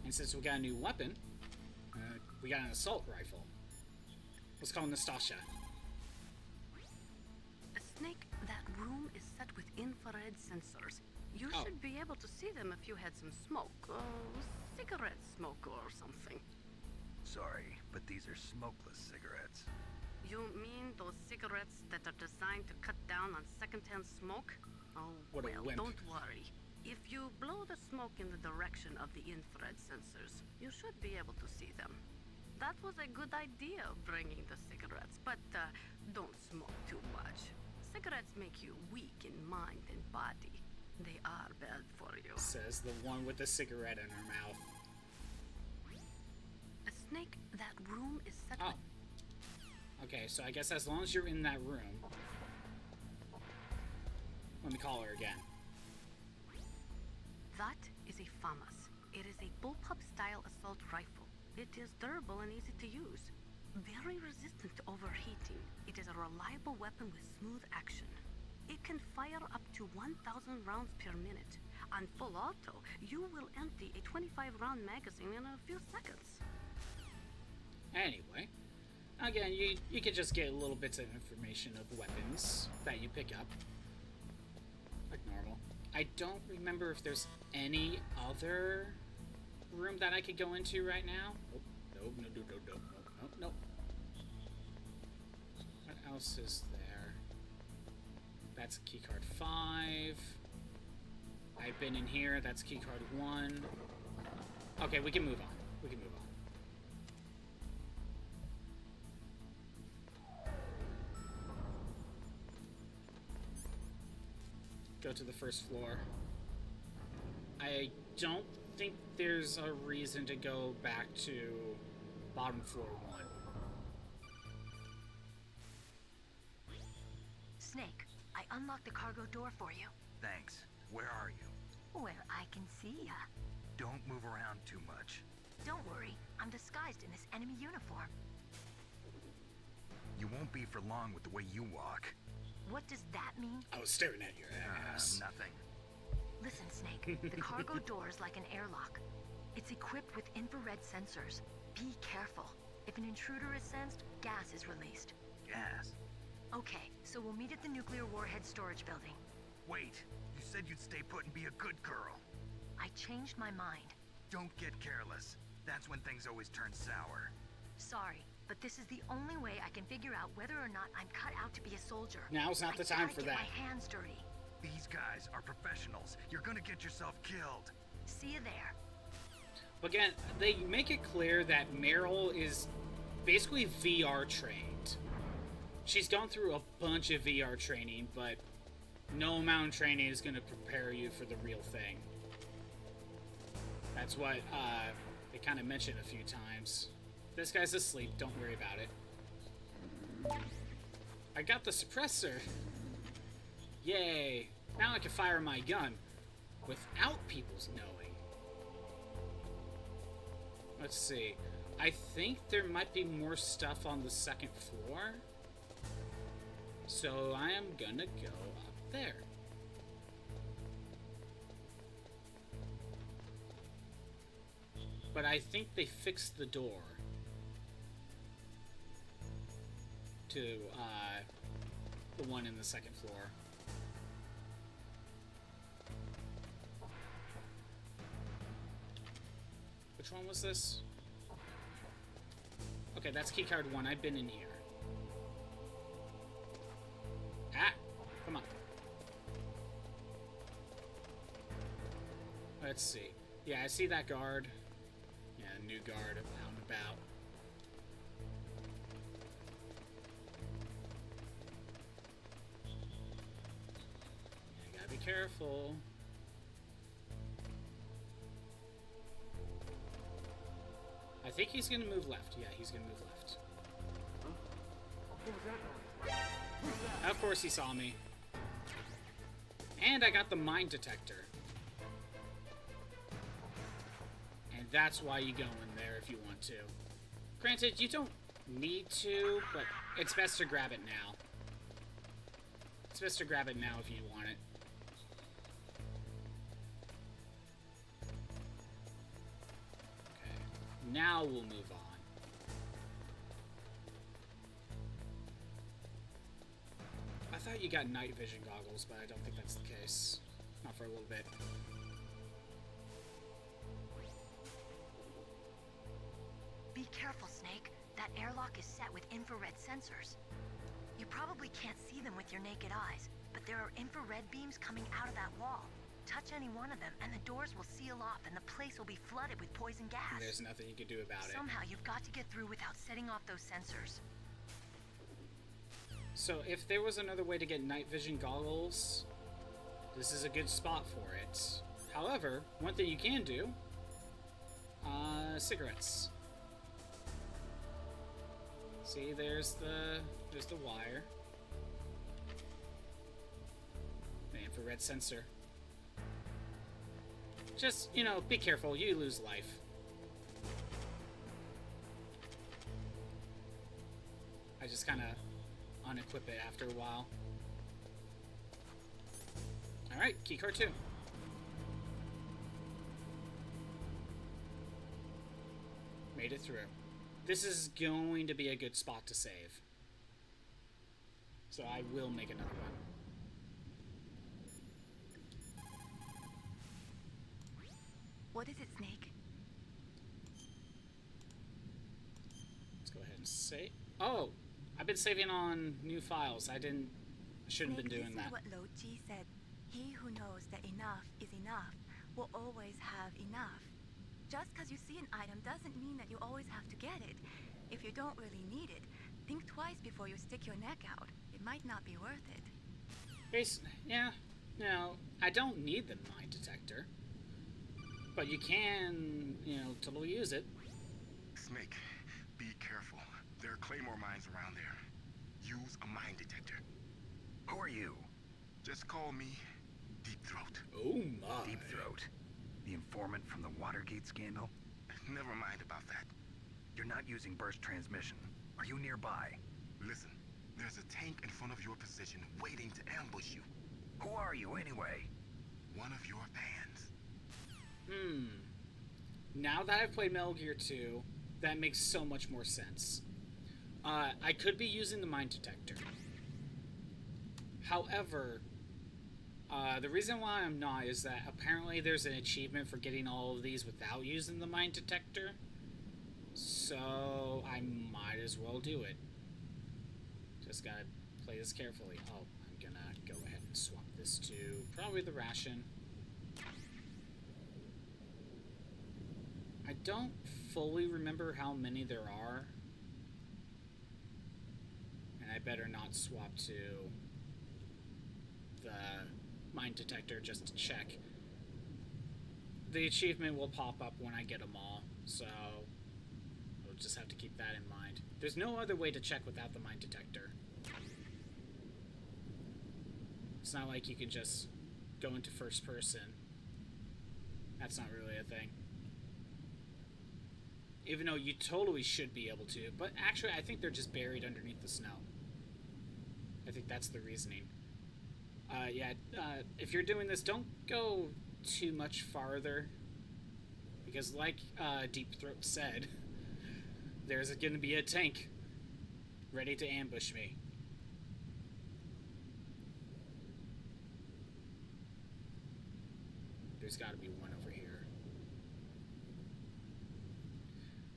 And since we got a new weapon, we got an assault rifle. Let's call Nastasha. Snake, that room is set with infrared sensors. You should be able to see them if you had some smoke. Cigarette smoke or something. Sorry, but these are smokeless cigarettes. You mean those cigarettes that are designed to cut down on secondhand smoke? Oh, what a wimp. Don't worry. If you blow the smoke in the direction of the infrared sensors, you should be able to see them. That was a good idea, bringing the cigarettes, but don't smoke too much. Cigarettes make you weak in mind and body. They are bad for you. Says the one with the cigarette in her mouth. Snake, that room is set with... Okay, so I guess as long as you're in that room... Let me call her again. That is a FAMAS. It is a bullpup-style assault rifle. It is durable and easy to use. Very resistant to overheating. It is a reliable weapon with smooth action. It can fire up to 1,000 rounds per minute. On full auto, you will empty a 25-round magazine in a few seconds. Anyway, Again, you can just get little bits of information of weapons that you pick up. Like normal. I don't remember if there's any other room that I could go into right now. Oh, no. What else is there? That's keycard 5. I've been in here. That's keycard 1. Okay, we can move on. We can move on. Go to the first floor. I don't think there's a reason to go back to bottom floor 1. Snake, I unlocked the cargo door for you. Thanks. Where are you? Where I can see ya. Don't move around too much. Don't worry, I'm disguised in this enemy uniform. You won't be for long with the way you walk. What does that mean? I was staring at your ass. Nothing. Listen, Snake, the cargo door is like an airlock. It's equipped with infrared sensors. Be careful. If an intruder is sensed, gas is released. Gas? Okay, so we'll meet at the nuclear warhead storage building. Wait, you said you'd stay put and be a good girl. I changed my mind. Don't get careless. That's when things always turn sour. Sorry, but this is the only way I can figure out whether or not I'm cut out to be a soldier. Now's not the time for that. My hands dirty. These guys are professionals. You're gonna get yourself killed. See you there. Again, they make it clear that Meryl is basically VR trained. She's gone through a bunch of VR training, but no amount of training is going to prepare you for the real thing. That's what they kind of mentioned a few times. This guy's asleep, don't worry about it. I got the suppressor. Yay. Now I can fire my gun without people's knowing. Let's see. I think there might be more stuff on the second floor. So I am gonna go up there. But I think they fixed the door to the one in the second floor. Which one was this? Okay, that's keycard 1. I've been in here. Ah! Come on. Let's see. Yeah, I see that guard. Yeah, new guard out and about. Yeah, gotta be careful. I think he's gonna move left. Yeah, he's gonna move left. Of course he saw me. And I got the mine detector. And that's why you go in there if you want to. Granted, you don't need to, but it's best to grab it now. It's best to grab it now if you want it. Okay, now we'll move on. I thought you got night vision goggles, but I don't think that's the case. Not for a little bit. Be careful, Snake. That airlock is set with infrared sensors. You probably can't see them with your naked eyes, but there are infrared beams coming out of that wall. Touch any one of them, and the doors will seal off, and the place will be flooded with poison gas. And there's nothing you can do about it. Somehow, you've got to get through without setting off those sensors. So if there was another way to get night vision goggles, this is a good spot for it. However, one thing you can do, cigarettes. See, there's the wire. The infrared sensor. Just, you know, be careful, you lose life. I just kind of unequip it after a while. Alright, keycard 2. Made it through. this is going to be a good spot to save. So I will make another one. What is it, Snake? Let's go ahead and save. Oh, I've been saving on new files. I shouldn't have been doing that. Listen to what Lo Ji said. He who knows that enough is enough will always have enough. Just because you see an item doesn't mean that you always have to get it. If you don't really need it, think twice before you stick your neck out. It might not be worth it. Yeah, no, I don't need the mine detector. But you can, totally use it. Snake, be careful. There are claymore mines around there. Use a mine detector. Who are you? Just call me Deep Throat. Oh my. Deep Throat? The informant from the Watergate scandal? Never mind about that. You're not using burst transmission. Are you nearby? Listen, there's a tank in front of your position waiting to ambush you. Who are you anyway? One of your fans. Now that I've played Metal Gear 2, that makes so much more sense. I could be using the mine detector. However, the reason why I'm not is that apparently there's an achievement for getting all of these without using the mine detector. So I might as well do it. Just gotta play this carefully. Oh, I'm gonna go ahead and swap this to probably the ration. I don't fully remember how many there are. And I better not swap to the mine detector just to check. The achievement will pop up when I get them all, so I'll just have to keep that in mind. There's no other way to check without the mine detector. It's not like you can just go into first person. That's not really a thing. Even though you totally should be able to. But actually, I think they're just buried underneath the snow. I think that's the reasoning. If you're doing this, don't go too much farther. Because like Deep Throat said, there's going to be a tank ready to ambush me. There's got to be one over here.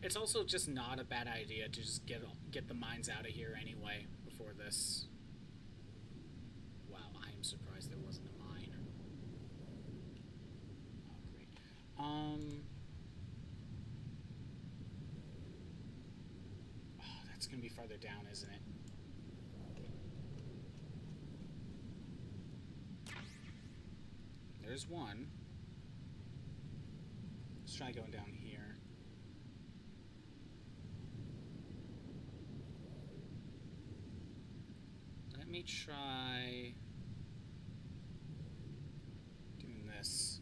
It's also just not a bad idea to just get the mines out of here anyway before this. Wow, I am surprised there wasn't a mine. Oh, great. Oh, that's gonna be farther down, isn't it? There's one. Let's try going down here. Let me try doing this.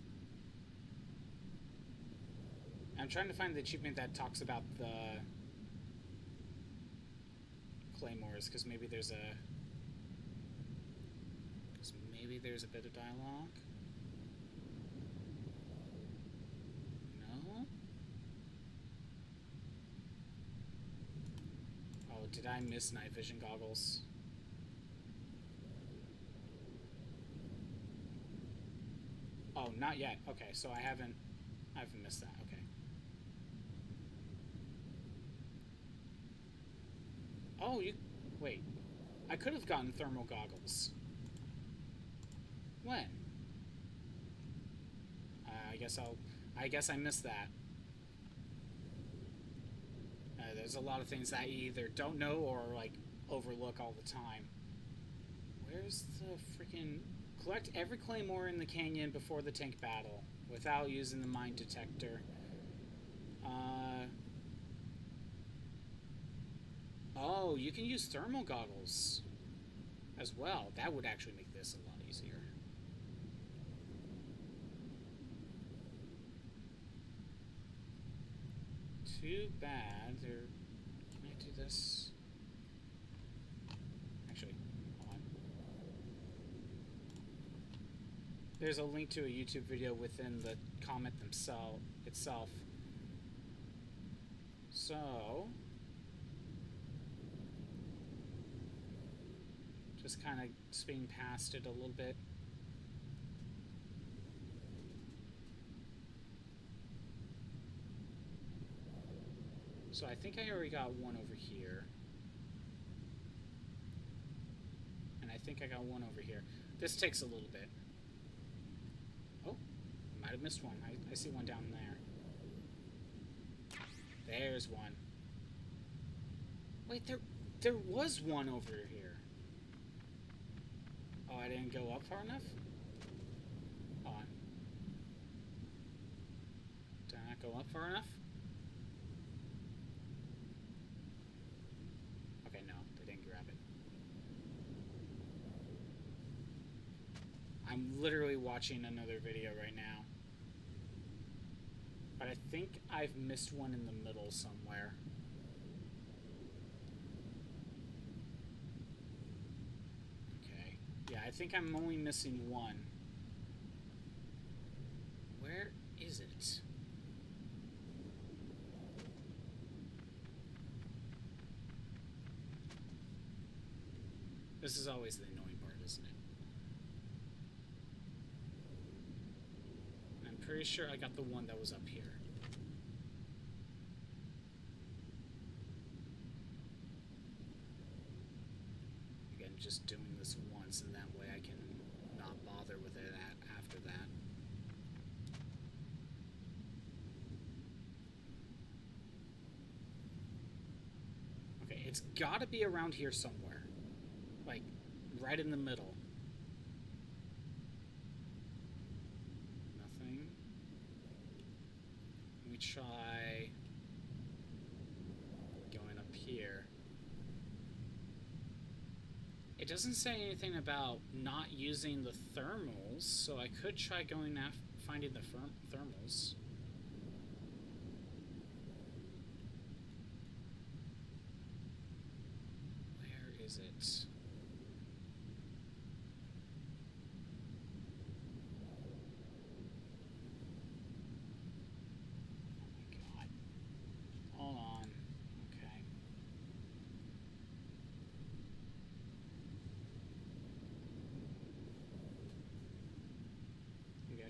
I'm trying to find the achievement that talks about the claymores, because maybe there's a bit of dialogue. No? Oh, did I miss night vision goggles? Oh, not yet. Okay, so I haven't missed that. Okay. Oh, wait. I could have gotten thermal goggles. When? I guess I missed that. There's a lot of things that you either don't know or like overlook all the time. Where's the freaking... Collect every claymore in the canyon before the tank battle without using the mine detector. Oh, you can use thermal goggles as well. That would actually make this a lot easier. Too bad. Can I do this? Actually, hold on. There's a link to a YouTube video within the comment itself. So, Just kind of speeding past it a little bit. So I think I already got one over here. And I think I got one over here. This takes a little bit. Oh, I might have missed one. I see one down there. There's one. Wait, there was one over here. Oh, I didn't go up far enough? Hold on. Did I not go up far enough? Okay, no, they didn't grab it. I'm literally watching another video right now. But I think I've missed one in the middle somewhere. Okay. Yeah, I think I'm only missing one. Where is it? This is always the annoying part, isn't it? I'm pretty sure I got the one that was up here. Again, just doing this once, and that way I can not bother with it after that. Okay, it's gotta be around here somewhere. Like, right in the middle. Nothing. Let me try going up here. It doesn't say anything about not using the thermals, so I could try going finding the thermals. Where is it?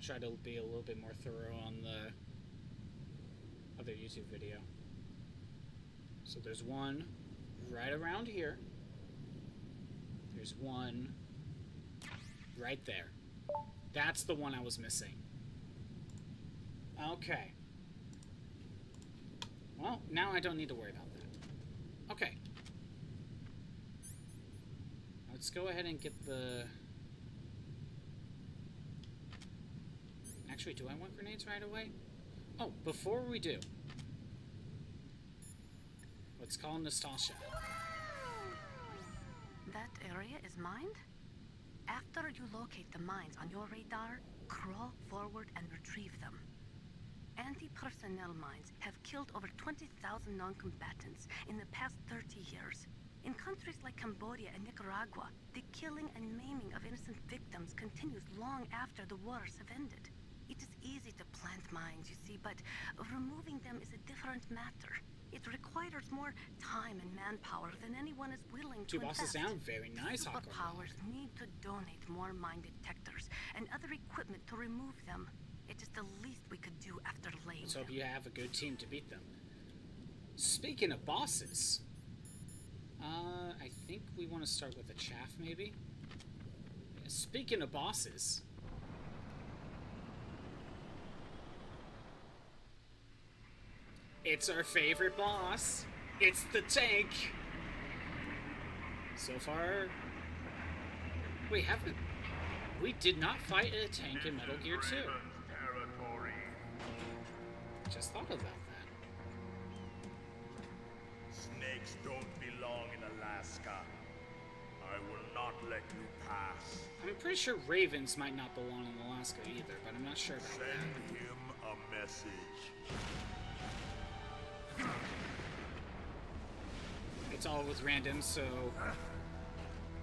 Try to be a little bit more thorough on the other YouTube video. So there's one right around here. There's one right there. That's the one I was missing. Okay. Well, now I don't need to worry about that. Okay. Let's go ahead and get the... Actually, do I want grenades right away? Oh, before we do, let's call Nastasia. That area is mined? After you locate the mines on your radar, crawl forward and retrieve them. Anti-personnel mines have killed over 20,000 non-combatants in the past 30 years. In countries like Cambodia and Nicaragua, the killing and maiming of innocent victims continues long after the wars have ended. It is easy to plant mines, you see, but removing them is a different matter. It requires more time and manpower than anyone is willing to invest. Two bosses down, very nice. Superpowers need to donate more mine detectors and other equipment to remove them. It is the least we could do after laying Let's hope you have a good team to beat them. Speaking of bosses, I think we want to start with the chaff, maybe? Yeah, speaking of bosses... It's our favorite boss. It's the tank. So far, we did not fight a tank in Metal Gear 2. Just thought about that. Snakes don't belong in Alaska. I will not let you pass. I'm pretty sure ravens might not belong in Alaska either, but I'm not sure about that. Send him a message. It's all with randoms, so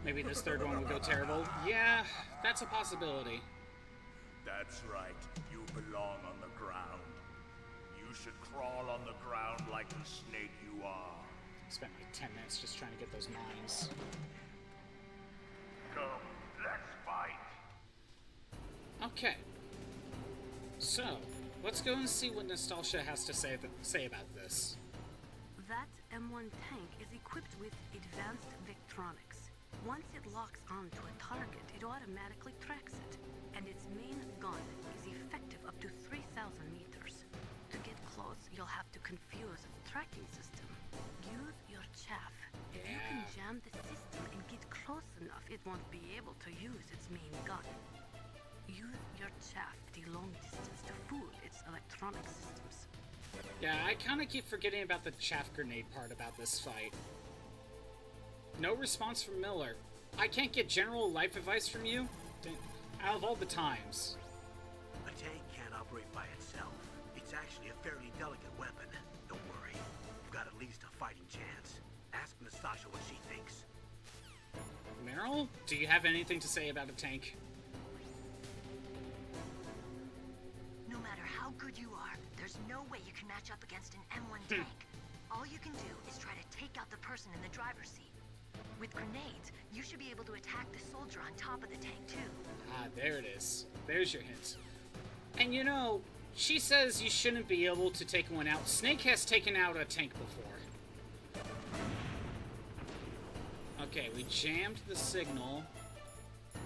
maybe this third one will go terrible. Yeah, that's a possibility. That's right. You belong on the ground. You should crawl on the ground like the snake you are. Spent like 10 minutes just trying to get those mines. come. Let's fight. Okay. So, let's go and see what Nostalgia has to say about this. That M1 tank is equipped with advanced Victronics. Once it locks onto a target, it automatically tracks it, and its main gun is effective up to 3,000 meters. To get close, you'll have to confuse the tracking system. Use your chaff. If you can jam the system and get close enough, it won't be able to use its main gun. Use your chaff at a long distance to fool its electronic systems. Yeah, I kind of keep forgetting about the chaff grenade part about this fight. No response from Miller. I can't get general life advice from you? Out of all the times. A tank can't operate by itself. It's actually a fairly delicate weapon. Don't worry. You've got at least a fighting chance. Ask Nastasha what she thinks. Meryl, do you have anything to say about a tank? No matter how good you are, there's no way you can match up against an M1 tank. All you can do is try to take out the person in the driver's seat. With grenades, you should be able to attack the soldier on top of the tank too. Ah, there it is. There's your hint. And you know, she says you shouldn't be able to take one out. Snake has taken out a tank before. Okay, we jammed the signal.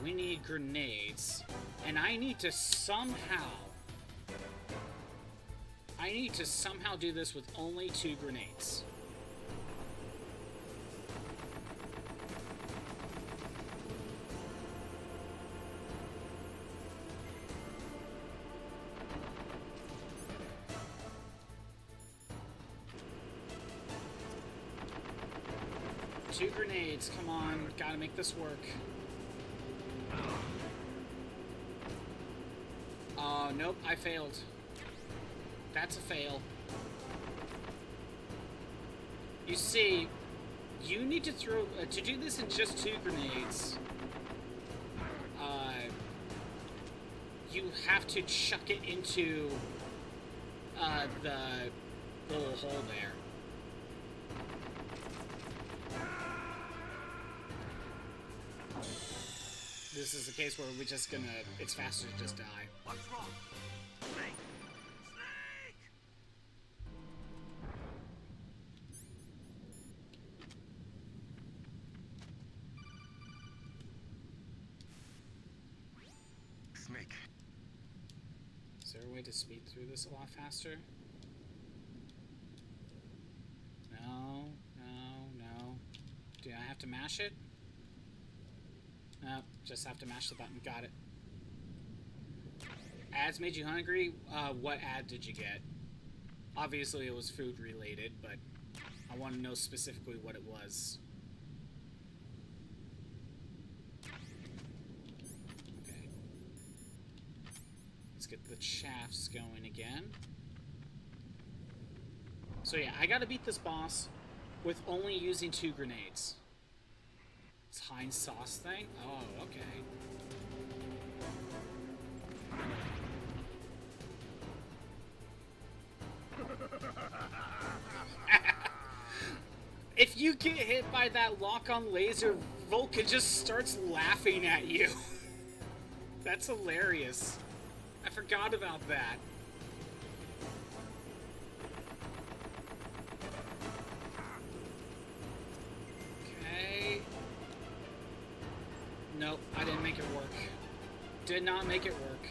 We need grenades. And I need to somehow do this with only 2 grenades. Two grenades, come on, gotta make this work. Oh, nope, I failed. That's a fail. You see, you need to throw, to do this in just 2 grenades, you have to chuck it into, the little hole there. This is a case where we're just gonna, it's faster to just die. What's wrong? Snake! Snake. Is there a way to speed through this a lot faster? No, no, no. Do I have to mash it? No, just have to mash the button. Got it. Ads made you hungry? What ad did you get? Obviously it was food related, but I want to know specifically what it was. Okay. Let's get the chaffs going again. So yeah, I gotta beat this boss with only using 2 grenades. This Heinz sauce thing? Oh, okay. If you get hit by that lock-on laser, Vulcan just starts laughing at you. That's hilarious. I forgot about that. Okay. Nope, I didn't make it work. Did not make it work.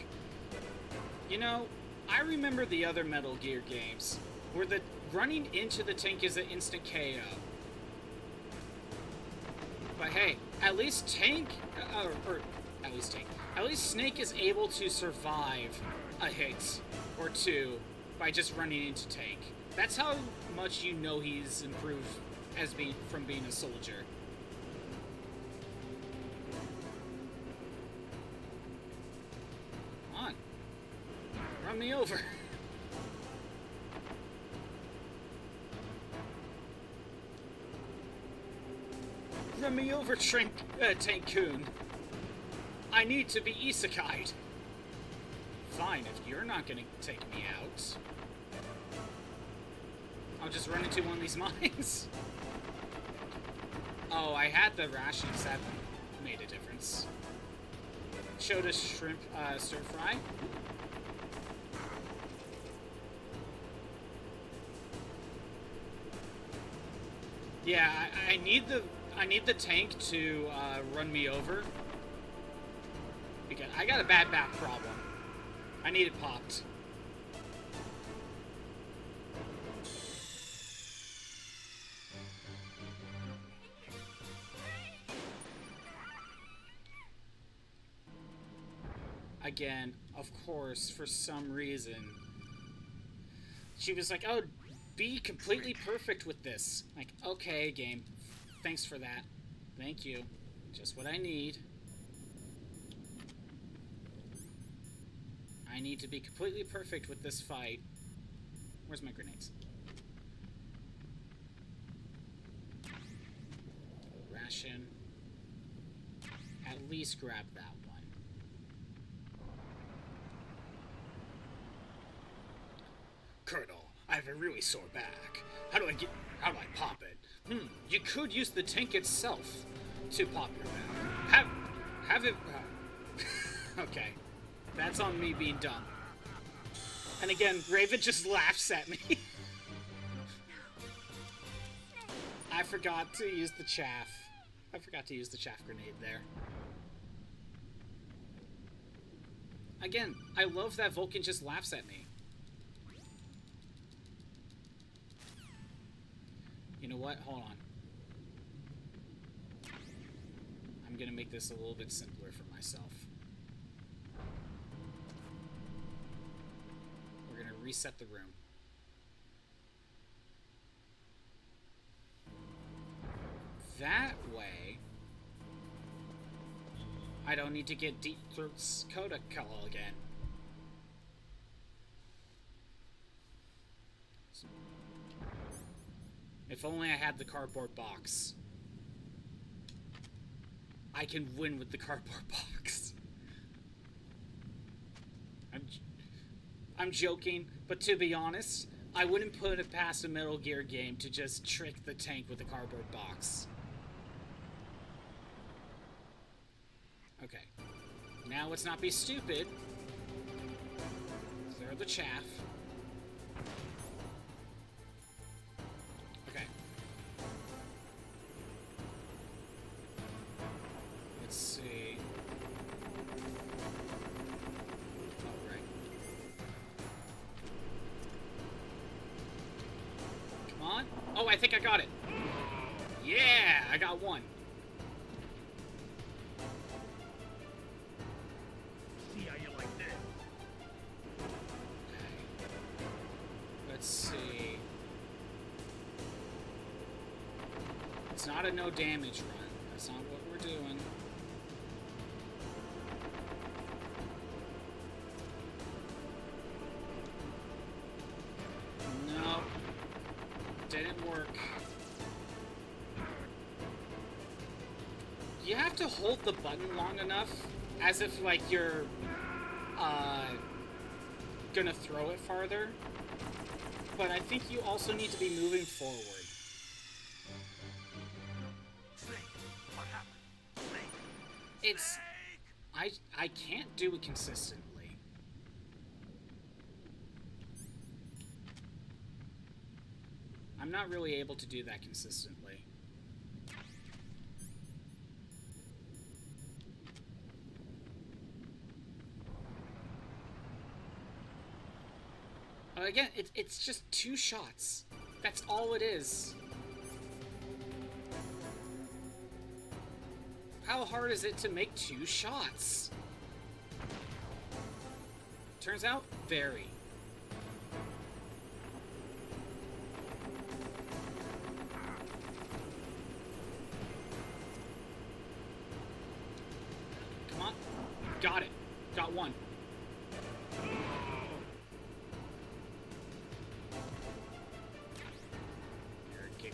You know, I remember the other Metal Gear games, where the running into the tank is an instant KO. But hey, at least at least Snake is able to survive a hit or 2 by just running into tank. That's how much you know he's improved as from being a soldier. Come on. Run me over. Run me over, Tank-kun. I need to be isekai'd. Fine, if you're not gonna take me out, I'll just run into one of these mines. Oh, I had the rations. made a difference. Showed us shrimp stir fry. Yeah, I need the tank to run me over because I got a bad back problem. I need it popped. Again, of course, for some reason, she was like, oh, be completely perfect with this. Like, okay, game. Thanks for that. Thank you. Just what I need. I need to be completely perfect with this fight. Where's my grenades? Ration. At least grab that one. Colonel, I have a really sore back. How do I pop it? You could use the tank itself to pop your back. Have it... okay. That's on me being dumb. And again, Raven just laughs at me. I forgot to use the chaff. I forgot to use the chaff grenade there. Again, I love that Vulcan just laughs at me. You know what? Hold on. I'm gonna make this a little bit simpler for myself. We're gonna reset the room. That way, I don't need to get Deep Throat's Coda call again. If only I had the cardboard box. I can win with the cardboard box. I'm joking, but to be honest, I wouldn't put it past a Metal Gear game to just trick the tank with the cardboard box. Okay. Now let's not be stupid. Clear the chaff. Okay. Let's see. Oh, right. Come on. Oh, I think I got it. Yeah, I got one. See how you like that? Okay. Let's see. It's not a no damage run. That's not what we're doing. No. Didn't work. You have to hold the button long enough, as if, like, you're, gonna throw it farther. But I think you also need to be moving forward. It's... I can't do it consistently. I'm not really able to do that consistently. Again, it's just 2 shots. That's all it is. How hard is it to make 2 shots? Turns out, very. Come on. Got it. Got one.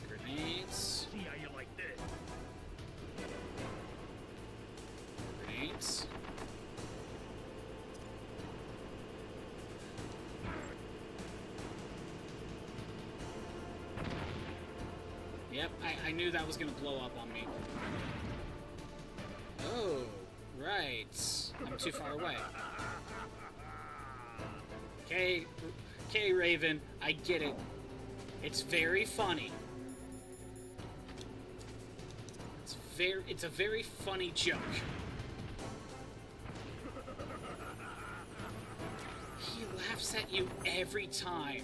Grenades. See how you like this? Grenades. Yep, I knew that was gonna blow up on me. away. I'm too far away. Okay, Raven, I get it. It's very funny. It's a very funny joke. He laughs at you every time.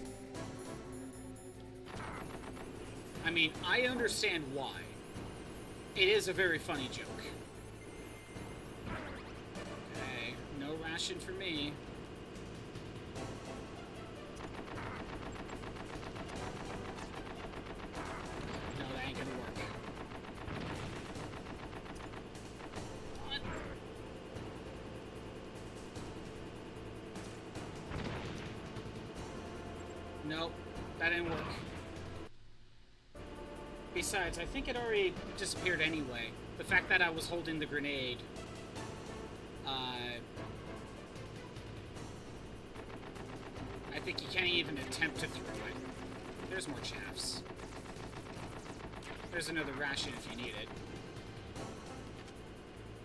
I mean, I understand why. It is a very funny joke. Okay, no ration for me. No, that ain't gonna work. What? Nope, that didn't work. Besides, I think it already disappeared anyway. The fact that I was holding the grenade, I think you can't even attempt to throw it. There's more chaffs. There's another ration if you need it.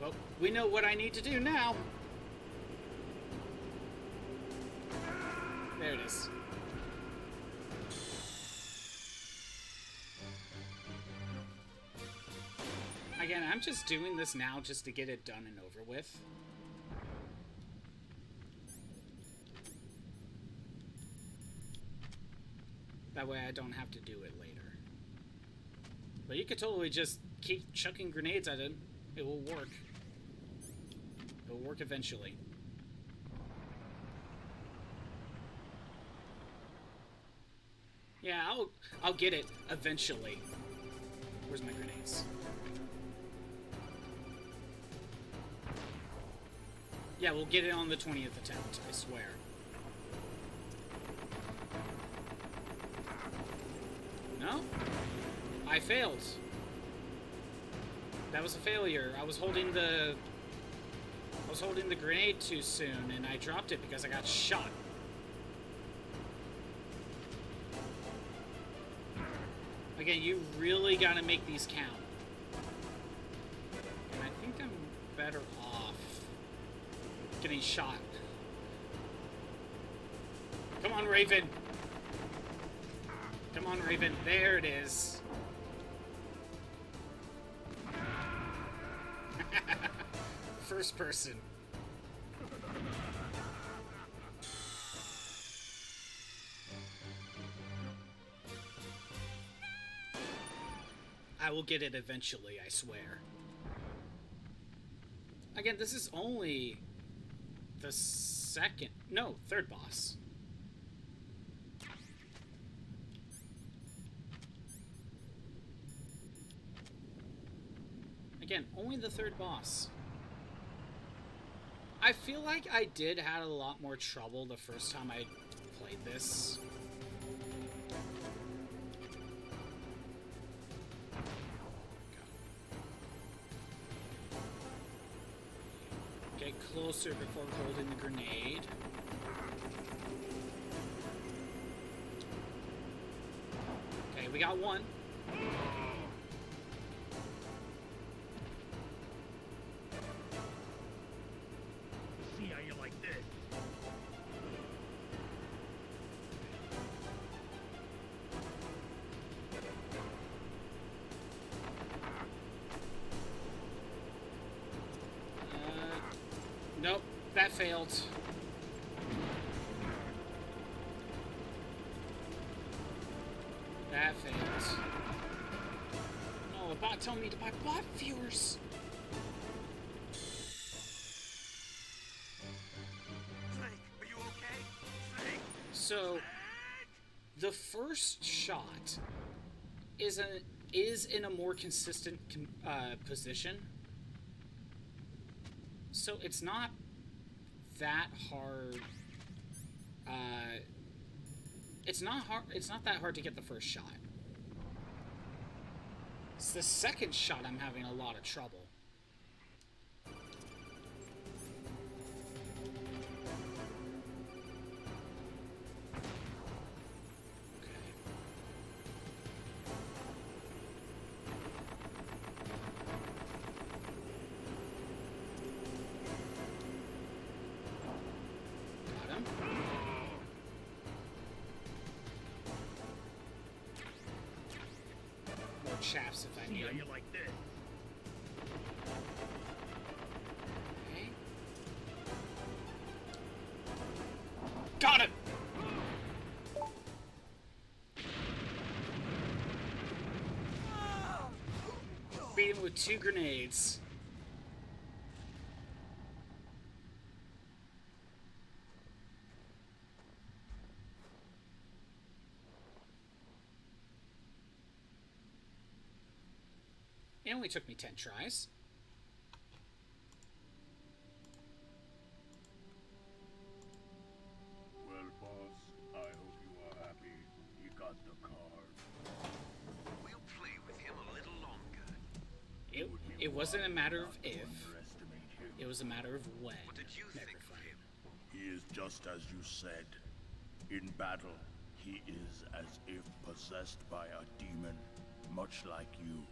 Well, we know what I need to do now. There it is. Again, I'm just doing this now just to get it done and over with. That way I don't have to do it later. But you could totally just keep chucking grenades at it. It will work. It will work eventually. Yeah, I'll get it eventually. Where's my grenades? Yeah, we'll get it on the 20th attempt, I swear. No? I failed. That was a failure. I was holding the grenade too soon, and I dropped it because I got shot. Again, you really gotta make these count. And I think I'm better off getting shot. Come on, Raven. Come on, Raven. There it is. First person. I will get it eventually, I swear. Again, this is only the third boss. Again, only the third boss. I feel like I did have a lot more trouble the first time I played this. Get closer before holding the grenade. Okay, we got one. See how you like this. Nope, that failed. That failed. No, a bot told me to buy bot viewers. Snake, are you okay? Snake. So, the first shot is in a more consistent position. So it's not that hard. It's not that hard to get the first shot. It's the second shot I'm having a lot of trouble. shafts if I need them. You like this? Okay. Got him! Beat him with 2 grenades. It only took me 10 tries. Well, boss, I hope you are happy. You got the card. We'll play with him a little longer. It wasn't a matter of if. It was a matter of when. What did you think of him? He is just as you said. In battle, he is as if possessed by a demon. Much like you,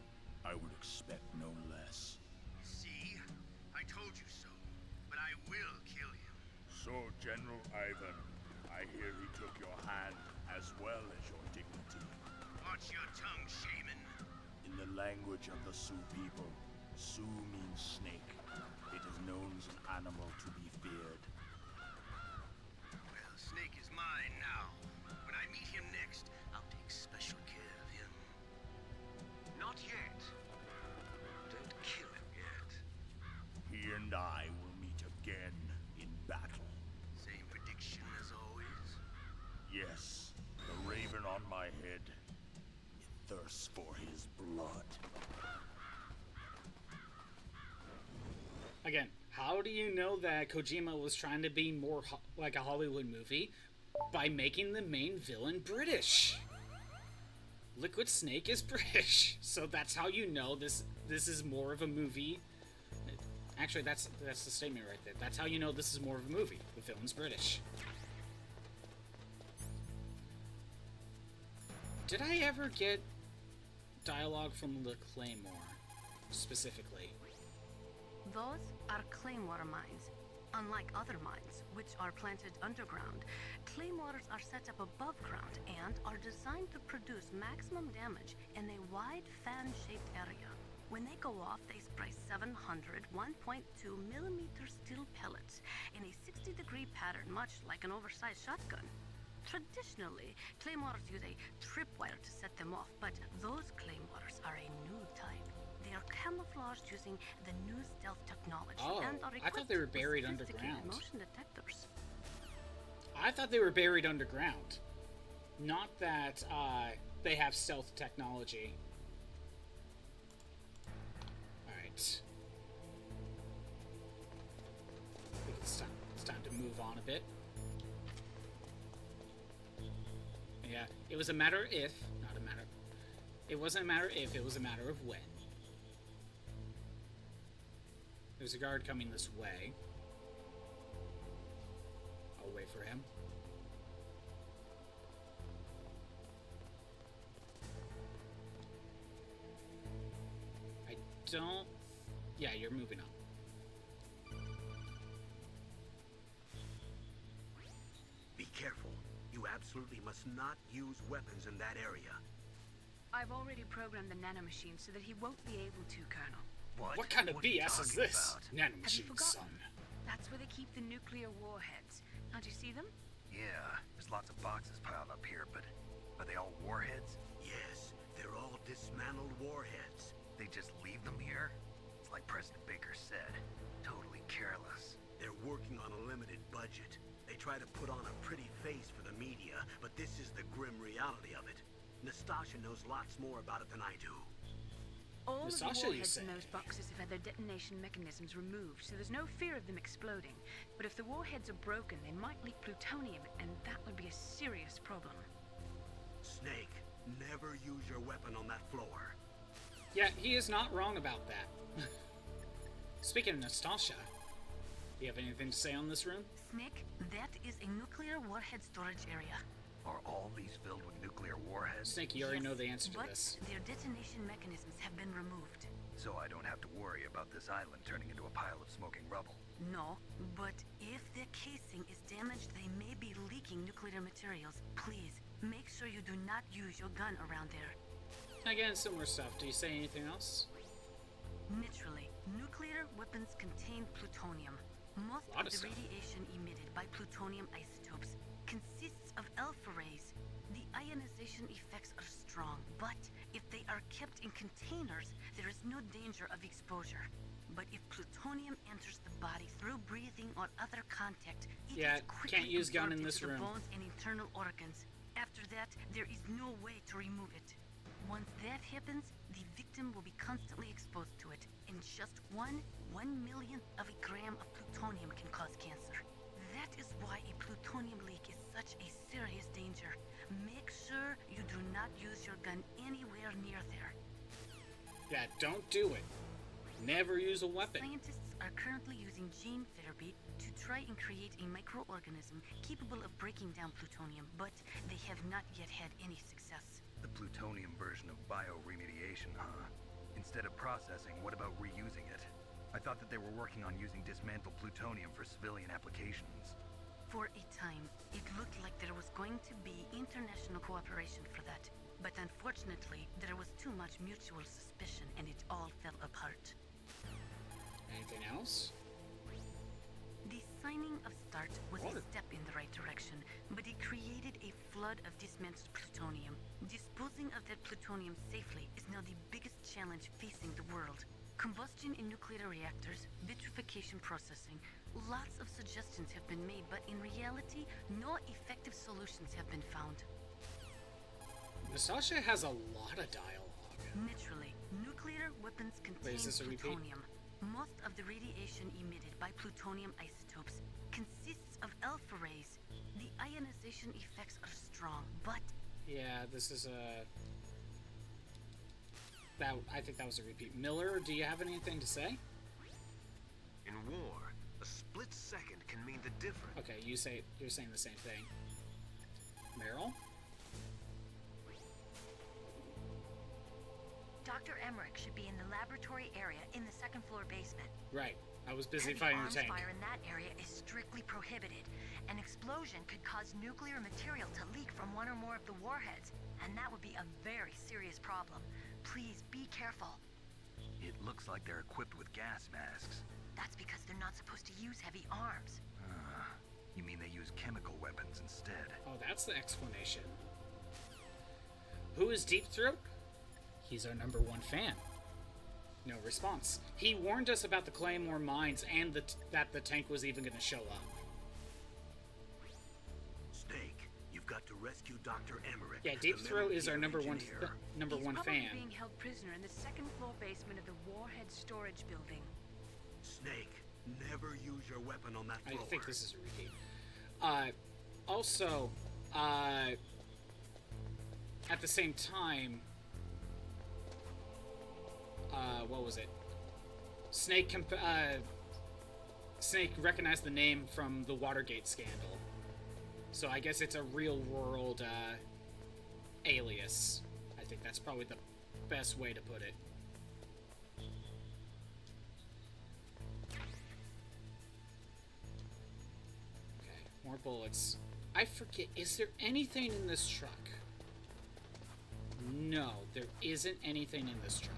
I would expect no less. See? I told you so. But I will kill him. So, General Ivan, I hear he took your hand as well as your dignity. Watch your tongue, shaman. In the language of the Sioux people, Sioux means snake. It is known as an animal to be feared. Well, Snake is mine now. When I meet him next, I'll take special care of him. Not yet. Don't kill him yet. He and I will meet again in battle. Same prediction as always? Yes, the raven on my head. It thirsts for his blood. Again, how do you know that Kojima was trying to be more like a Hollywood movie? By making the main villain British. Liquid Snake is British, so that's how you know this is more of a movie. Actually, that's the statement right there. That's how you know this is more of a movie. The villain's British. Did I ever get dialogue from the Claymore, specifically? Those are claymore mines. Unlike other mines, which are planted underground, claymores are set up above ground and are designed to produce maximum damage in a wide fan-shaped area. When they go off, they spray 700 1.2 millimeter steel pellets in a 60-degree pattern, much like an oversized shotgun. Traditionally, claymores use a tripwire to set them off, but those claymores are a new type. They are camouflaged using the new stealth technology and are I thought they were buried with sophisticated underground. motion detectors. I thought they were buried underground. Not that they have stealth technology. Alright. I think it's time to move on a bit. Yeah, it was a matter of if, not a matter. It wasn't a matter if, it was a matter of when. There's a guard coming this way. I'll wait for him. I don't... Yeah, you're moving up. Be careful. You absolutely must not use weapons in that area. I've already programmed the nanomachine so that he won't be able to, Colonel. What kind of BS is this? Nanomachine, son. That's where they keep the nuclear warheads. Don't you see them? Yeah, there's lots of boxes piled up here, but are they all warheads? Yes, they're all dismantled warheads. They just leave them here? It's like President Baker said, totally careless. They're working on a limited budget. They try to put on a pretty face for the media, but this is the grim reality of it. Nastasha knows lots more about it than I do. All of the Nastasha, warheads in those boxes have had their detonation mechanisms removed, so there's no fear of them exploding. But if the warheads are broken, they might leak plutonium, and that would be a serious problem. Snake, never use your weapon on that floor. Yeah, he is not wrong about that. Speaking of Nastasha, do you have anything to say on this room? Snake, that is a nuclear warhead storage area. Are all these filled with nuclear warheads? Snake, you already know the answer to But this. their detonation mechanisms have been removed. So I don't have to worry about this island turning into a pile of smoking rubble. No, but if the casing is damaged, they may be leaking nuclear materials. Please, make sure you do not use your gun around there. Again, similar stuff. Do you say anything else? Naturally, nuclear weapons contain plutonium. Most of the radiation emitted by plutonium isotopes consists of alpha rays. The ionization effects are strong, but if they are kept in containers, there is no danger of exposure. But if plutonium enters the body through breathing or other contact, it is quickly can't use gun in absorbed this into room. the bones and internal organs. After that, there is no way to remove it. Once that happens, the victim will be constantly exposed to it, and just one millionth of a gram of plutonium can cause cancer. That is why a plutonium leak is such a serious danger. Make sure you do not use your gun anywhere near there. Yeah, don't do it. Never use a weapon. Scientists are currently using gene therapy to try and create a microorganism capable of breaking down plutonium, but they have not yet had any success. The plutonium version of bioremediation, huh? Instead of processing, what about reusing it? I thought that they were working on using dismantled plutonium for civilian applications. For a time, it looked like there was going to be international cooperation for that. But unfortunately, there was too much mutual suspicion and it all fell apart. Anything else? The signing of START was a step in the right direction, but it created a flood of dismantled plutonium. Disposing of that plutonium safely is now the biggest challenge facing the world. Combustion in nuclear reactors, vitrification processing, lots of suggestions have been made, but in reality, no effective solutions have been found. Nastasha has a lot of dialogue. Naturally, nuclear weapons contain plutonium. Most of the radiation emitted by plutonium isotopes consists of alpha rays. The ionization effects are strong, but... Yeah, this is I think that was a repeat. Miller, do you have anything to say? In war, a split second can mean the difference. Okay, you're saying the same thing. Meryl? Dr. Emmerich should be in the laboratory area in the second floor basement. Right. I was busy Heavy fighting arms the tank. fire in that area is strictly prohibited. An explosion could cause nuclear material to leak from one or more of the warheads, and that would be a very serious problem. Please be careful. It looks like they're equipped with gas masks. That's because they're not supposed to use heavy arms. You mean they use chemical weapons instead? Oh, that's the explanation. Who is Deep Throat? He's our #1 fan. No response. He warned us about the Claymore mines and that the tank was even going to show up. Snake, you've got to rescue Dr. Emmerich. Yeah, Deep Throat is our number one He's fan. probably being held prisoner in the second floor basement of the warhead storage building. Snake, never use your weapon on that floor. I think this is a repeat. Also, at the same time, what was it? Snake recognized the name from the Watergate scandal. So I guess it's a real-world alias. I think that's probably the best way to put it. Okay, more bullets. I forget, is there anything in this truck? No, there isn't anything in this truck.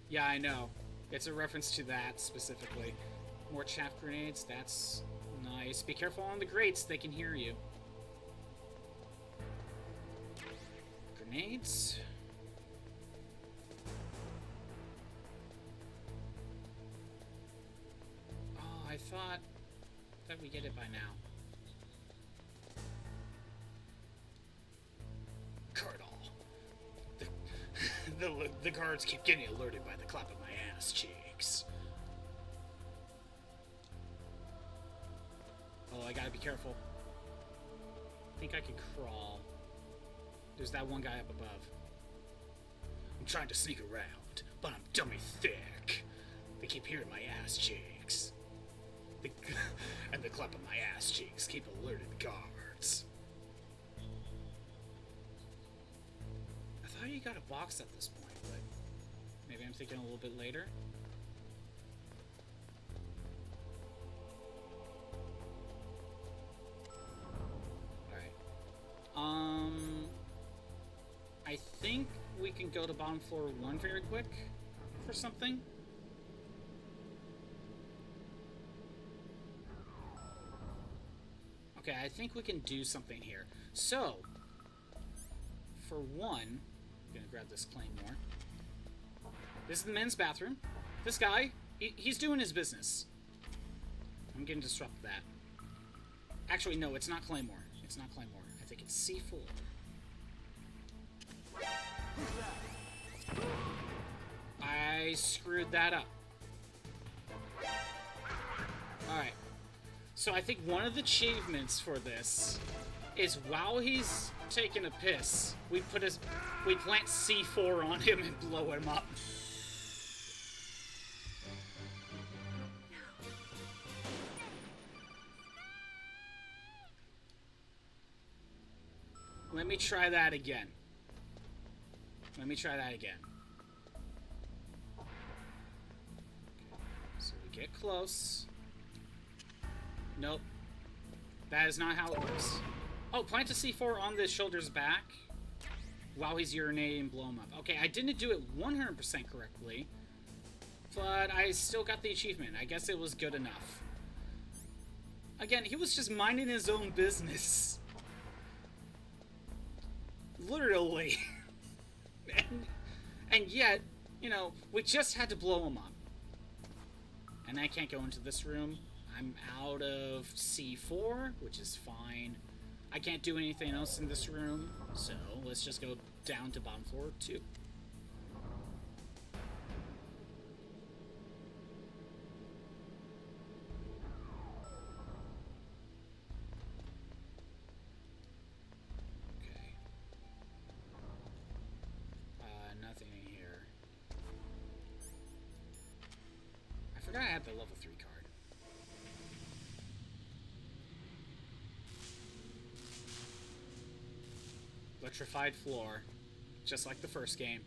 Yeah, I know. It's a reference to that specifically. More chaff grenades, that's nice. Be careful on the grates, they can hear you. Grenades. Oh, I thought that we get it by now. Cardall. The guards keep getting alerted by the clap of my ass cheeks. Oh, I gotta be careful. I think I can crawl. There's that one guy up above. I'm trying to sneak around, but I'm dummy thick. They keep hearing my ass cheeks. And the clap of my ass cheeks keep alerting the guards. I thought you got a box at this point, but maybe I'm thinking a little bit later. Alright. bottom floor 1 very quick for something. Okay, I think we can do something here. So, for one, I'm gonna grab this claymore. This is the men's bathroom. This guy, he's doing his business. I'm gonna disrupt that. Actually, no, it's not claymore. It's not claymore. I think it's C4. I screwed that up. Alright. So I think one of the achievements for this is while he's taking a piss, we plant C4 on him and blow him up. Let me try that again. Let me try that again. So we get close. Nope. That is not how it works. Oh, plant a C4 on the shoulder's back while he's urinating and blow him up. Okay, I didn't do it 100% correctly, but I still got the achievement. I guess it was good enough. Again, he was just minding his own business. Literally. and yet, you know, we just had to blow him up. And I can't go into this room. I'm out of C4, which is fine. I can't do anything else in this room, so let's just go down to bottom floor 2. Nothing in here. I forgot I had the level 3 card. Electrified floor, just like the first game.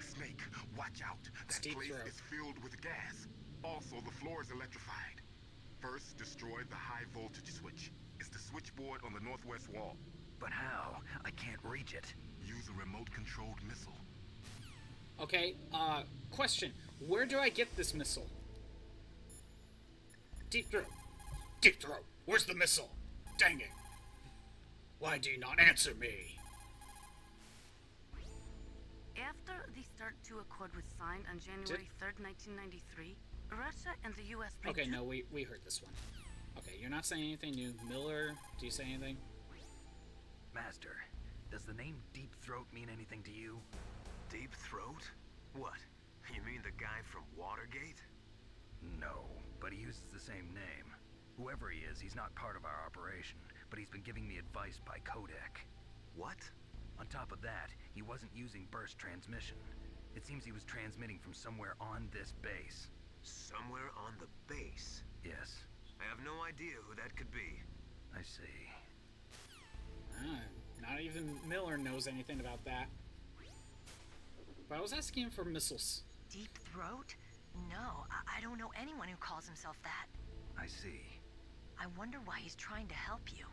Snake, watch out. That place is filled with gas. Also, the floor is electrified. First, destroy the high voltage switch. It's the switchboard on the northwest wall. But how? I can't reach it. Use a remote-controlled missile. Okay, question. Where do I get this missile? Deep throat. Deep throat. Where's the missile? Dang it. Why do you not answer me? After the START 2 Accord was signed on January 3rd, 1993, Russia and the U.S. Okay, no, we heard this one. Okay, you're not saying anything new. Miller, do you say anything? Master, does the name Deep Throat mean anything to you? Deep Throat? What? You mean the guy from Watergate? No, but he uses the same name. Whoever he is, he's not part of our operation, but he's been giving me advice by codec. What? On top of that, he wasn't using burst transmission. It seems he was transmitting from somewhere on this base. Somewhere on the base? Yes. I have no idea who that could be. I see. Not even Miller knows anything about that. But I was asking him for missiles. Deep Throat? No, I don't know anyone who calls himself that. I see. I wonder why he's trying to help you.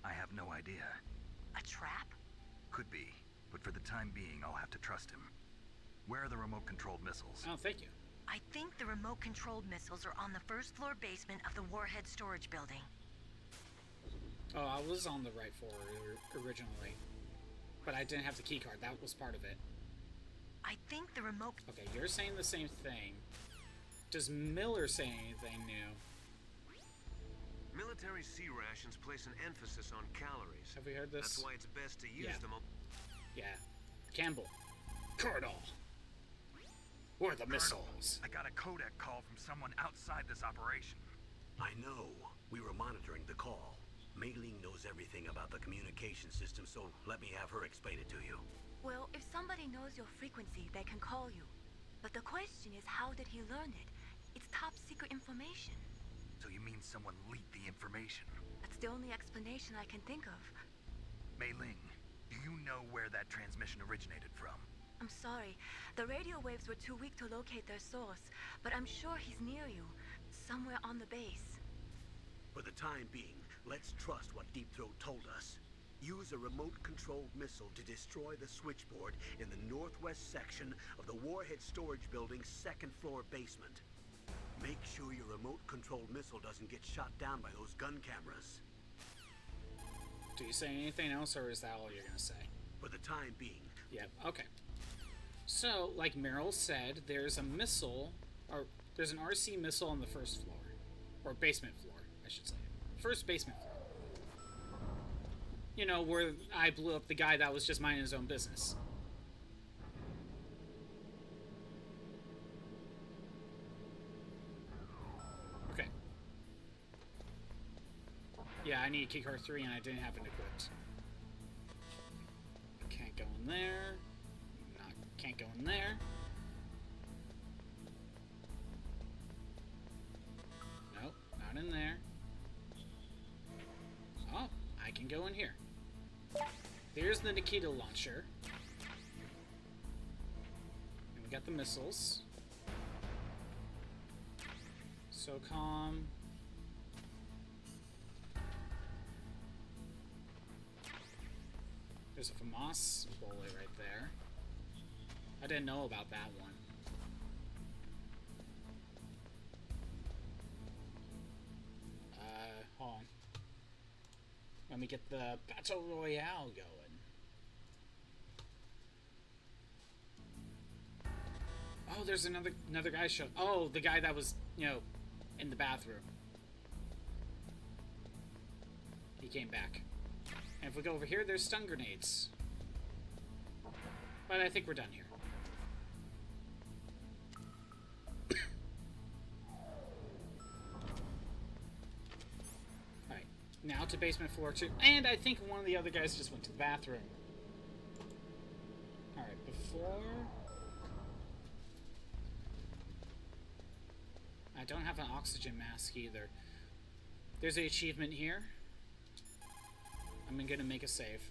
I have no idea. A trap? Could be, but for the time being, I'll have to trust him. Where are the remote-controlled missiles? Oh, thank you. I think the remote-controlled missiles are on the first-floor basement of the Warhead Storage Building. Oh, I was on the right floor originally. But I didn't have the key card. That was part of it. I think the remote... Okay, you're saying the same thing. Does Miller say anything new? Military C rations place an emphasis on calories. Have we heard this? That's why it's best to use them. Yeah. Campbell. Colonel. Where are the missiles? I got a codec call from someone outside this operation. I know. We were monitoring the call. Mei Ling knows everything about the communication system, so let me have her explain it to you. Well, if somebody knows your frequency, they can call you. But the question is, how did he learn it? It's top secret information. So you mean someone leaked the information? That's It's the only explanation I can think of. Mei Ling, do you know where that transmission originated from? I'm sorry. The radio waves were too weak to locate their source, but I'm sure he's near you, somewhere on the base. For the time being, let's trust what Deep Throat told us. Use a remote-controlled missile to destroy the switchboard in the northwest section of the Warhead Storage Building's second-floor basement. Make sure your remote-controlled missile doesn't get shot down by those gun cameras. Do you say anything else, or is that all you're gonna say? For the time being. Yep, okay. So, like Meryl said, there's a missile, or there's an RC missile on the first floor. Or basement floor, I should say. First basement floor. You know, where I blew up the guy that was just minding his own business. Okay. Yeah, I need key card 3 and I didn't have it equipped. Can't go in there. Can't go in there. Nope, not in there. Oh, I can go in here. There's the Nikita launcher. And we got the missiles. SOCOM. There's a FAMAS bullet right there. I didn't know about that one. Hold on. Let me get the Battle Royale going. Oh, there's another guy show. Oh, the guy that was, you know, in the bathroom. He came back. And if we go over here, there's stun grenades. But I think we're done here. Alright, now to basement floor 2. And I think one of the other guys just went to the bathroom. Alright, before... I don't have an oxygen mask either. There's an achievement here. I'm gonna make a save.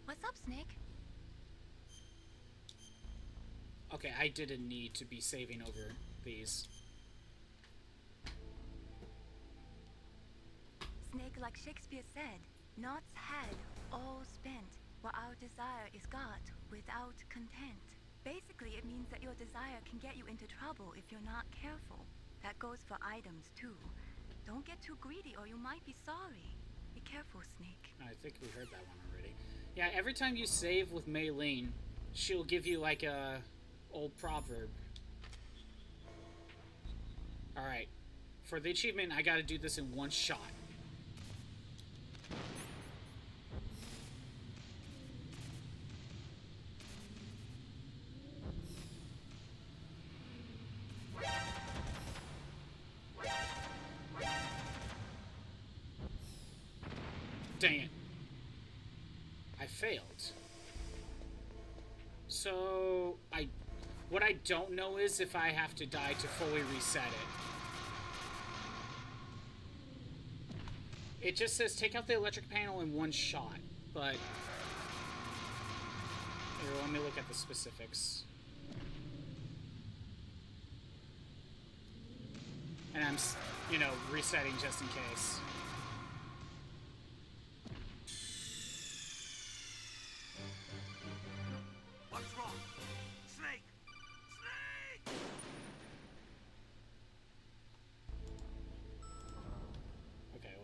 What's up, Snake? Okay, I didn't need to be saving over these. Snake, like Shakespeare said, naught's had, all spent, what our desire is got without content. Basically, it means that your desire can get you into trouble if you're not careful. That goes for items, too. Don't get too greedy or you might be sorry. Be careful, Snake. I think we heard that one already. Yeah, every time you save with Mei Ling, she'll give you like a old proverb. Alright. For the achievement, I gotta do this in one shot. Dang it. I failed. So, what I don't know is if I have to die to fully reset it. It just says take out the electric panel in one shot, but... Here, let me look at the specifics. And I'm, you know, resetting just in case.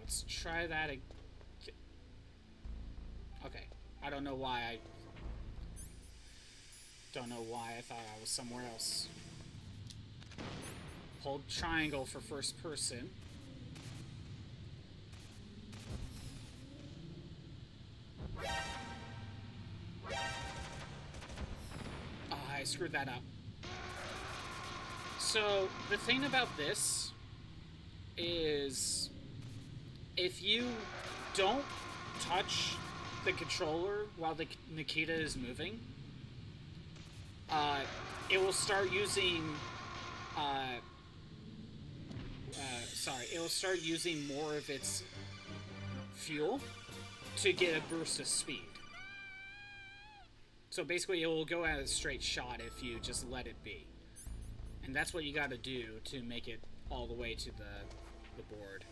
Let's try that again. Okay, I don't know why I thought I was somewhere else. Hold triangle for first person. Oh, I screwed that up. So, the thing about this is... if you don't touch the controller while the Nikita is moving, it will start using, it will start using more of its fuel to get a burst of speed. So basically it will go at a straight shot if you just let it be. And that's what you gotta do to make it all the way to the board.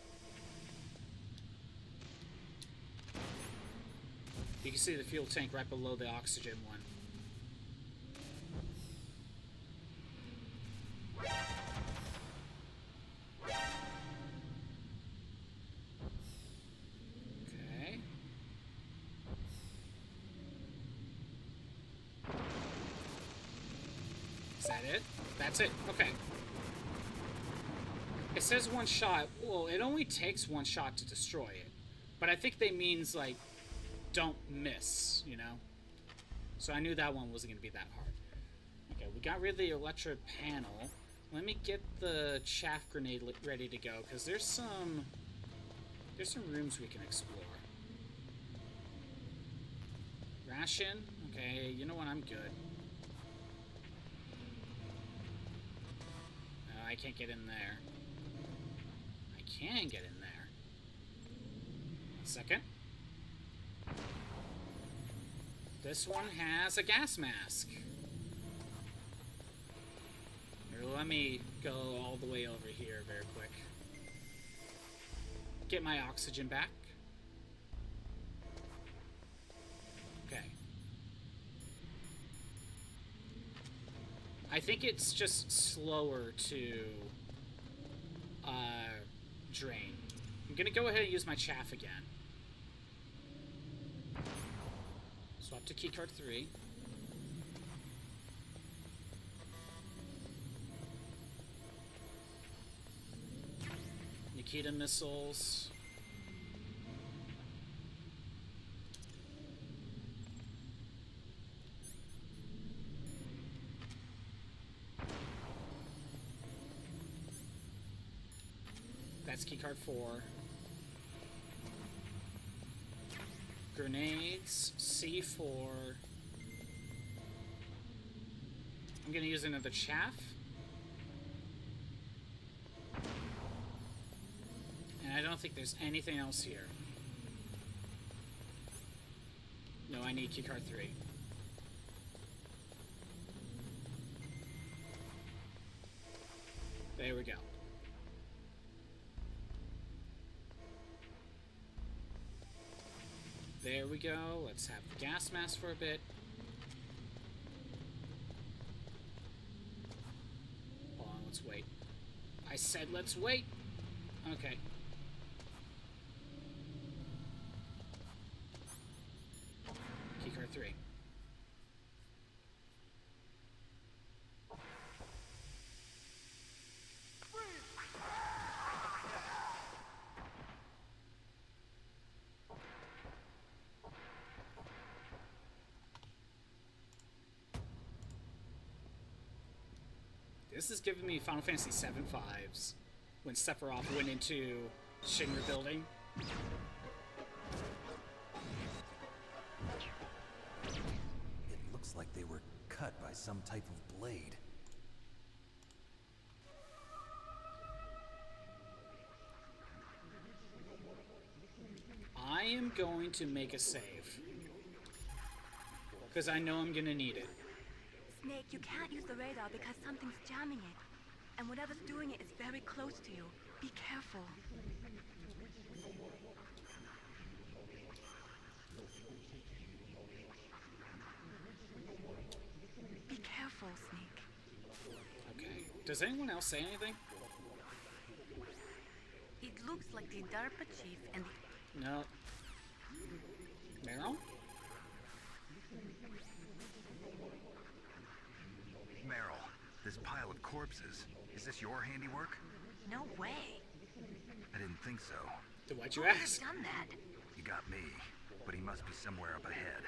You can see the fuel tank right below the oxygen one. Okay. Is that it? That's it. Okay. It says one shot. Well, it only takes one shot to destroy it. But I think they means, like, don't miss, you know? So I knew that one wasn't going to be that hard. Okay, we got rid of the electro panel. Let me get the chaff grenade ready to go, because there's some rooms we can explore. Ration? Okay, you know what? I'm good. I can't get in there. I can get in there. 1 second. This one has a gas mask. Here, let me go all the way over here very quick. Get my oxygen back. Okay. I think it's just slower to drain. I'm gonna go ahead and use my chaff again. Swap to keycard 3. Nikita missiles. That's keycard 4. Grenades, C4. I'm gonna use another chaff. And I don't think there's anything else here. No, I need keycard 3. There we go. There we go. Let's have the gas mask for a bit. Hold on, let's wait. I said let's wait. Okay. Keycard 3. This is giving me Final Fantasy VII vibes when Sephiroth went into Shinra building. It looks like they were cut by some type of blade. I am going to make a save. Because I know I'm going to need it. Snake, you can't use the radar because something's jamming it. And whatever's doing it is very close to you. Be careful. Be careful, Snake. Okay. Does anyone else say anything? It looks like the DARPA Chief and the... No. Meryl? Meryl, this pile of corpses, is this your handiwork? No way. I didn't think so. Then why'd you Who would have ask? done that? You got me, but he must be somewhere up ahead.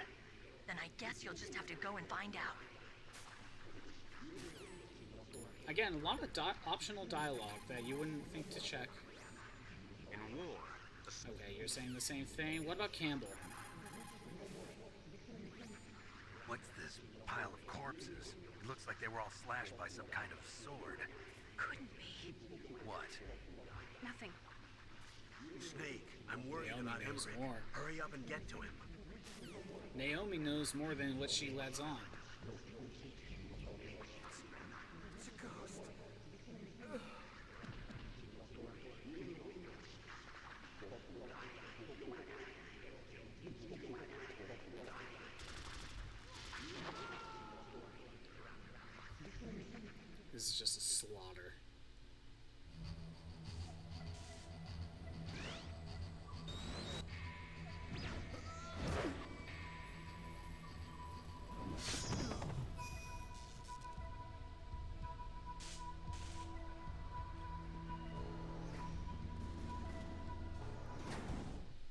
Then I guess you'll just have to go and find out. Again, a lot of optional dialogue that you wouldn't think to check. In war, Okay, you're saying the same thing. What about Campbell? What's this pile of corpses? It looks like they were all slashed by some kind of sword. Couldn't be. What? Nothing. Snake, I'm worried Naomi about knows Emmerich. more. Hurry up and get to him. Naomi knows more than what she lets on. It's a ghost. This is just a slaughter.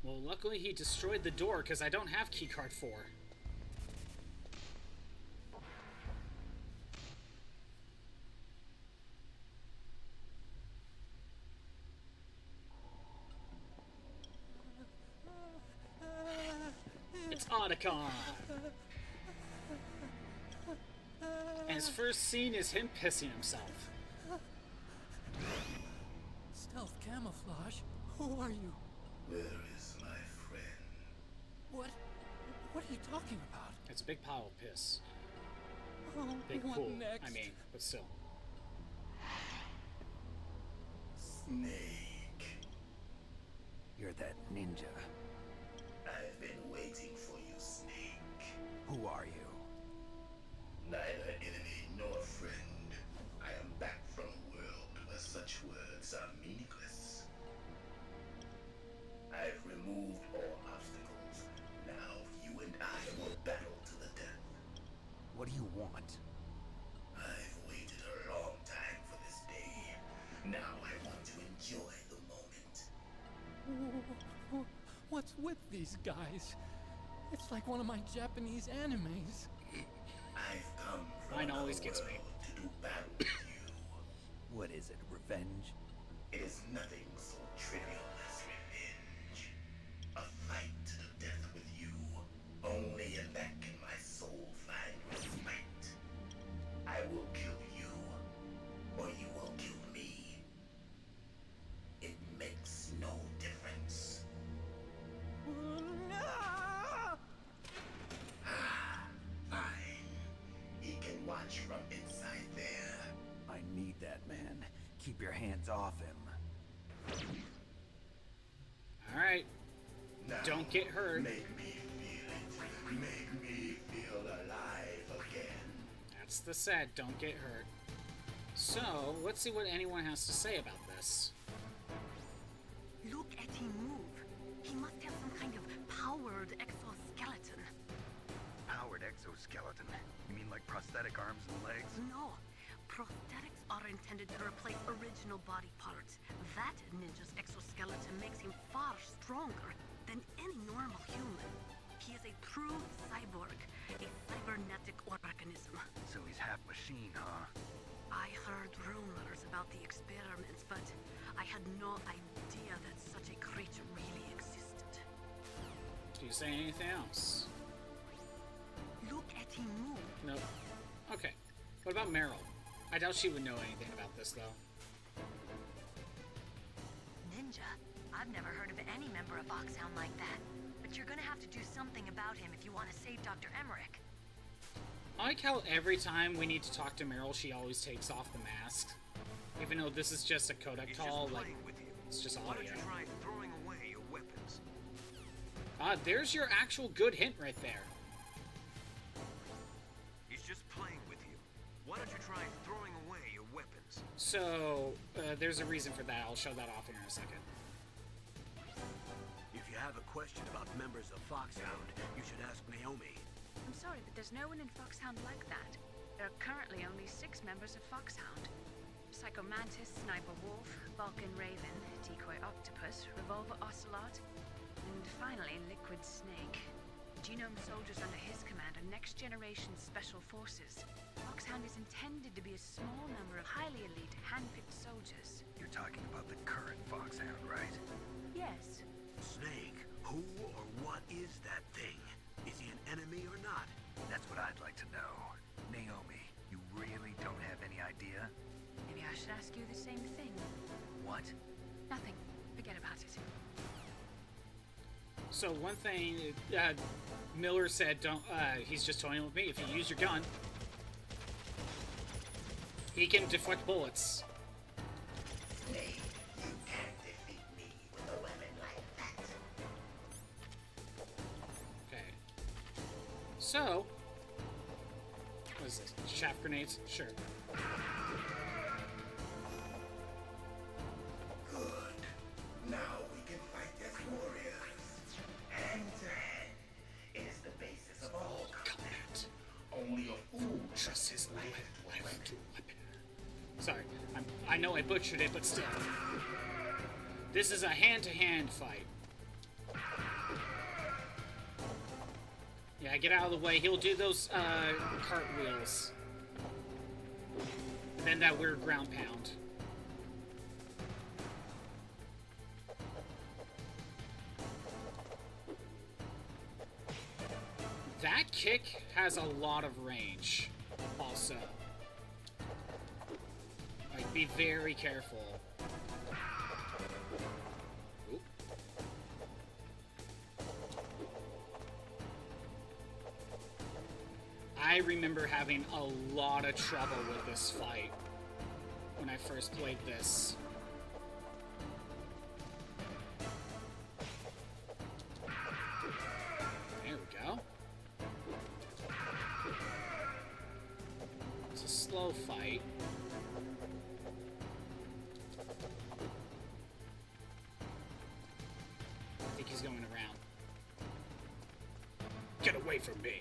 Well, luckily he destroyed the door because I don't have keycard 4. It's Otacon! And his first scene is him pissing himself. Stealth camouflage? Who are you? Where is my friend? What are you talking about? It's a big pile of piss. Oh, Big what pool, next? I mean, but still. Snake. You're that ninja. I've been waiting for you, Snake. Who are you? Neither enemy nor friend. I am back from a world where such words are meaningless. I've removed all obstacles. Now you and I will battle to the death. What do you want? I've waited a long time for this day. Now I want to enjoy the moment. What's with these guys? It's like one of my Japanese animes. I've come from Mine always another gets me. world to do battle with you. What is it, revenge? It is nothing so trivial as revenge. A fight to the death with you. Only in that can my soul find respite. I will kill you, or you will kill me. It makes no difference. Fine. He can watch from inside there. I need that man. Keep your hands off him. Alright, Now, don't get hurt. Make me feel it. Make me feel alive again. That's the set, don't get hurt. So, let's see what anyone has to say about this. Look at him move. He must have some kind of powered exoskeleton. Powered exoskeleton? You mean like prosthetic arms and legs? No. Prosthetics are intended to replace original body parts. That ninja's exoskeleton makes him far stronger than any normal human. He is a true cyborg, a cybernetic organism. So he's half machine, huh? I heard rumors about the experiments, but I had no idea that such a creature really existed. Do you say anything else? Look at him move. No. Okay. What about Meryl? I doubt she would know anything about this, though. Ninja? I've never heard of any member of Foxhound like that. But you're gonna have to do something about him if you want to save Dr. Emmerich. I like how every time we need to talk to Meryl, she always takes off the mask. Even though this is just a codec He's call, just like, playing with you. it's just Why don't audio. you try throwing away your weapons? There's your actual good hint right there. He's just playing with you. Why don't you try throwing away your weapons? So, there's a reason for that. I'll show that off here in a second. If you have a question about members of Foxhound, you should ask Naomi. I'm sorry, but there's no one in Foxhound like that. There are currently only 6 members of Foxhound. Psycho Mantis, Sniper Wolf, Vulcan Raven, Decoy Octopus, Revolver Ocelot, and finally Liquid Snake. Genome soldiers under his command are next-generation special forces. Foxhound is intended to be a small number of highly elite, hand-picked soldiers. You're talking about the current Foxhound, right? Yes. Snake, who or what is that thing? Is he an enemy or not? That's what I'd like to know. Naomi, you really don't have any idea? Maybe I should ask you the same thing. What? Nothing. Forget about it. Also, one thing Miller said, don't. He's just toying with me. If you use your gun, he can deflect bullets. Snake, you can't defeat me with a weapon like that. Okay. So, what is this? Chaff grenades? Sure. Good. Now we can fight as warriors. Hand to hand. It is the basis of all combat. Only a fool trusts his life to a weapon. Sorry, I know I butchered it, but still. This is a hand-to-hand fight. Yeah, get out of the way. He'll do those cartwheels. And then that weird ground pound. That kick has a lot of range, also. Like, be very careful. Oop. I remember having a lot of trouble with this fight when I first played this. There we go. It's a slow fight. I think he's going around. Get away from me.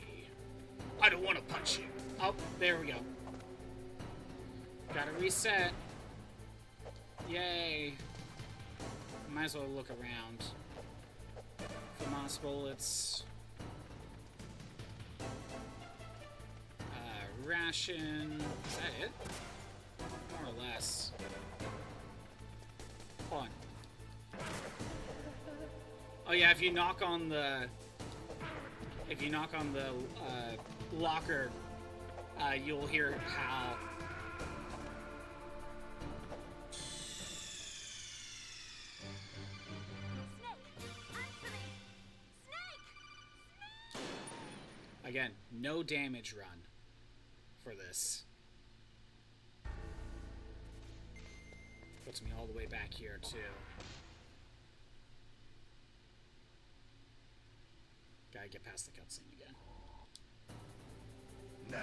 I don't want to punch you. Oh, there we go. Gotta reset. Yay. Might as well look around. FAMAS bullets. Ration. Is that it? More or less. Hold on. Oh yeah, if you knock on the locker, you'll hear how. Again, no damage run for this. Puts me all the way back here too. Gotta get past the cutscene again. Now,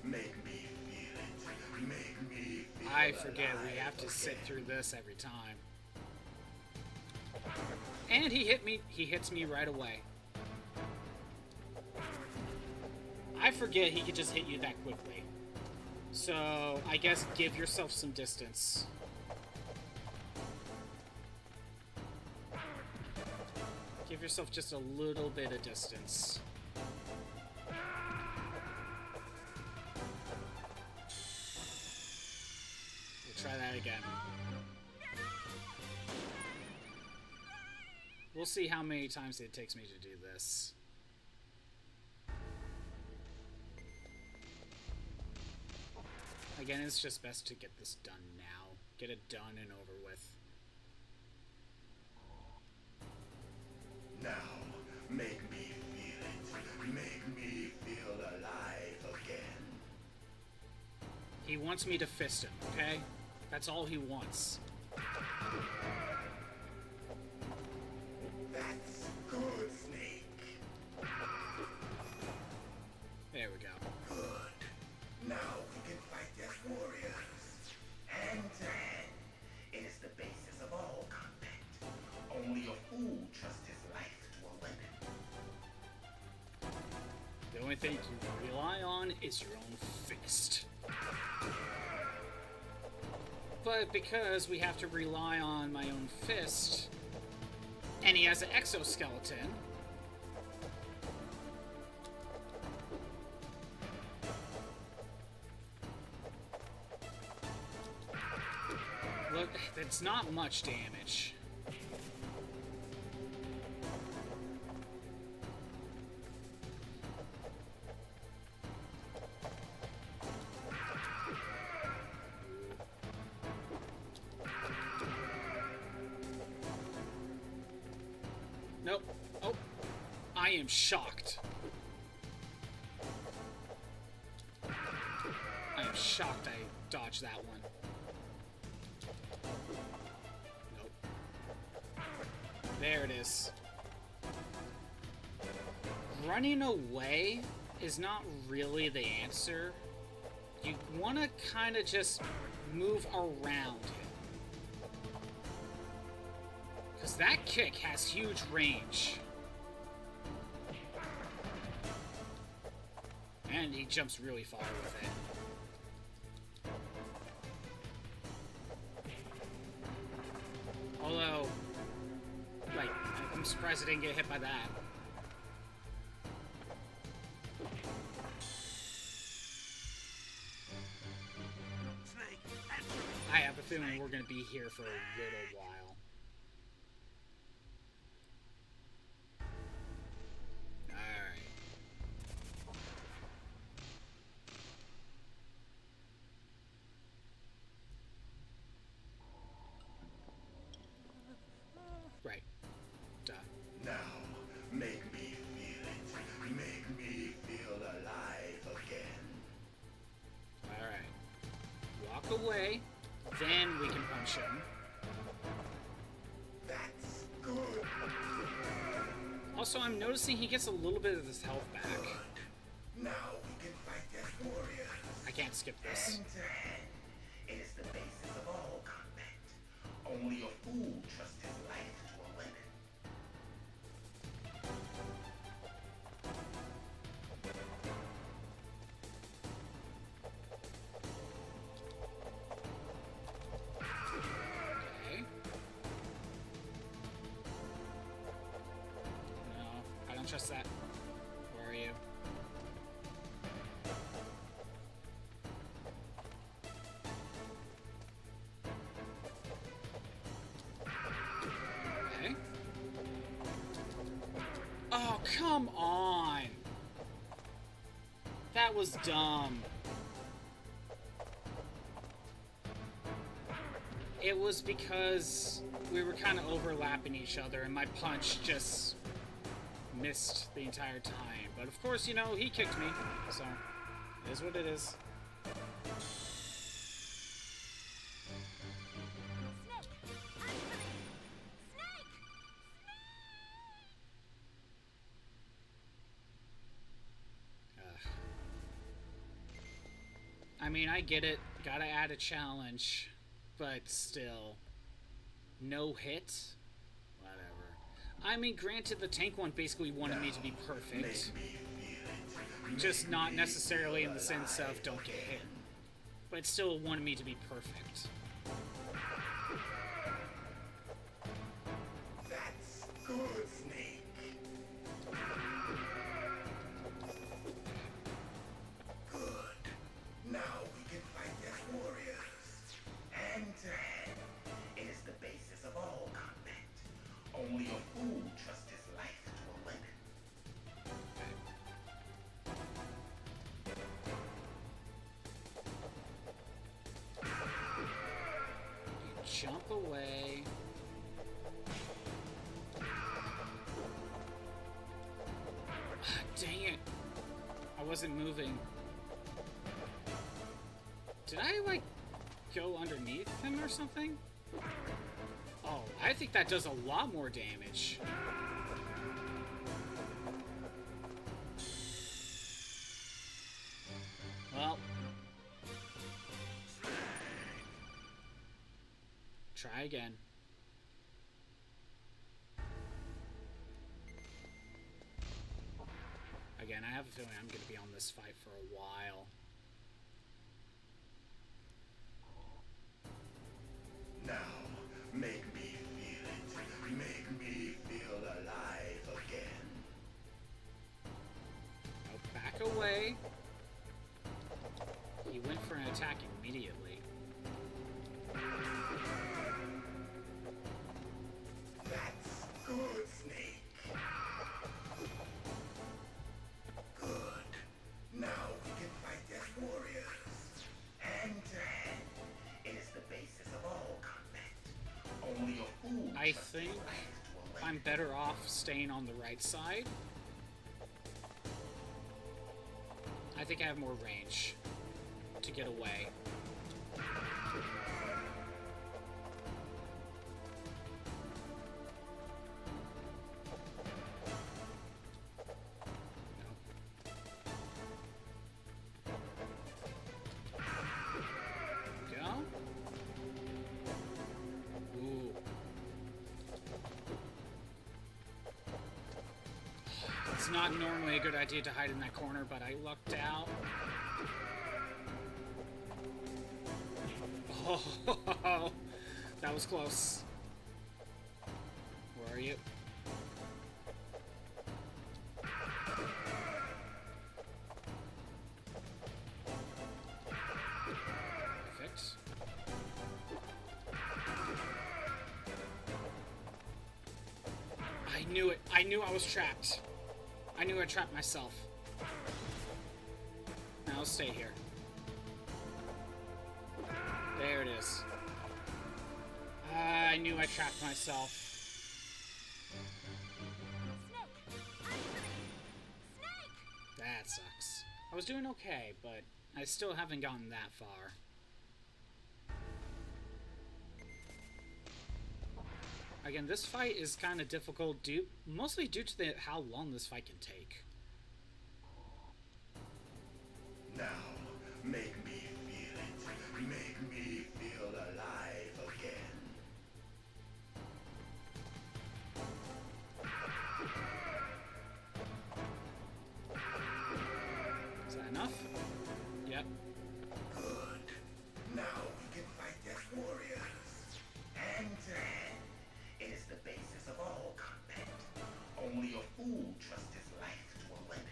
make me feel it. Make me feel I forget we have to sit through this every time. And he hits me right away. I forget he could just hit you that quickly. So, I guess give yourself some distance. Give yourself just a little bit of distance. We'll try that again. We'll see how many times it takes me to do this. Again, it's just best to get this done now. Get it done and over with. Now, make me feel it. Make me feel alive again. He wants me to fist him, okay? That's all he wants. That's good, Snake. There we go. Good. Now we can fight as warriors. Hand to hand. It is the basis of all combat. Only a fool trusts his life to a weapon. The only thing you rely on is your own fist. But because we have to rely on my own fist, and he has an exoskeleton, look, that's not much damage. Nope. Oh, am shocked. I am shocked I dodged that one. Nope. There it is. Running away is not really the answer. You want to kind of just move around him. Because that kick has huge range. And he jumps really far with it. Although, like, I'm surprised I didn't get hit by that. I have a feeling we're going to be here for a little while. Alright. Right. Duh. Now, make me feel it. Make me feel alive again. Alright. Walk away. Then we can punch him. That's good. Also, I'm noticing he gets a little bit of his health back. Good. Now we can fight as warriors. I can't skip this. Hand to hand. It is the basis of all combat. Only a fool trusts his life to a weapon. Trust that. Where are you? Okay. Oh, come on! That was dumb. It was because we were kind of overlapping each other and my punch just missed the entire time. But of course, you know, he kicked me, so it is what it is. I mean, I get it. Gotta add a challenge, but still, no hit? I mean, granted, the tank one basically wanted me to be perfect. Just not necessarily in the sense of don't get hit. But it still wanted me to be perfect. That's good, Snake. Good. Now we can fight as warriors. Hand to hand. It is the basis of all combat. Only a fool trusts his life to a weapon. You jump away. Dang it. I wasn't moving. Did I, like, go underneath him or something? Oh, I think that does a lot more damage. Well. Try again. Again, I have a feeling I'm going to be on this fight for a while. Now, make me feel it. Make me feel alive again. Now back away. He went for an attack immediately. That's good, Snake. Good. Now we can fight as warriors. Hand to hand. It is the basis of all combat. Only a fool. I think I'm better off staying on the right side I think I have more range to get away. It's not normally a good idea to hide in that corner, but I lucked out. Oh, that was close. Where are you? Perfect. I knew it. I knew I was trapped. I knew I trapped myself. Now I'll stay here. There it is. I knew I trapped myself. That sucks. I was doing okay, but I still haven't gotten that far. Again, this fight is kind of difficult, mostly due to how long this fight can take. Now, make me feel it. Make me feel alive again. Is that enough? Yep. Good. Now we can fight as warriors. Hand to hand. It is the basis of all combat. Only a fool trusts his life to a weapon.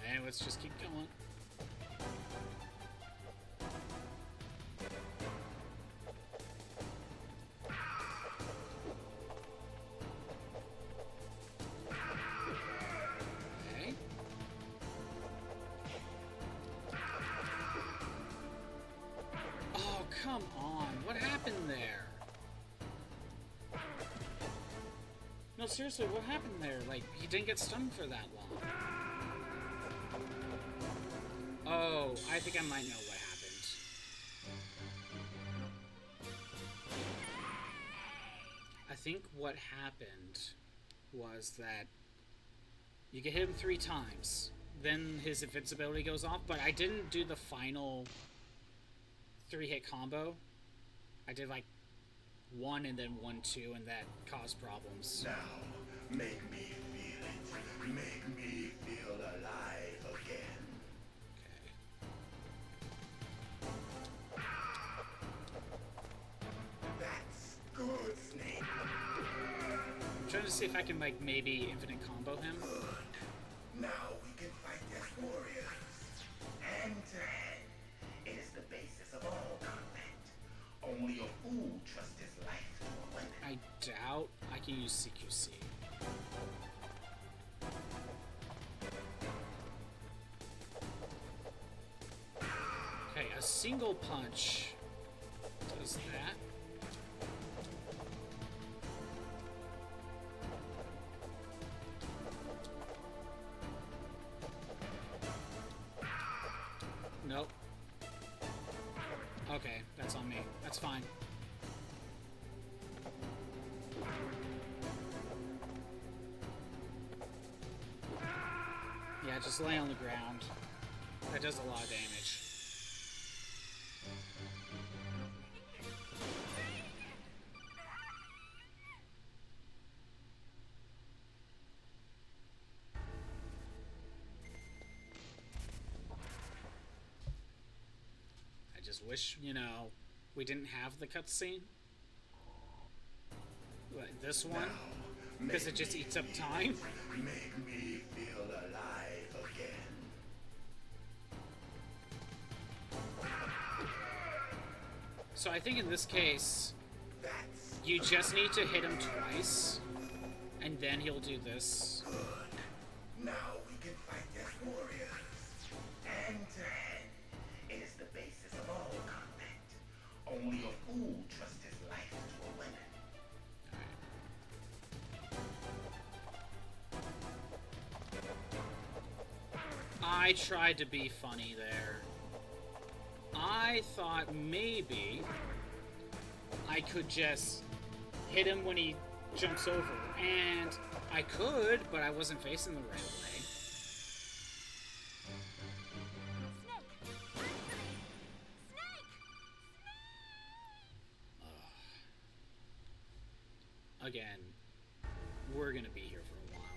And let's just keep going. Okay. Oh, come on. What happened there? No, seriously, what happened there? Like, he didn't get stunned for that long. Oh, I think I might know what happened. I think what happened was that you can hit him 3 times, then his invincibility goes off, but I didn't do the final 3-hit combo. I did like 1 and then 1, 2, and that caused problems. Now, make me feel it. Make me feel alive again. Okay. That's good, Snake. I'm trying to see if I can, like, maybe infinite combo him. Good. Now we can fight as warriors. Hand to hand. It is the basis of all combat. Only a fool trusts his life to a weapon. I doubt I can use CQC. Okay, a single punch does that. Nope. Okay, that's on me. That's fine. Yeah, just lay on the ground. That does a lot of damage. I just wish, you know, we didn't have the cutscene. Like this one, because it just eats up time. Make me feel alive again. So I think in this case, you just need to hit him twice, and then he'll do this. Good. Now we can fight as warriors. Hand to hand. It is the basis of all combat. Only a fool trusts his life to a weapon. I tried to be funny there. I thought maybe I could just hit him when he jumps over. And I could, but I wasn't facing the right way. Again, we're gonna be here for a while.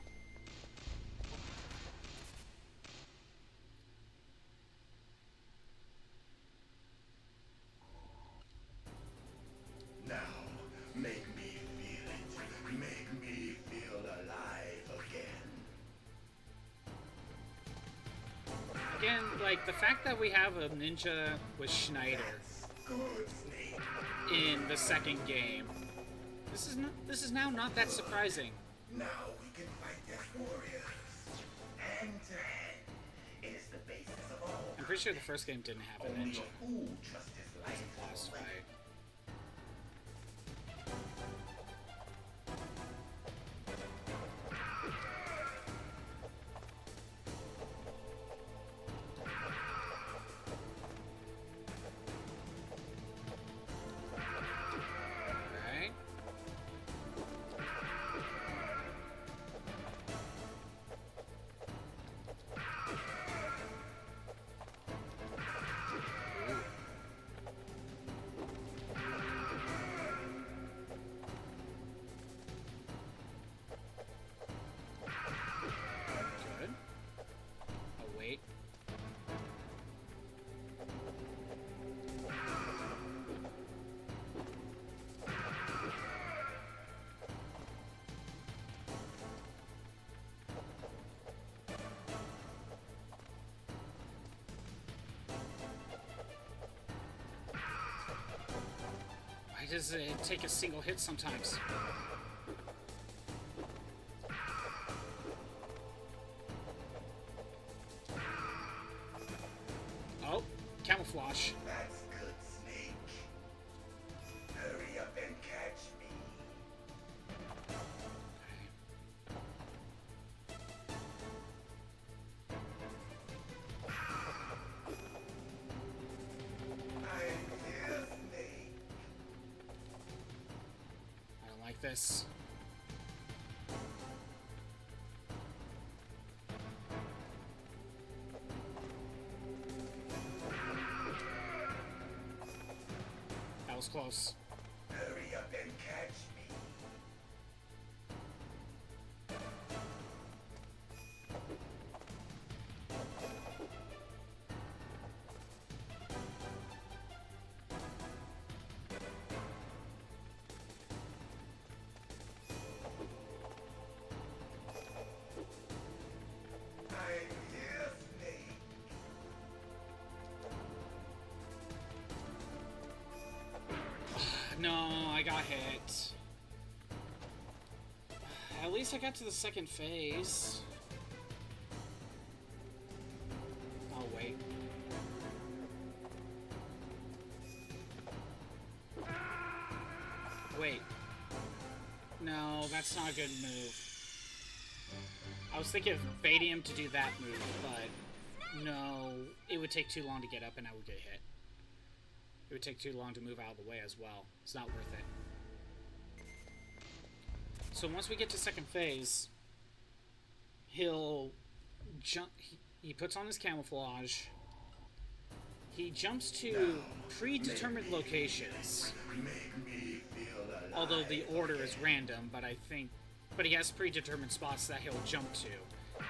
Now, make me feel it. Make me feel alive again. Again, like, the fact that we have a ninja with Schneider in the second game, this is now not that surprising. Now we can fight as warriors. Hand to hand. It is the basis of all. I'm pretty sure the first game didn't have a ninja. Only a fool trusts his life It was a boss fight. Why does it take a single hit sometimes? Oh, camouflage. That's good, Snake. Hurry up and catch me. I don't like this. That was close. Hurry up and catch me. I'm here, Snake. No, I got hit. At least I got to the second phase. Oh, wait. Wait. No, that's not a good move. I was thinking of baiting him to do that move, but no, it would take too long to get up and I would get hit. It would take too long to move out of the way as well. It's not worth it. So once we get to second phase, he'll jump. He puts on his camouflage. He jumps to predetermined locations. Although the order is random, but he has predetermined spots that he'll jump to.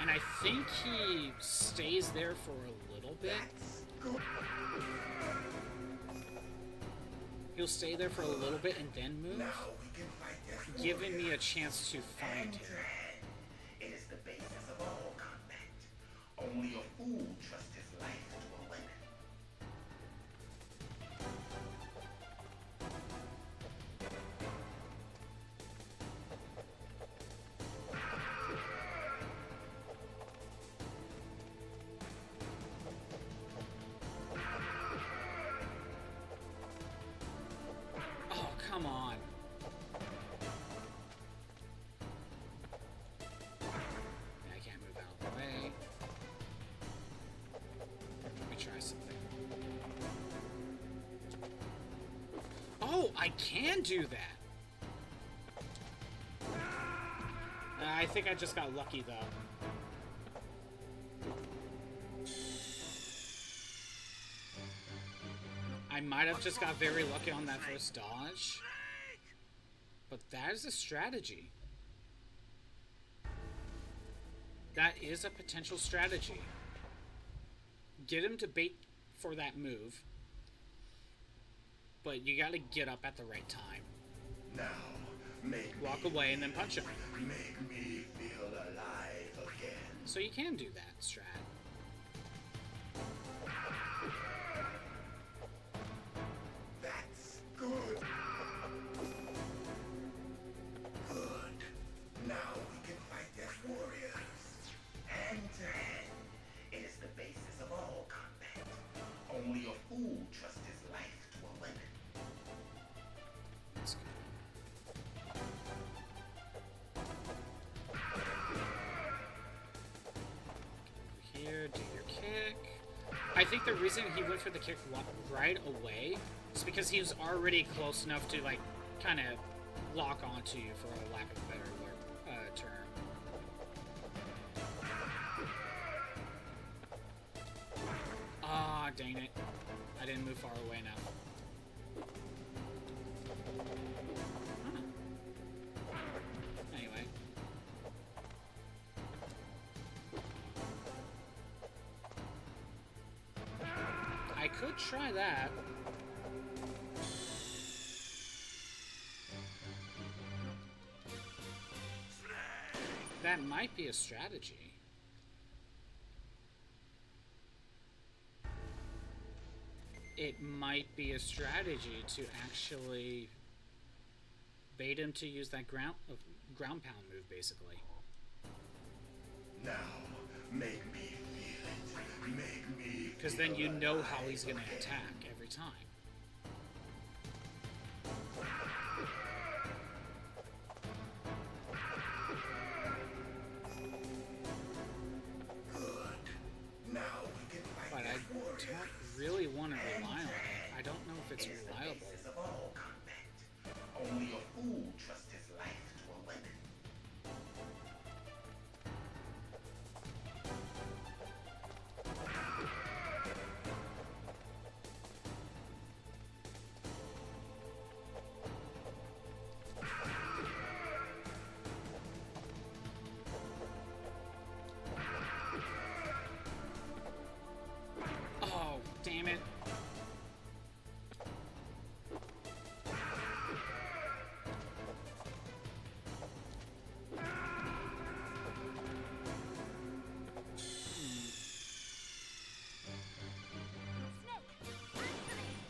And I think he stays there for a little bit. He'll stay there for a little bit and then move, giving me a chance to find him. It is the basis of all combat. Only a fool trusts his life to a weapon. Oh, come on. I can't move out of the way. I can do that. I think I just got lucky, though. I might have just got very lucky on that first dodge. But that is a strategy. That is a potential strategy. Get him to bait for that move. But you gotta get up at the right time. Now, walk away and then punch him. Make me feel alive again. So you can do that, strat. That's good. Good. Now we can fight as warriors. Hand to hand. It is the basis of all combat. Only a fool trusts his life to a weapon. That's good. Here, do your kick. I think the reason he went for the kick right away is because he was already close enough to, like, kind of lock onto you, for a lack of a better term. Ah, dang it. I didn't move far away enough. Anyway. I could try that. That might be a strategy. It might be a strategy to actually bait him to use that ground pound move, basically. Now, make me feel it. Make me. Because then you know how he's going to attack every time. Now we can fight. But I don't really want to rely on it. I don't know if it's reliable. Of all combat. Only a fool trusts his life to a weapon. Oh, damn it.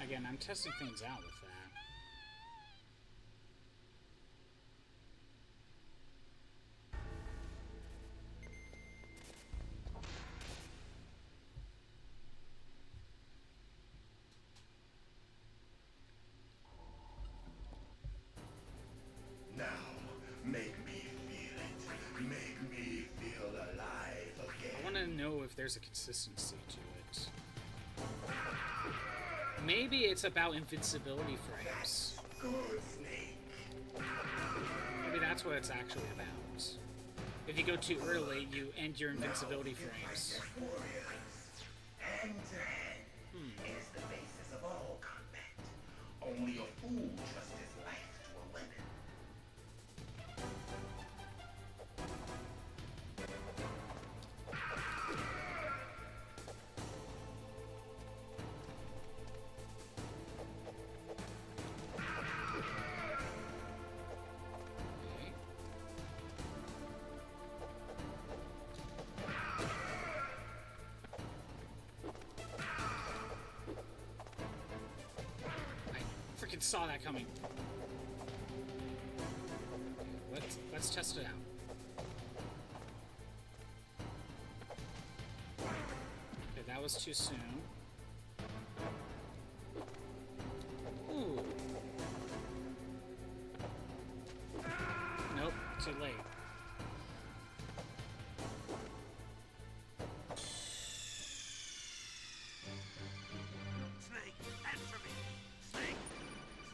Again, I'm testing things out with that. Now, make me feel it. Make me feel alive again. I want to know if there's a consistency to it. Maybe it's about invincibility frames. Good, Snake. Maybe that's what it's actually about. If you go too early, you end your invincibility frames. Hand to hand. It is the basis of all combat. Only a fool trusts his life to a weapon. Freaking saw that coming. Let's test it out. Okay, that was too soon. Ooh. Nope, too late. Snake, answer me. Snake.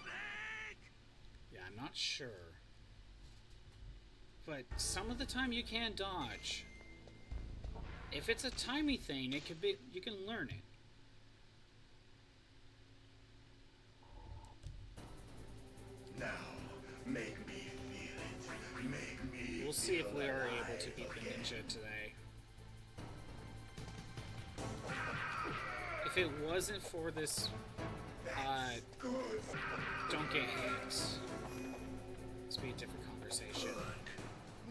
Snake. not sure. But some of the time you can dodge. If it's a timey thing, it could be, you can learn it. Now, make me feel it. Make me We'll see if we are alive able to beat the again. ninja today. If it wasn't for this, don't get hit. This would be a different conversation.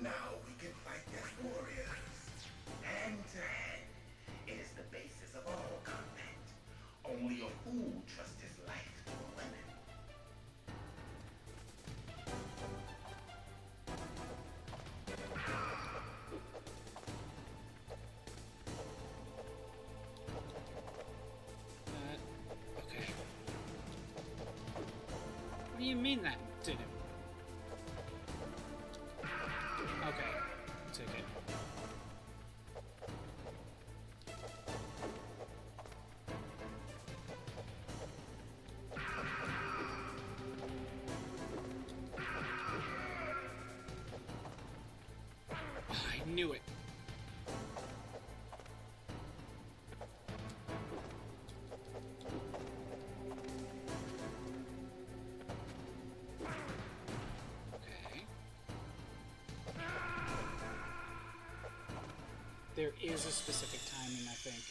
Now we can fight as warriors. Hand to hand. It is the basis of all combat. Only a fool trusts his life to a weapon. Okay. What do you mean that didn't? Okay, I'll take it. I knew it. Okay. There is a specific timing, I think.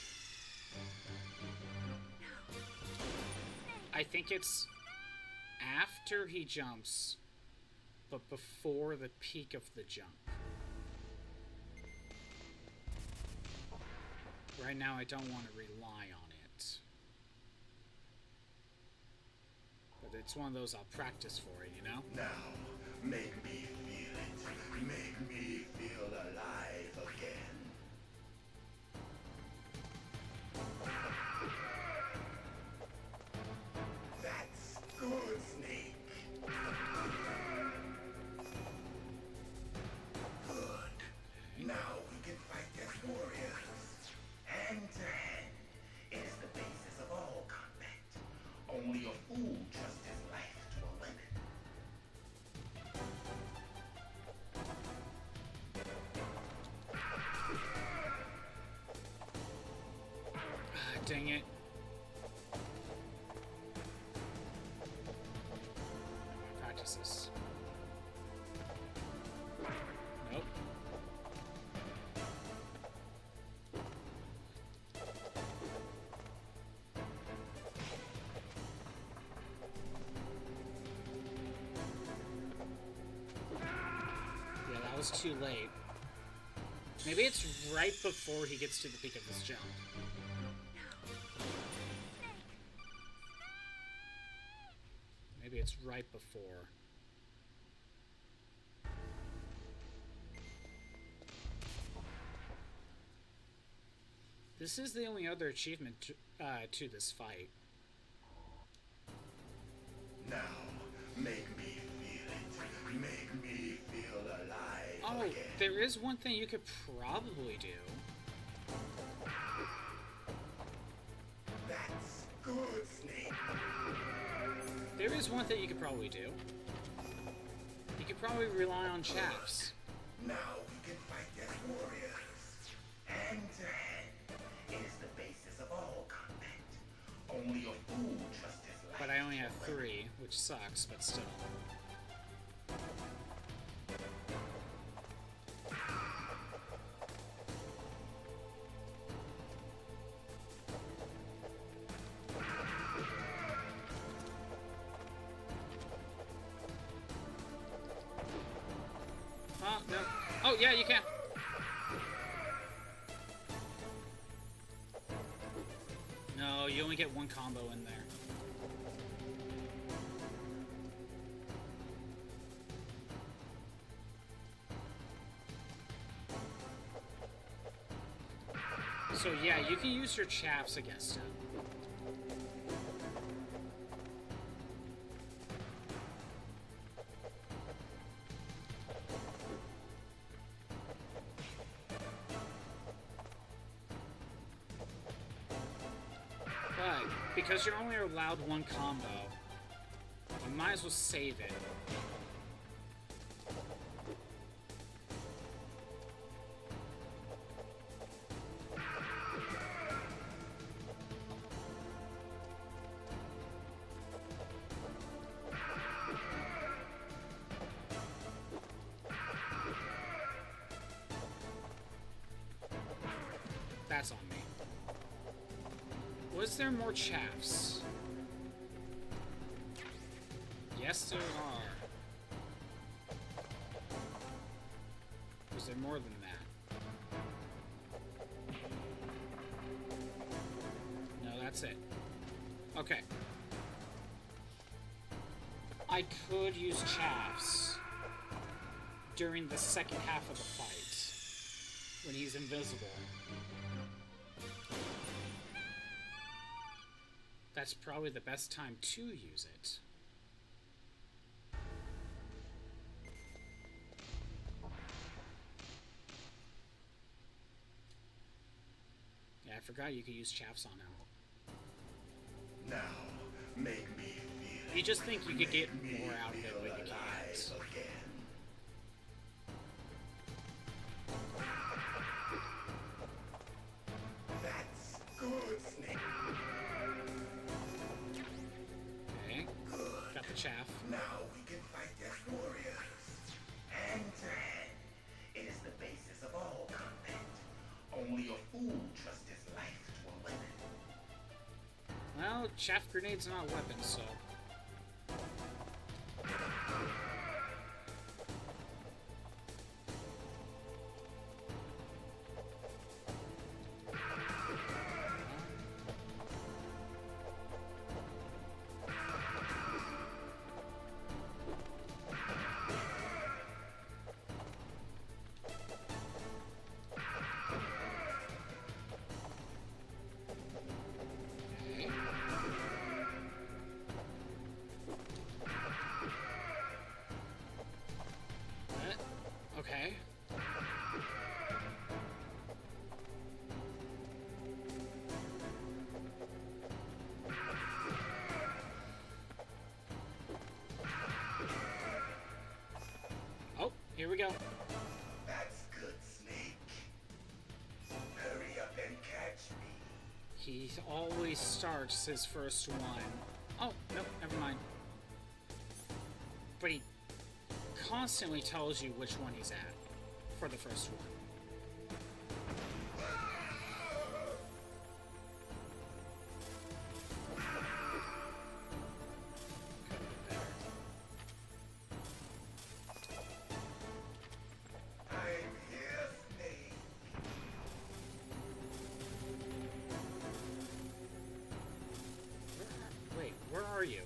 I think it's after he jumps, but before the peak of the jump. Right now, I don't want to rely on it. But it's one of those I'll practice for it, you know? Now, make me feel it. Make me feel alive again. That's good, Snake. Good. Now we can fight as warriors. Hand to hand. It is the basis of all combat. Only a fool trusts his life to a weapon. Ah, dang it. Practice this. Nope. Yeah, that was too late. Maybe it's right before he gets to the peak of this jump. Maybe it's right before. This is the only other achievement to this fight. Now, make me feel it. Make me feel alive Oh, again. there is one thing you could probably do. That's good, Snake. There is one thing you could probably do. You could probably rely on chaffs. Now we can fight as warriors. Hand to hand. It is the basis of all combat. Only a fool trusts his life. But I only have 3, which sucks, but still. Oh, no. Oh, yeah, you can. No, you only get one combo in there. So yeah, you can use your chaps against him. But because you're only allowed one combo, you might as well save it Was there more chaffs? Yes, there are. Was there more than that? No, that's it. Okay. I could use chaffs during the second half of the fight, when he's invisible. That's probably the best time to use it. Yeah, I forgot you could use chaffs on him. Now, make me feel. You just think you could get more out of it, but you can't. That's good, Snake. Okay. Got the chaff. Now we can fight as warriors. Hand to hand. It is the basis of all combat. Only a fool trusts his life to a weapon. Well, chaff grenade's not a weapon, so... Okay. Oh, here we go. That's good, Snake. Hurry up and catch me. He always starts his first one. Oh, nope, never mind. But he constantly tells you which one he's at for the first one. I'm here, Snake. Wait, where are you?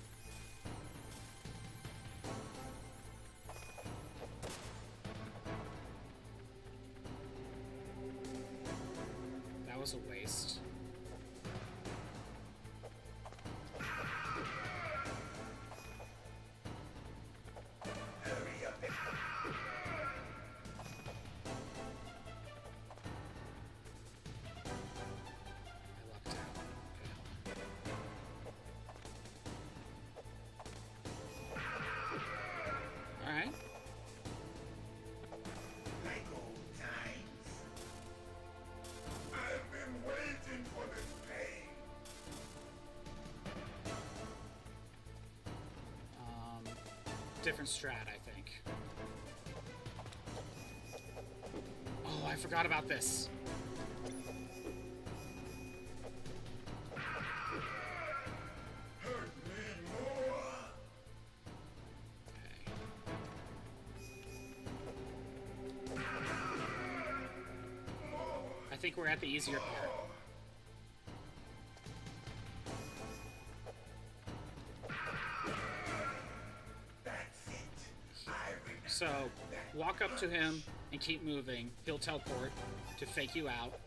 That was a waste. Hurry up and... I lucked out. Alright. Like old times. I've been waiting for this pain. Different strat, I think. Oh, I forgot about this. Hurt me more. I think we're at the easier part. That's it. I remember. So, walk up to him and keep moving. He'll teleport to fake you out.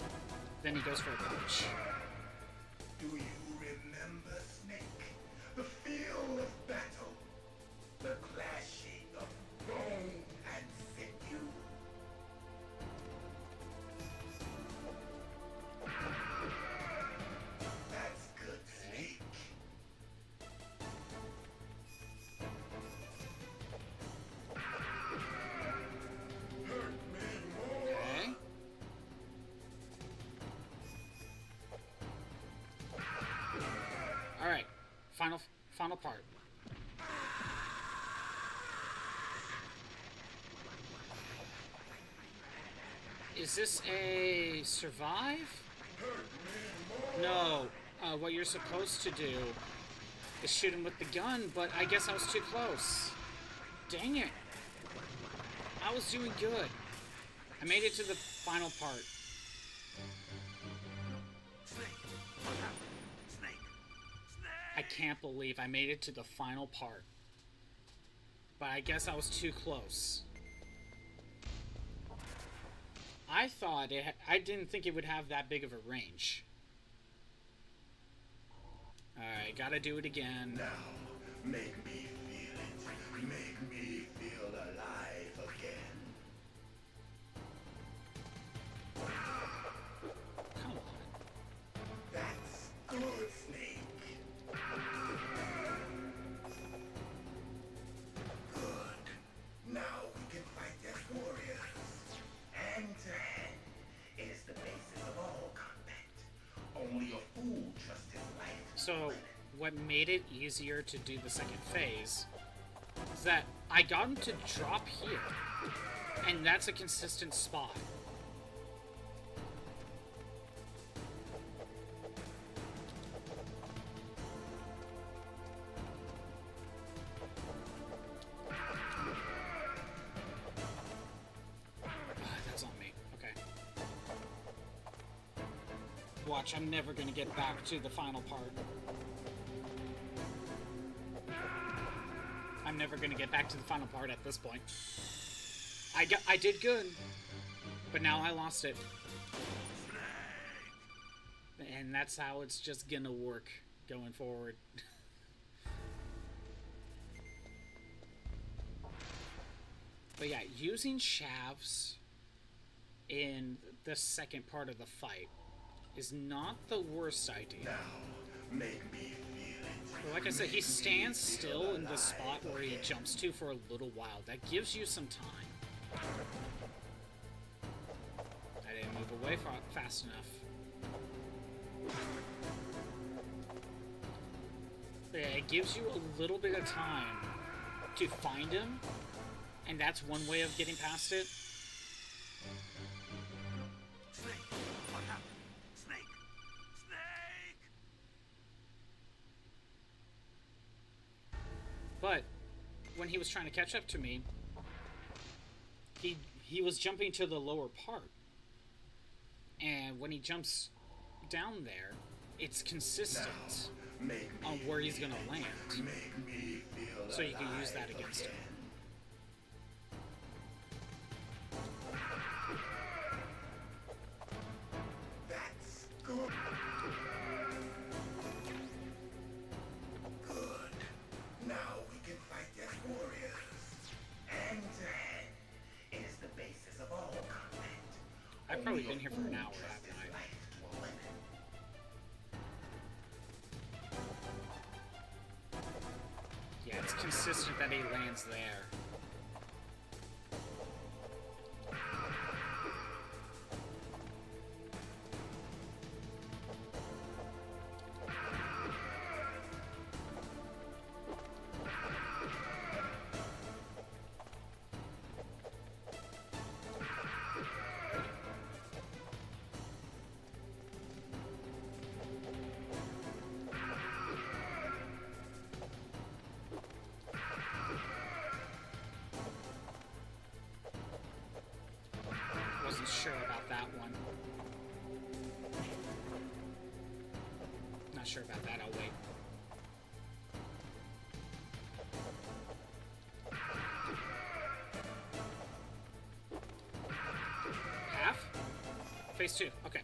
Then he goes for a punch. Do you remember, Snake? The feel of battle. The clashing of bone and sinew. That's good, Snake. Hurt me more. Okay. Alright. Final part. Is this a survive? No. what you're supposed to do is shoot him with the gun, but I guess I was too close. Dang it. I was doing good. I made it to the final part. I can't believe I made it to the final part. But I guess I was too close. I didn't think it would have that big of a range. Alright, gotta do it again. Now, make me feel it. Make me feel alive again. Come on. That's good, Snake. Good. Now we can fight as warriors. Hand to hand. It is the basis of all combat. Only a fool trusts his life. So, what made it easier to do the second phase is that I got him to drop here. And that's a consistent spot. That's on me. Okay. Watch, I'm never gonna get back to the final part. I'm never gonna get back to the final part at this point. I did good, but now I lost it. And that's how it's just gonna work going forward. But yeah, using shafts in the second part of the fight is not the worst idea. Now, make me feel it. But like I said, he stands still in the spot where he jumps to for a little while. That gives you some time. I didn't move away fast enough. But yeah, it gives you a little bit of time to find him, and that's one way of getting past it. But when he was trying to catch up to me, he was jumping to the lower part. And when he jumps down there, it's consistent on where he's going to land. So you can use that against him. That's good. Now we can fight as warriors. Hand to hand. It is the basis of all combat. I've probably been here for an hour, haven't I? Yeah, it's consistent that he lands there. Wasn't sure about that one. Not sure about that, I'll wait. Half? Phase 2, okay.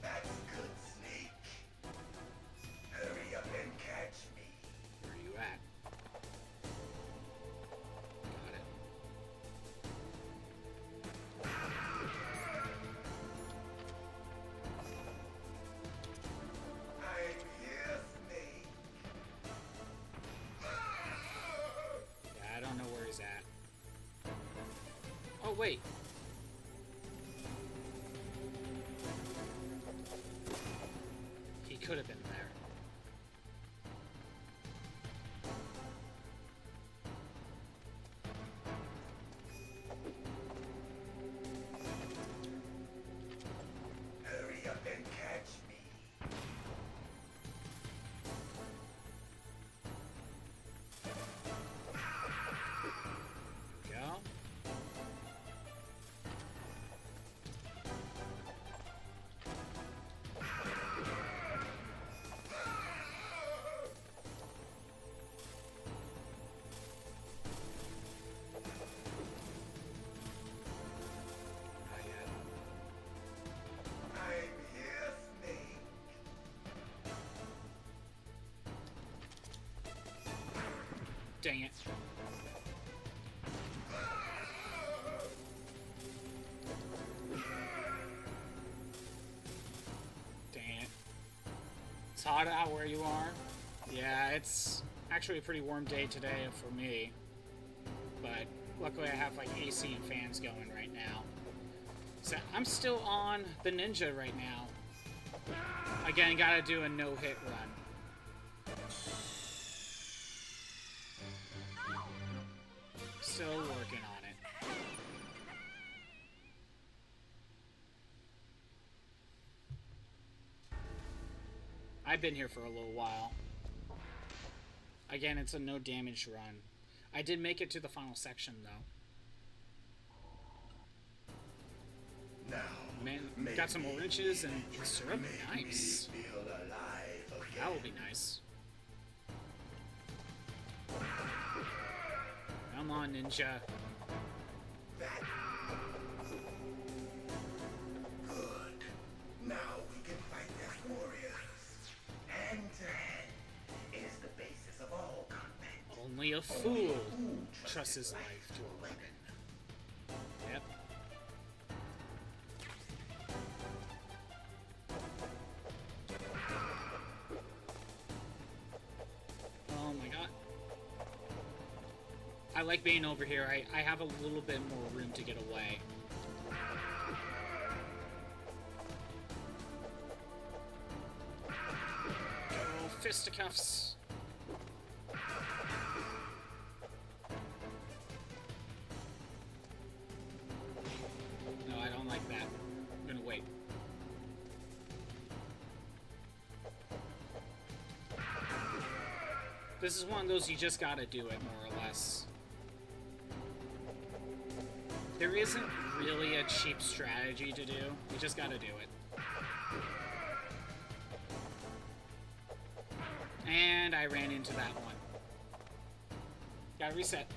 That's good, Snake. Hurry up and catch me. Where are you at? Got it. I'm here, Snake. Yeah, I don't know where he's at. Oh, wait. He could have been there. Hurry up and catch me. Dang it. Dang it. It's hot out where you are. Yeah, it's actually a pretty warm day today for me. But luckily I have like AC and fans going right now. So I'm still on the Ninja right now. Again, gotta do a no-hit run. Still working on it. I've been here for a little while. Again, it's a no damage run. I did make it to the final section though. Man, got some oranges and syrup. Nice. That will be nice. Come on, Ninja. Good. Now we can fight as warriors. Hand to hand. It is the basis of all combat. Only a fool trusts his life to a weapon. Yep. Oh my god. I like being over here. I have a little bit more room to get away. Oh, fisticuffs. No, I don't like that. I'm gonna wait. This is one of those you just gotta do it, more or less. There isn't really a cheap strategy to do. You just gotta do it. And I ran into that one. Gotta reset.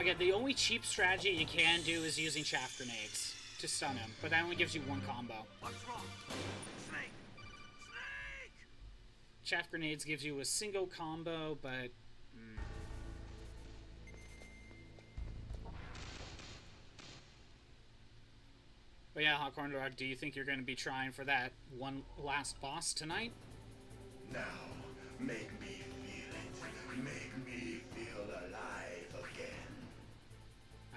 Again, the only cheap strategy you can do is using chaff grenades to stun him, but that only gives you one combo. What's wrong? Snake! Snake! Chaff grenades gives you a single combo, but... But yeah, Hot Corn Dog, do you think you're going to be trying for that one last boss tonight? Now, make me feel it. Make me feel alive again.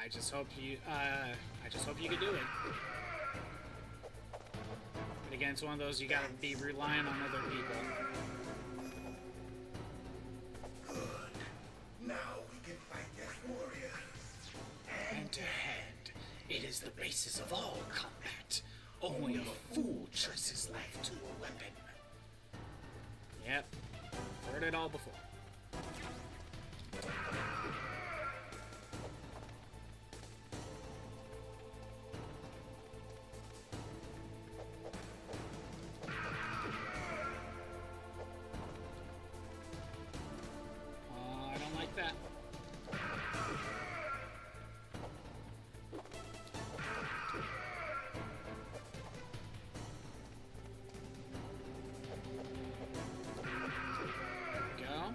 I just hope you can do it. But again, it's one of those you gotta be relying on other people. Good. Now we can fight as warriors. Hand to hand, it is the basis of all combat. Only a fool trusts his life to a weapon. Yep, heard it all before. I don't like that. Go.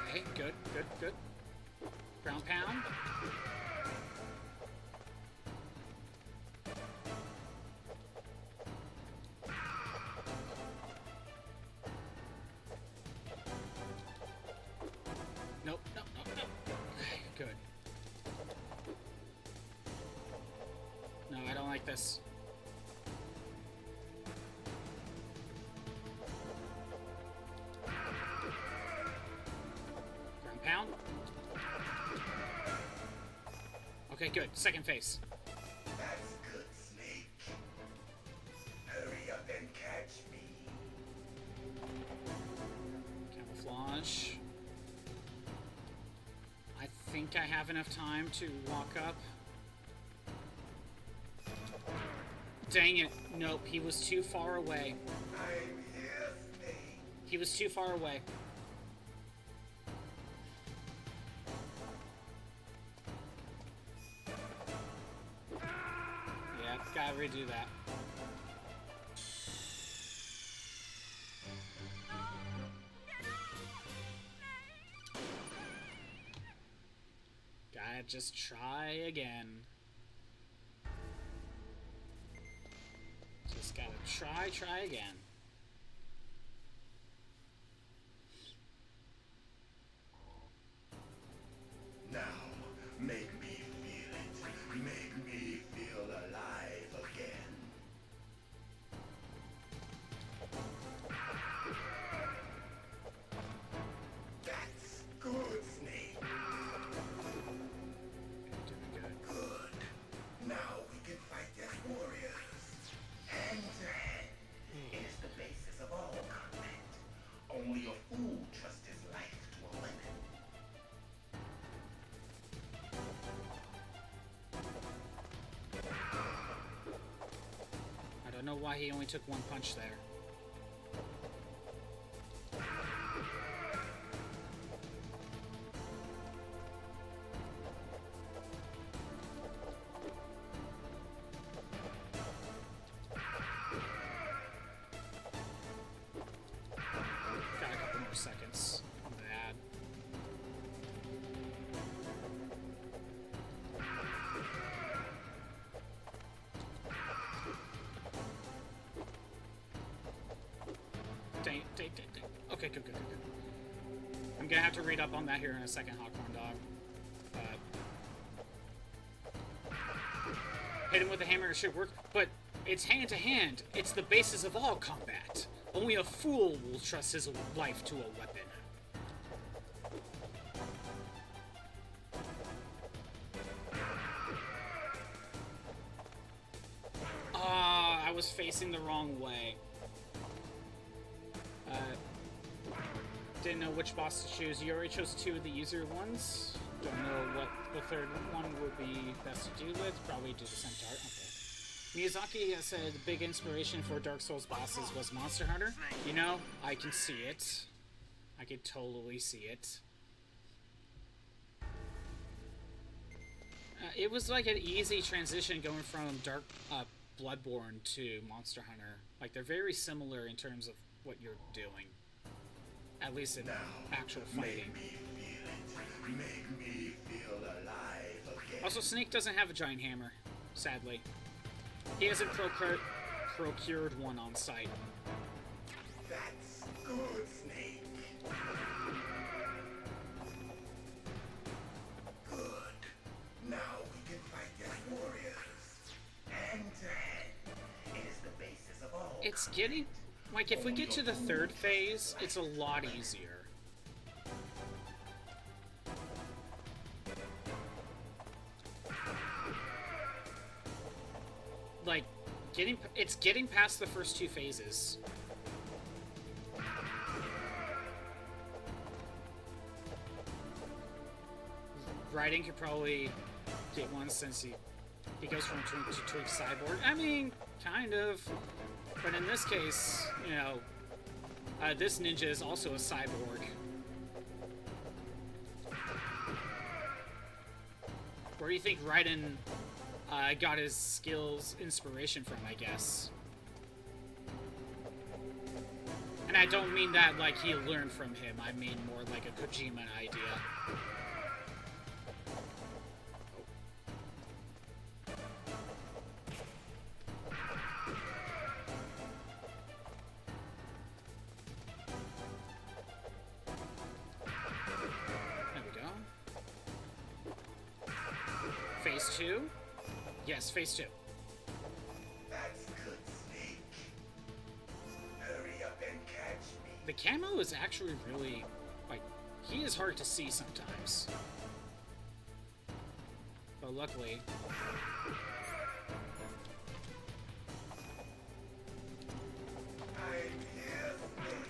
Okay, good, good, good. Ground pound. Nope, nope, nope, nope. Okay, good. No, I don't like this. Ground pound. Okay, good. Second phase. That's good, Snake. Hurry up and catch me. Camouflage. I think I have enough time to walk up. Dang it. Nope, he was too far away. I'm here, Snake. He was too far away. Yeah, gotta redo that. Gotta just try again. Just gotta try again. Now, make me feel it. Make me feel alive again. That's good, Snake. Good. Now we can fight as warriors. Hand to hand. It is the basis of all combat. Only a fool trusts his life to a weapon. I don't know why he only took one punch there. Got a couple more seconds. Bad. Dang. Okay, good. I'm gonna have to read up on that here in a second, Hawkhorn Dog. Hit him with a hammer should work, but it's hand to hand. It's the basis of all combat. Only a fool will trust his life to a weapon. I was facing the wrong way. Didn't know which boss to choose. You already chose two of the easier ones. Don't know what the third one would be best to do with. Probably do the Centaur. Okay. Miyazaki said the big inspiration for Dark Souls bosses was Monster Hunter. You know, I can see it. I could totally see it. It was like an easy transition going from Bloodborne to Monster Hunter. Like, they're very similar in terms of what you're doing. At least in actual fighting. Make me feel alive again. Also, Snake doesn't have a giant hammer, sadly. He hasn't procured one on site. That's good, Snake. Good. Now we can fight as warriors. Hand to hand. It is the basis of all. It's getting... Like, if we get to the third phase, it's a lot easier. Like, it's getting past the first two phases. Raiden could probably get one since he goes from Twink to Cyborg. I mean, kind of. But in this case, you know, this ninja is also a cyborg. Where do you think Raiden got his skills inspiration from, I guess? And I don't mean that like he learned from him. I mean more like a Kojima idea. Phase 2? Yes, phase 2. That's good, Snake. Hurry up and catch me. The camo is actually really, like, he is hard to see sometimes. But luckily...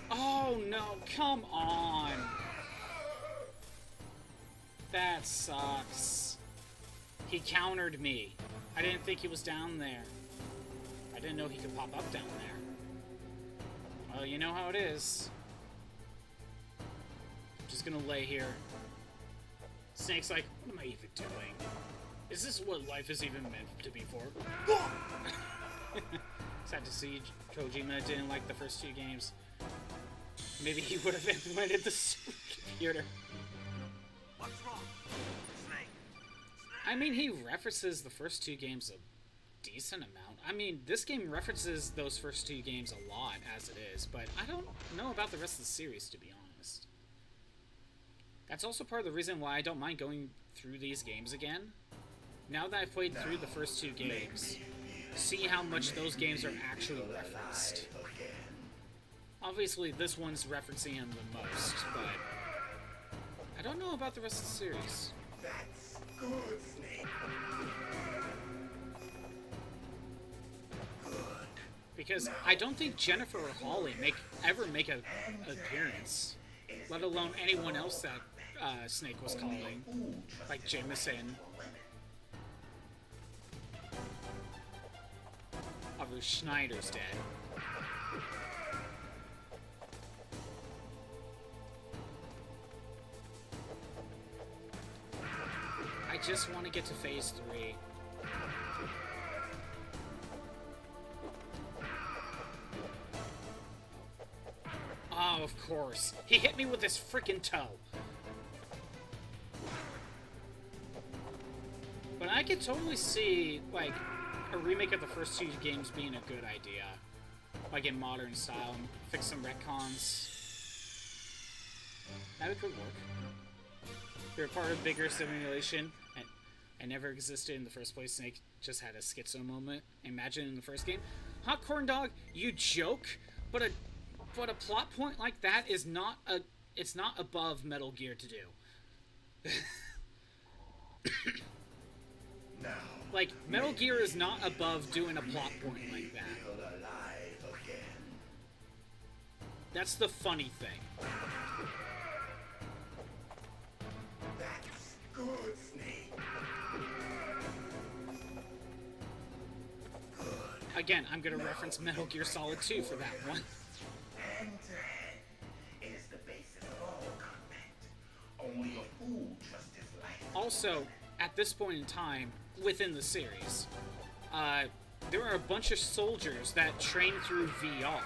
Oh no, come on! That sucks. He countered me. I didn't think he was down there. I didn't know he could pop up down there. Well, you know how it is. just gonna lay here. Snake's like, what am I even doing? Is this what life is even meant to be for? Sad to see Kojima didn't like the first 2 games. Maybe he would have implemented the supercomputer. What's wrong? Snake. I mean, he references the first 2 games a decent amount. I mean, this game references those first 2 games a lot as it is, but I don't know about the rest of the series, to be honest. That's also part of the reason why I don't mind going through these games again. Now that I've played through the first 2 games, see how much those games are actually referenced. Obviously, this one's referencing him the most, but I don't know about the rest of the series. That's good, Snake. Because I don't think Jennifer or Holly ever make an appearance, let alone anyone else that Snake was calling, like Jameson. Although Schneider's dead. I just want to get to phase 3. Oh, of course. He hit me with his freaking toe. But I could totally see, like, a remake of the first 2 games being a good idea. Like in modern style, and fix some retcons. That could work. They're part of a bigger simulation, and never existed in the first place. Snake just had a schizo moment. Imagine in the first game. Hot corn dog, you joke, but a plot point like that is not it's not above Metal Gear to do. Like, Metal Gear is not above doing a plot point like that. That's the funny thing. That's good, Snake. Again, I'm gonna reference Metal Gear Solid 2 for that one. Hand-to-hand is the basis of all combat. Only a fool trusts his life. Also, at this point in time, within the series, there are a bunch of soldiers that train through VR.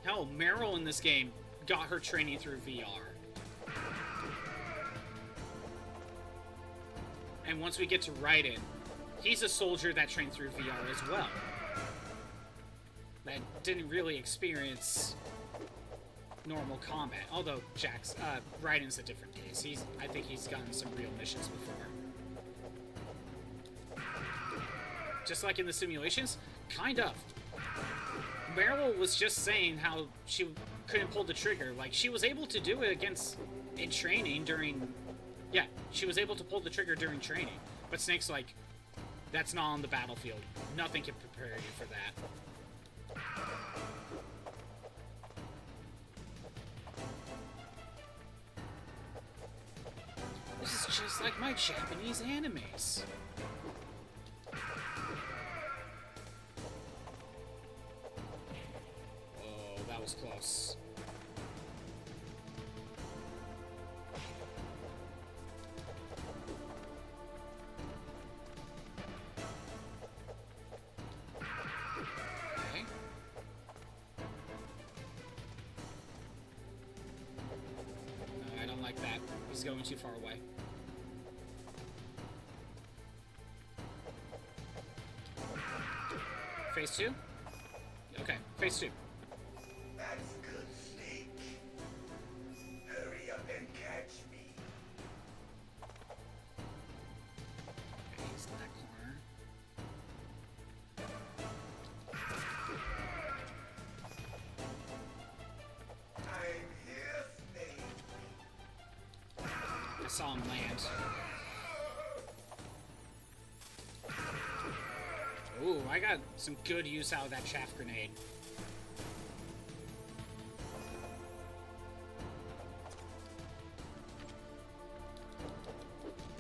Hell, Meryl in this game got her training through VR. And once we get to Raiden, he's a soldier that trained through VR as well. That didn't really experience normal combat. Although Raiden's a different case. I think he's gotten some real missions before. Just like in the simulations, kind of. Meryl was just saying how she couldn't pull the trigger. Like, she was able to do it in training during... Yeah, she was able to pull the trigger during training. But Snake's like, that's not on the battlefield. Nothing can prepare you for that. This is just like my Japanese animes. Oh, that was close. Okay. No, I don't like that. He's going too far away. Phase 2? Okay, phase 2. That's good, Snake. Hurry up and catch me. Okay, he's in that corner. I'm here, Snake. I saw him land. Ooh, I got some good use out of that chaff grenade.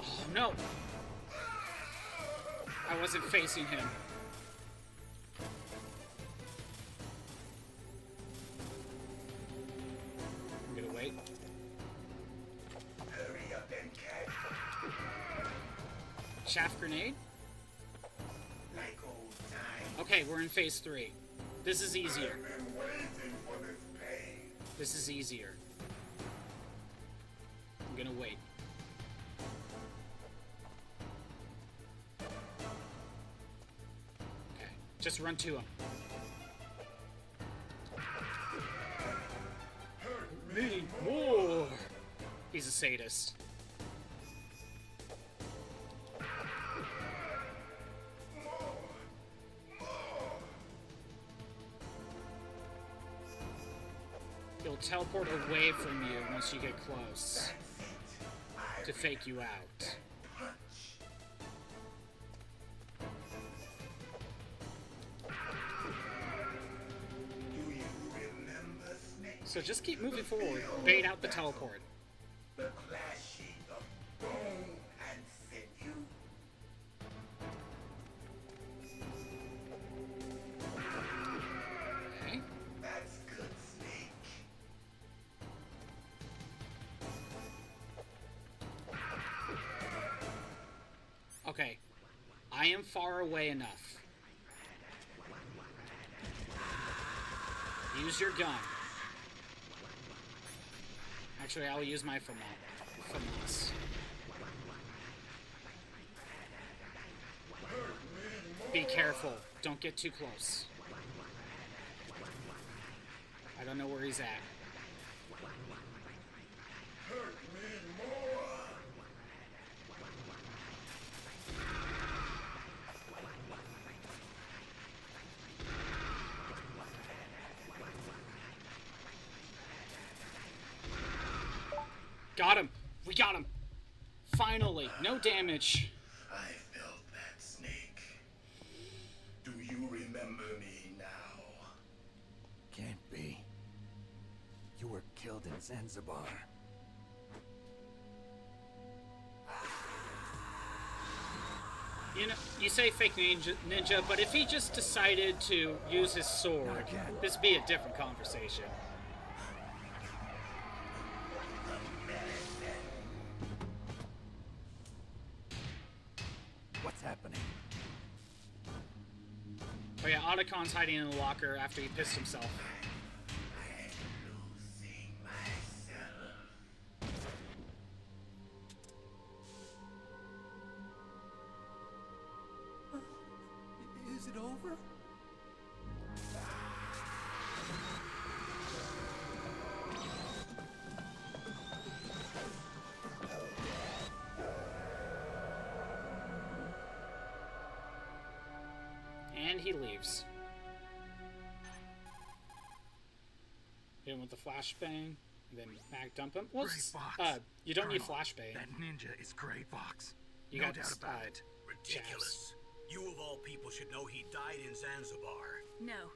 Oh, no! I wasn't facing him. Chaff grenade? Like old times. Okay, we're in phase 3. This is easier. I've been waiting for this pain. This is easier. I'm gonna wait. Okay, just run to him. Hurt Me more! He's a sadist. He'll teleport away from you once you get close to fake you out. Do you remember Snake? So just keep moving forward. Bait out the teleport. The clashing of bone and sinew. Okay. That's good, Snake. Okay. I am far away enough. Use your gun. Actually, I'll use my FAMAS. Be careful. Don't get too close. I don't know where he's at. Hurt me more. Got him. We got him. Finally. No damage. I felt that, Snake. Do you remember me now? Can't be. You were killed in Zanzibar. You know, you say fake ninja, but if he just decided to use his sword, this would be a different conversation. What's happening? Oh yeah, Otacon's hiding in the locker after he pissed himself. Losing myself. Is it over? And he leaves. Hit him with the flashbang, then mag dump him. Well, Gray Fox. you don't need Colonel, flashbang. That ninja is Gray Fox. You No got doubt about it. Ridiculous. You of all people should know he died in Zanzibar. No.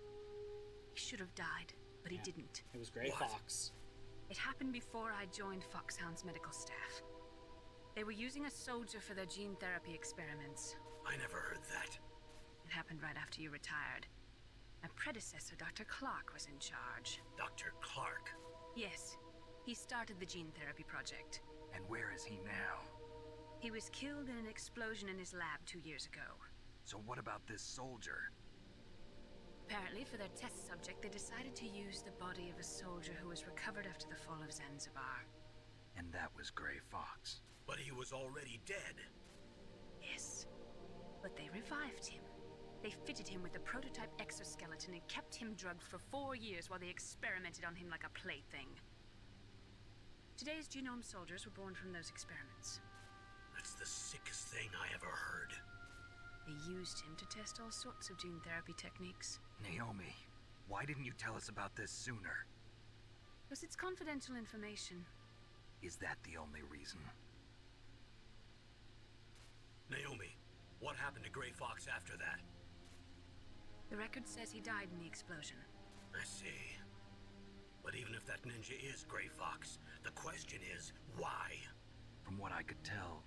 He should have died, but he Yeah. didn't. It was Gray Fox. It happened before I joined Foxhound's medical staff. They were using a soldier for their gene therapy experiments. I never heard that. It happened right after you retired. My predecessor, Dr. Clark, was in charge. Dr. Clark. Yes, he started the gene therapy project. And where is he now? He was killed in an explosion in his lab 2 years ago. So what about this soldier? Apparently, for their test subject, they decided to use the body of a soldier who was recovered after the fall of Zanzibar. And that was Gray Fox. But he was already dead. Yes, but they revived him. They fitted him with a prototype exoskeleton and kept him drugged for 4 years while they experimented on him like a plaything. Today's genome soldiers were born from those experiments. That's the sickest thing I ever heard. They used him to test all sorts of gene therapy techniques. Naomi, why didn't you tell us about this sooner? Because it's confidential information. Is that the only reason? Naomi, what happened to Gray Fox after that? The record says he died in the explosion. I see. But even if that ninja is Gray Fox, the question is, why? From what I could tell,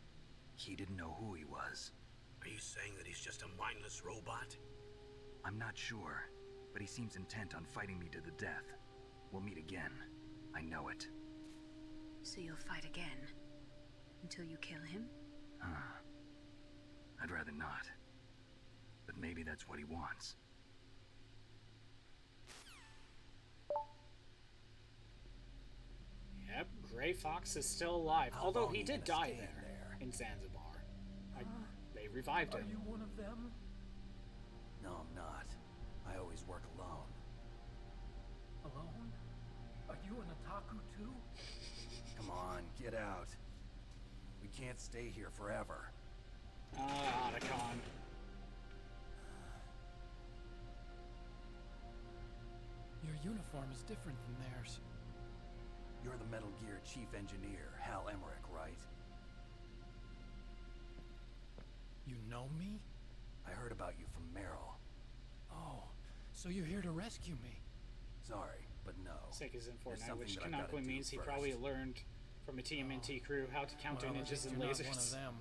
he didn't know who he was. Are you saying that he's just a mindless robot? I'm not sure, but he seems intent on fighting me to the death. We'll meet again. I know it. So you'll fight again? Until you kill him? I'd rather not. But maybe that's what he wants. Yep, Gray Fox is still alive, How although long he you did gonna die stay there in Zanzibar. They revived him. Are you one of them? No, I'm not. I always work alone. Alone? Are you an otaku too? Come on, get out. We can't stay here forever. Otacon. Your uniform is different than theirs. You're the Metal Gear Chief Engineer, Hal Emmerich, right? You know me? I heard about you from Meryl. Oh, so you're here to rescue me? Sorry, but no. Sake is in There's Fortnite, something which that I've gotta canonically do means he first. probably learned from a TMNT crew how to counter Well, at ninjas least and you're not lasers. one of them.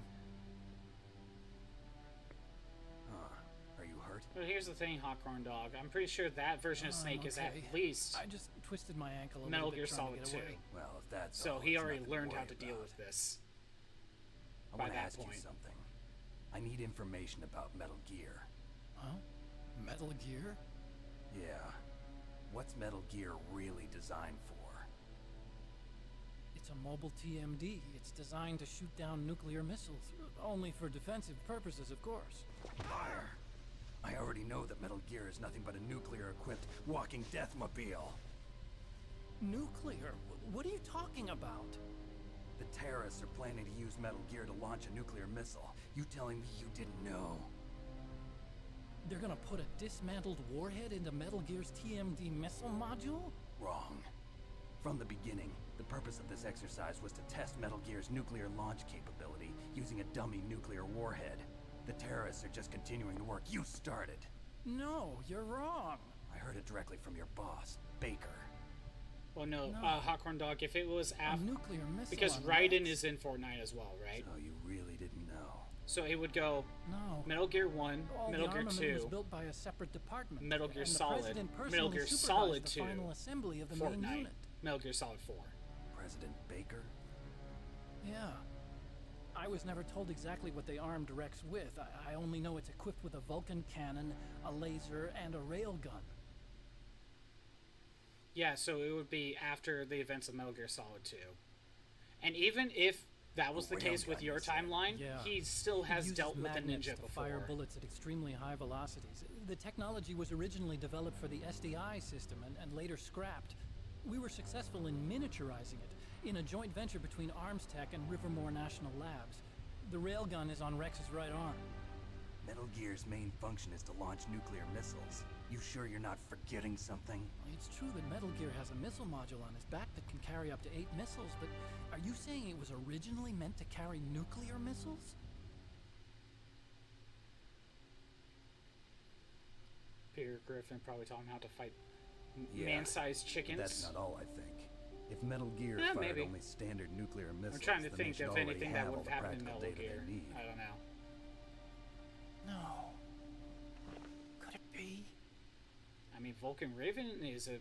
Huh. Are you hurt? But here's the thing, Hawkhorn Dog. I'm pretty sure that version of Snake is at okay. least I just twisted my ankle a Metal little bit Gear trying to Solid get 2. away. Well, if that's So all, he it's already nothing to learned how worry to deal about. with this I by want to that ask point. you something. I need information about Metal Gear. Huh? Metal Gear? Yeah. What's Metal Gear really designed for? It's a mobile TMD. It's designed to shoot down nuclear missiles. Only for defensive purposes, of course. Fire! I already know that Metal Gear is nothing but a nuclear-equipped walking deathmobile. Nuclear? What are you talking about? The terrorists are planning to use Metal Gear to launch a nuclear missile. You telling me you didn't know? They're gonna put a dismantled warhead into Metal Gear's TMD missile module? Wrong. From the beginning, the purpose of this exercise was to test Metal Gear's nuclear launch capability using a dummy nuclear warhead. The terrorists are just continuing the work you started. No, you're wrong. I heard it directly from your boss, Baker. Well, no, No. Hawkhorn Dog, if it was A nuclear missile because on Raiden Rex? is in Fortnite as well, right? So you really didn't know. So it would go No. Metal Gear 1, All Metal the Gear armament 2, was built by a separate department. Metal Gear and the Solid, President Metal personally Gear supervised Solid the 2, final assembly of the main Fortnite, unit. Metal Gear Solid 4. President Baker? Yeah. I was never told exactly what they armed Rex with. I only know it's equipped with a Vulcan cannon, a laser, and a railgun. Yeah, so it would be after the events of Metal Gear Solid 2. And even if that was the case with your timeline, Yeah. he still It has uses dealt with a magnets ninja to before. fire bullets at extremely high velocities. The technology was originally developed for the SDI system and later scrapped. We were successful in miniaturizing it in a joint venture between Arms Tech and Rivermore National Labs. The railgun is on Rex's right arm. Metal Gear's main function is to launch nuclear missiles. You sure you're not forgetting something? It's true that Metal Gear has a missile module on his back that can carry up to 8 missiles, but are you saying it was originally meant to carry nuclear missiles? Peter Griffin probably taught him how to fight Yeah, man-sized but chickens. that's not all, I think. If Metal Gear Yeah, fired maybe. only standard nuclear missiles, I'm trying to the think nation of already anything that have would all have the happened in practical Metal data Gear. they need. I don't know. No. Could it be? I mean, Vulcan Raven is a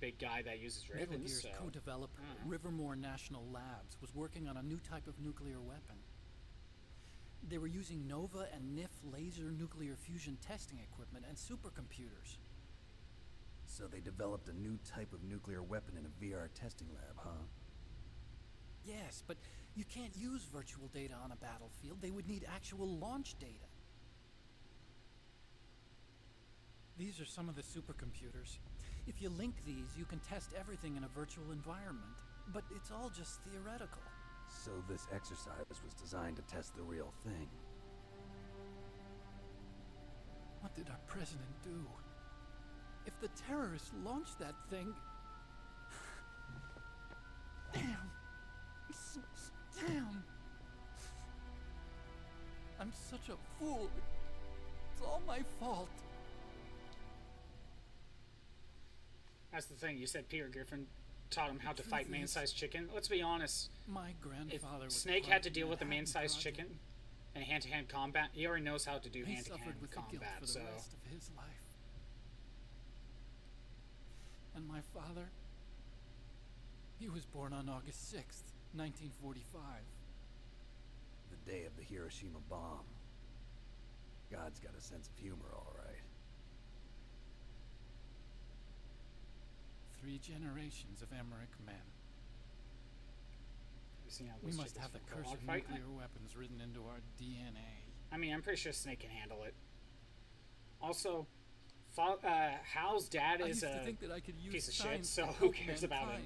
big guy that uses Metal ravens, Gear's so... co-developer, Rivermore National Labs, was working on a new type of nuclear weapon. They were using NOVA and NIF laser nuclear fusion testing equipment and supercomputers. So they developed a new type of nuclear weapon in a VR testing lab, huh? Yes, but you can't use virtual data on a battlefield. They would need actual launch data. These are some of the supercomputers. If you link these, you can test everything in a virtual environment. But it's all just theoretical. So this exercise was designed to test the real thing. What did our president do? If the terrorists launched that thing... Damn. Damn. I'm such a fool. It's all my fault. That's the thing. You said Peter Griffin taught him how to truth fight is- man-sized chicken. Let's be honest. My If grandfather was Snake part had of to the deal with a Manhattan man-sized Project. chicken and hand-to-hand combat, he already knows how to do He hand-to-hand suffered with the guilt combat, for the so... rest of his life. And my father, he was born on August 6th, 1945. The day of the Hiroshima bomb. God's got a sense of humor, all right. 3 generations of Emmerich men. We must have the curse of nuclear weapons written into our DNA. I mean, I'm pretty sure Snake can handle it. Also, Hal's dad is a piece of shit, so who cares about him?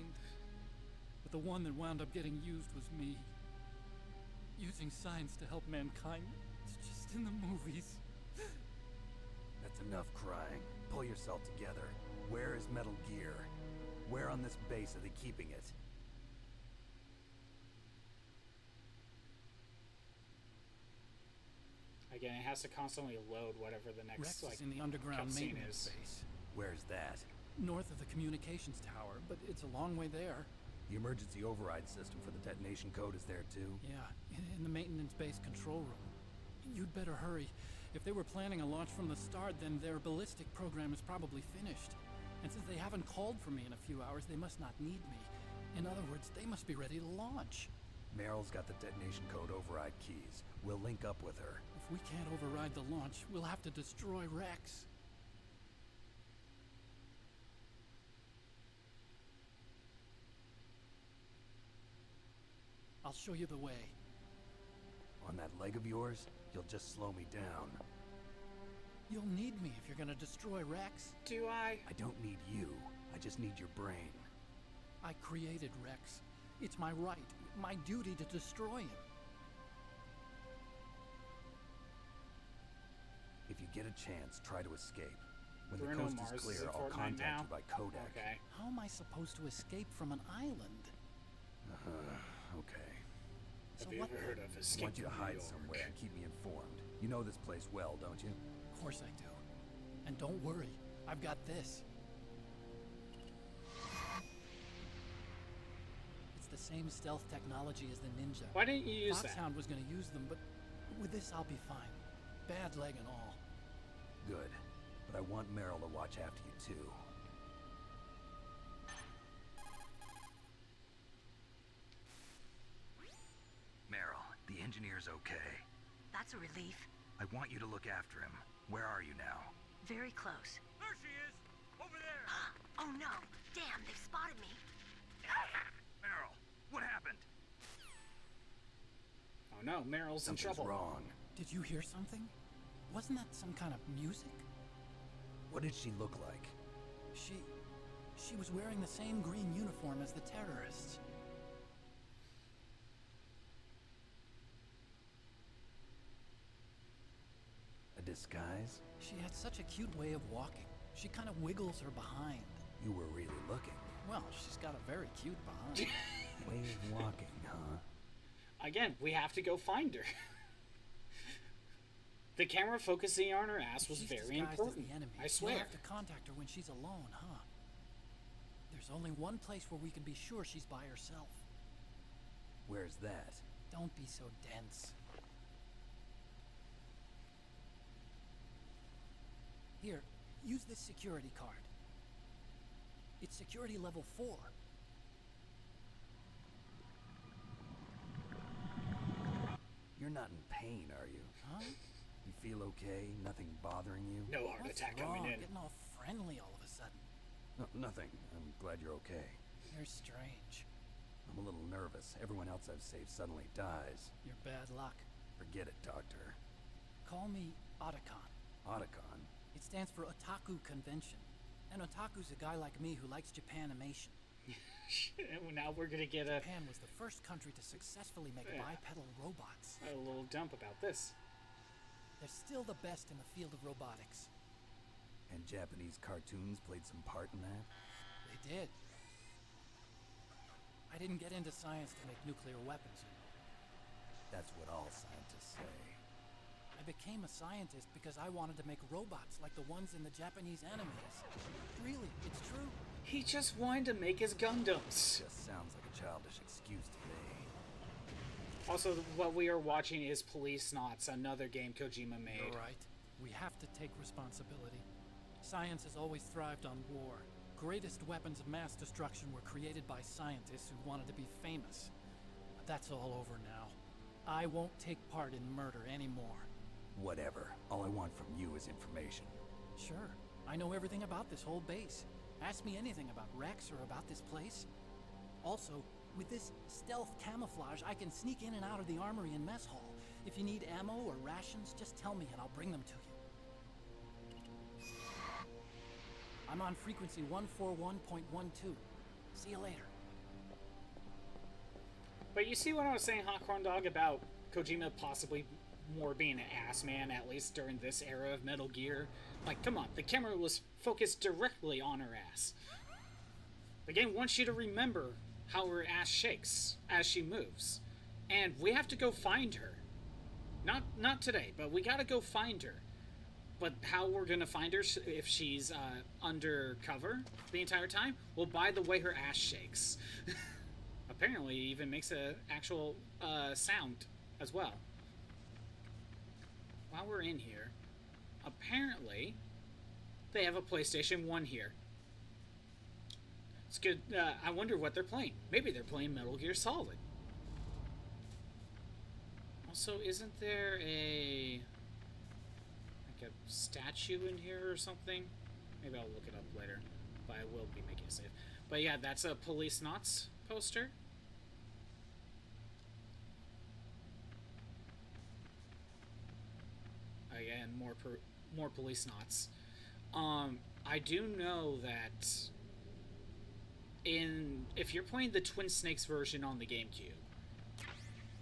But the one that wound up getting used was me. Using science to help mankind. It's just in the movies. That's enough crying. Pull yourself together. Where is Metal Gear? Where on this base are they keeping it? Again, it has to constantly load whatever the next Rex is in the underground maintenance base. Where's that? North of the communications tower, but it's a long way there. The emergency override system for the detonation code is there too? Yeah, in the maintenance base control room. You'd better hurry. If they were planning a launch from the start, then their ballistic program is probably finished. And since they haven't called for me in a few hours, they must not need me. In other words, they must be ready to launch. Meryl's got the detonation code override keys. We'll link up with her. If we can't override the launch, we'll have to destroy Rex. I'll show you the way. On that leg of yours, you'll just slow me down. You'll need me if you're gonna destroy Rex. Do I? I don't need you. I just need your brain. I created Rex. It's my right, my duty to destroy him. If you get a chance, try to escape. When Bruno the coast Mars is clear, is in I'll Fortnite contact now? you by codec. Okay. How am I supposed to escape from an island? Okay. Have you ever heard of I Escape want you to from New hide York? somewhere and keep me informed. You know this place well, don't you? Of course I do. And don't worry, I've got this. It's the same stealth technology as the Ninja. Why didn't you use that? Foxhound was going to use them, but with this I'll be fine. Bad leg and all. Good. But I want Meryl to watch after you too. Meryl, the engineer's okay. That's a relief. I want you to look after him. Where are you now? Very close. There she is! Over there! Oh no! Damn, they've spotted me. Meryl, what happened? Oh no, Meryl's in Something's trouble. wrong. Did you hear something? Wasn't that some kind of music? What did she look like? She was wearing the same green uniform as the terrorists. A disguise? She had such a cute way of walking. She kind of wiggles her behind. You were really looking. Well, she's got a very cute behind. Way of walking, huh? Again, we have to go find her. The camera focusing on her ass was She's very disguised as important. the enemy. I swear. We'll have to contact her when she's alone, huh? There's only one place where we can be sure she's by herself. Where's that? Don't be so dense. Here, use this security card. It's security level 4. You're not in pain, are you? Huh? You feel okay? Nothing bothering you? No heart What's attack wrong? coming in. Getting all friendly all of a sudden. No, nothing. I'm glad you're okay. You're strange. I'm a little nervous. Everyone else I've saved suddenly dies. You're bad luck. Forget it, Doctor. Call me Otacon. Otacon? It stands for Otaku Convention. And Otaku's a guy like me who likes Japanimation. Now we're gonna get a Japan was the first country to successfully make bipedal robots. a little dump about this. They're still the best in the field of robotics. And Japanese cartoons played some part in that? They did. I didn't get into science to make nuclear weapons, you know. That's what all scientists say. I became a scientist because I wanted to make robots like the ones in the Japanese animes. Really, it's true. He just wanted to make his Gundams. Just sounds like a childish excuse to me. Also, what we are watching is Police Knots, another game Kojima made. You're right. We have to take responsibility. Science has always thrived on war. Greatest weapons of mass destruction were created by scientists who wanted to be famous. But that's all over now. I won't take part in murder anymore. Whatever. All I want from you is information. Sure. I know everything about this whole base. Ask me anything about Rex or about this place. Also, with this stealth camouflage, I can sneak in and out of the armory and mess hall. If you need ammo or rations, just tell me and I'll bring them to you. I'm on frequency 141.12. See you later. But you see what I was saying, Hot Corn Dog, about Kojima possibly more being an ass man, at least during this era of Metal Gear? Like, come on, the camera was focused directly on her ass. The game wants you to remember how her ass shakes as she moves. And we have to go find her. Not today, but we gotta go find her. But how we're gonna find her if she's undercover the entire time? Well, by the way her ass shakes. Apparently, it even makes an actual sound as well. While we're in here, apparently, they have a PlayStation 1 here. It's good. I wonder what they're playing. Maybe they're playing Metal Gear Solid. Also, isn't there a statue in here or something? Maybe I'll look it up later, but I will be making a save. But yeah, that's a Police Knots poster. Again, more Police Knots. I do know that if you're playing the Twin Snakes version on the GameCube,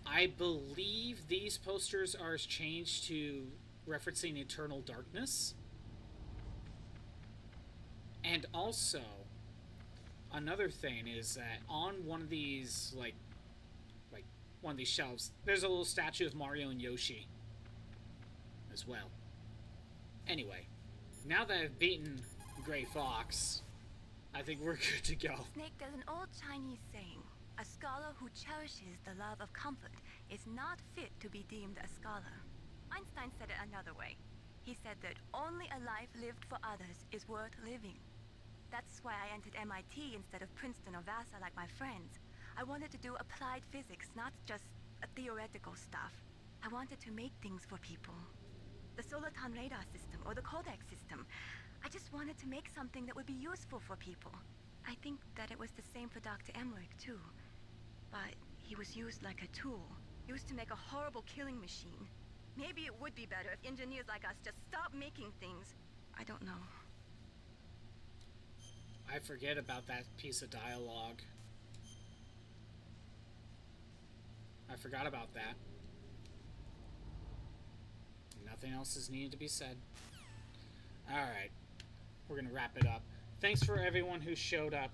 I believe these posters are changed to referencing Eternal Darkness. And also, another thing is that on one of these, like one of these shelves, there's a little statue of Mario and Yoshi as well. Anyway, now that I've beaten Gray Fox, I think we're good to go. Snake, there's an old Chinese saying, a scholar who cherishes the love of comfort is not fit to be deemed a scholar. Einstein said it another way. He said that only a life lived for others is worth living. That's why I entered MIT instead of Princeton or Vassar like my friends. I wanted to do applied physics, not just theoretical stuff. I wanted to make things for people. The Soliton radar system or the Codex system. I just wanted to make something that would be useful for people. I think that it was the same for Dr. Emmerich too. But he was used like a tool, used to make a horrible killing machine. Maybe it would be better if engineers like us just stopped making things. I don't know. I forget about that piece of dialogue. I forgot about that. Nothing else is needed to be said. Alright. We're going to wrap it up. Thanks for everyone who showed up.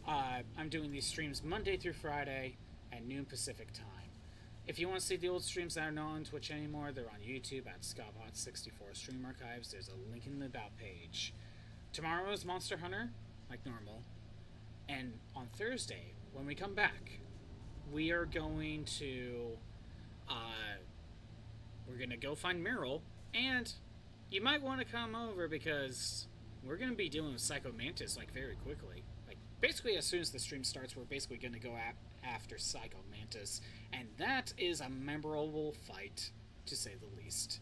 I'm doing these streams Monday through Friday at noon Pacific time. If you want to see the old streams that are not on Twitch anymore, they're on YouTube at ScottBot64 Stream Archives. There's a link in the About page. Tomorrow is Monster Hunter, like normal. And on Thursday, when we come back, we are going to go find Meryl, and you might want to come over because we're going to be dealing with Psycho Mantis like very quickly. Like basically as soon as the stream starts, we're basically going to go after Psycho Mantis, and that is a memorable fight to say the least.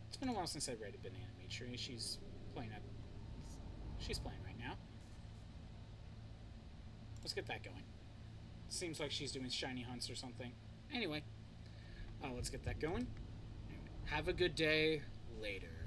It's been a while since I rated Banana Mitri. She's playing right now. Let's get that going. Seems like she's doing shiny hunts or something. Anyway, let's get that going. Anyway, have a good day. Later.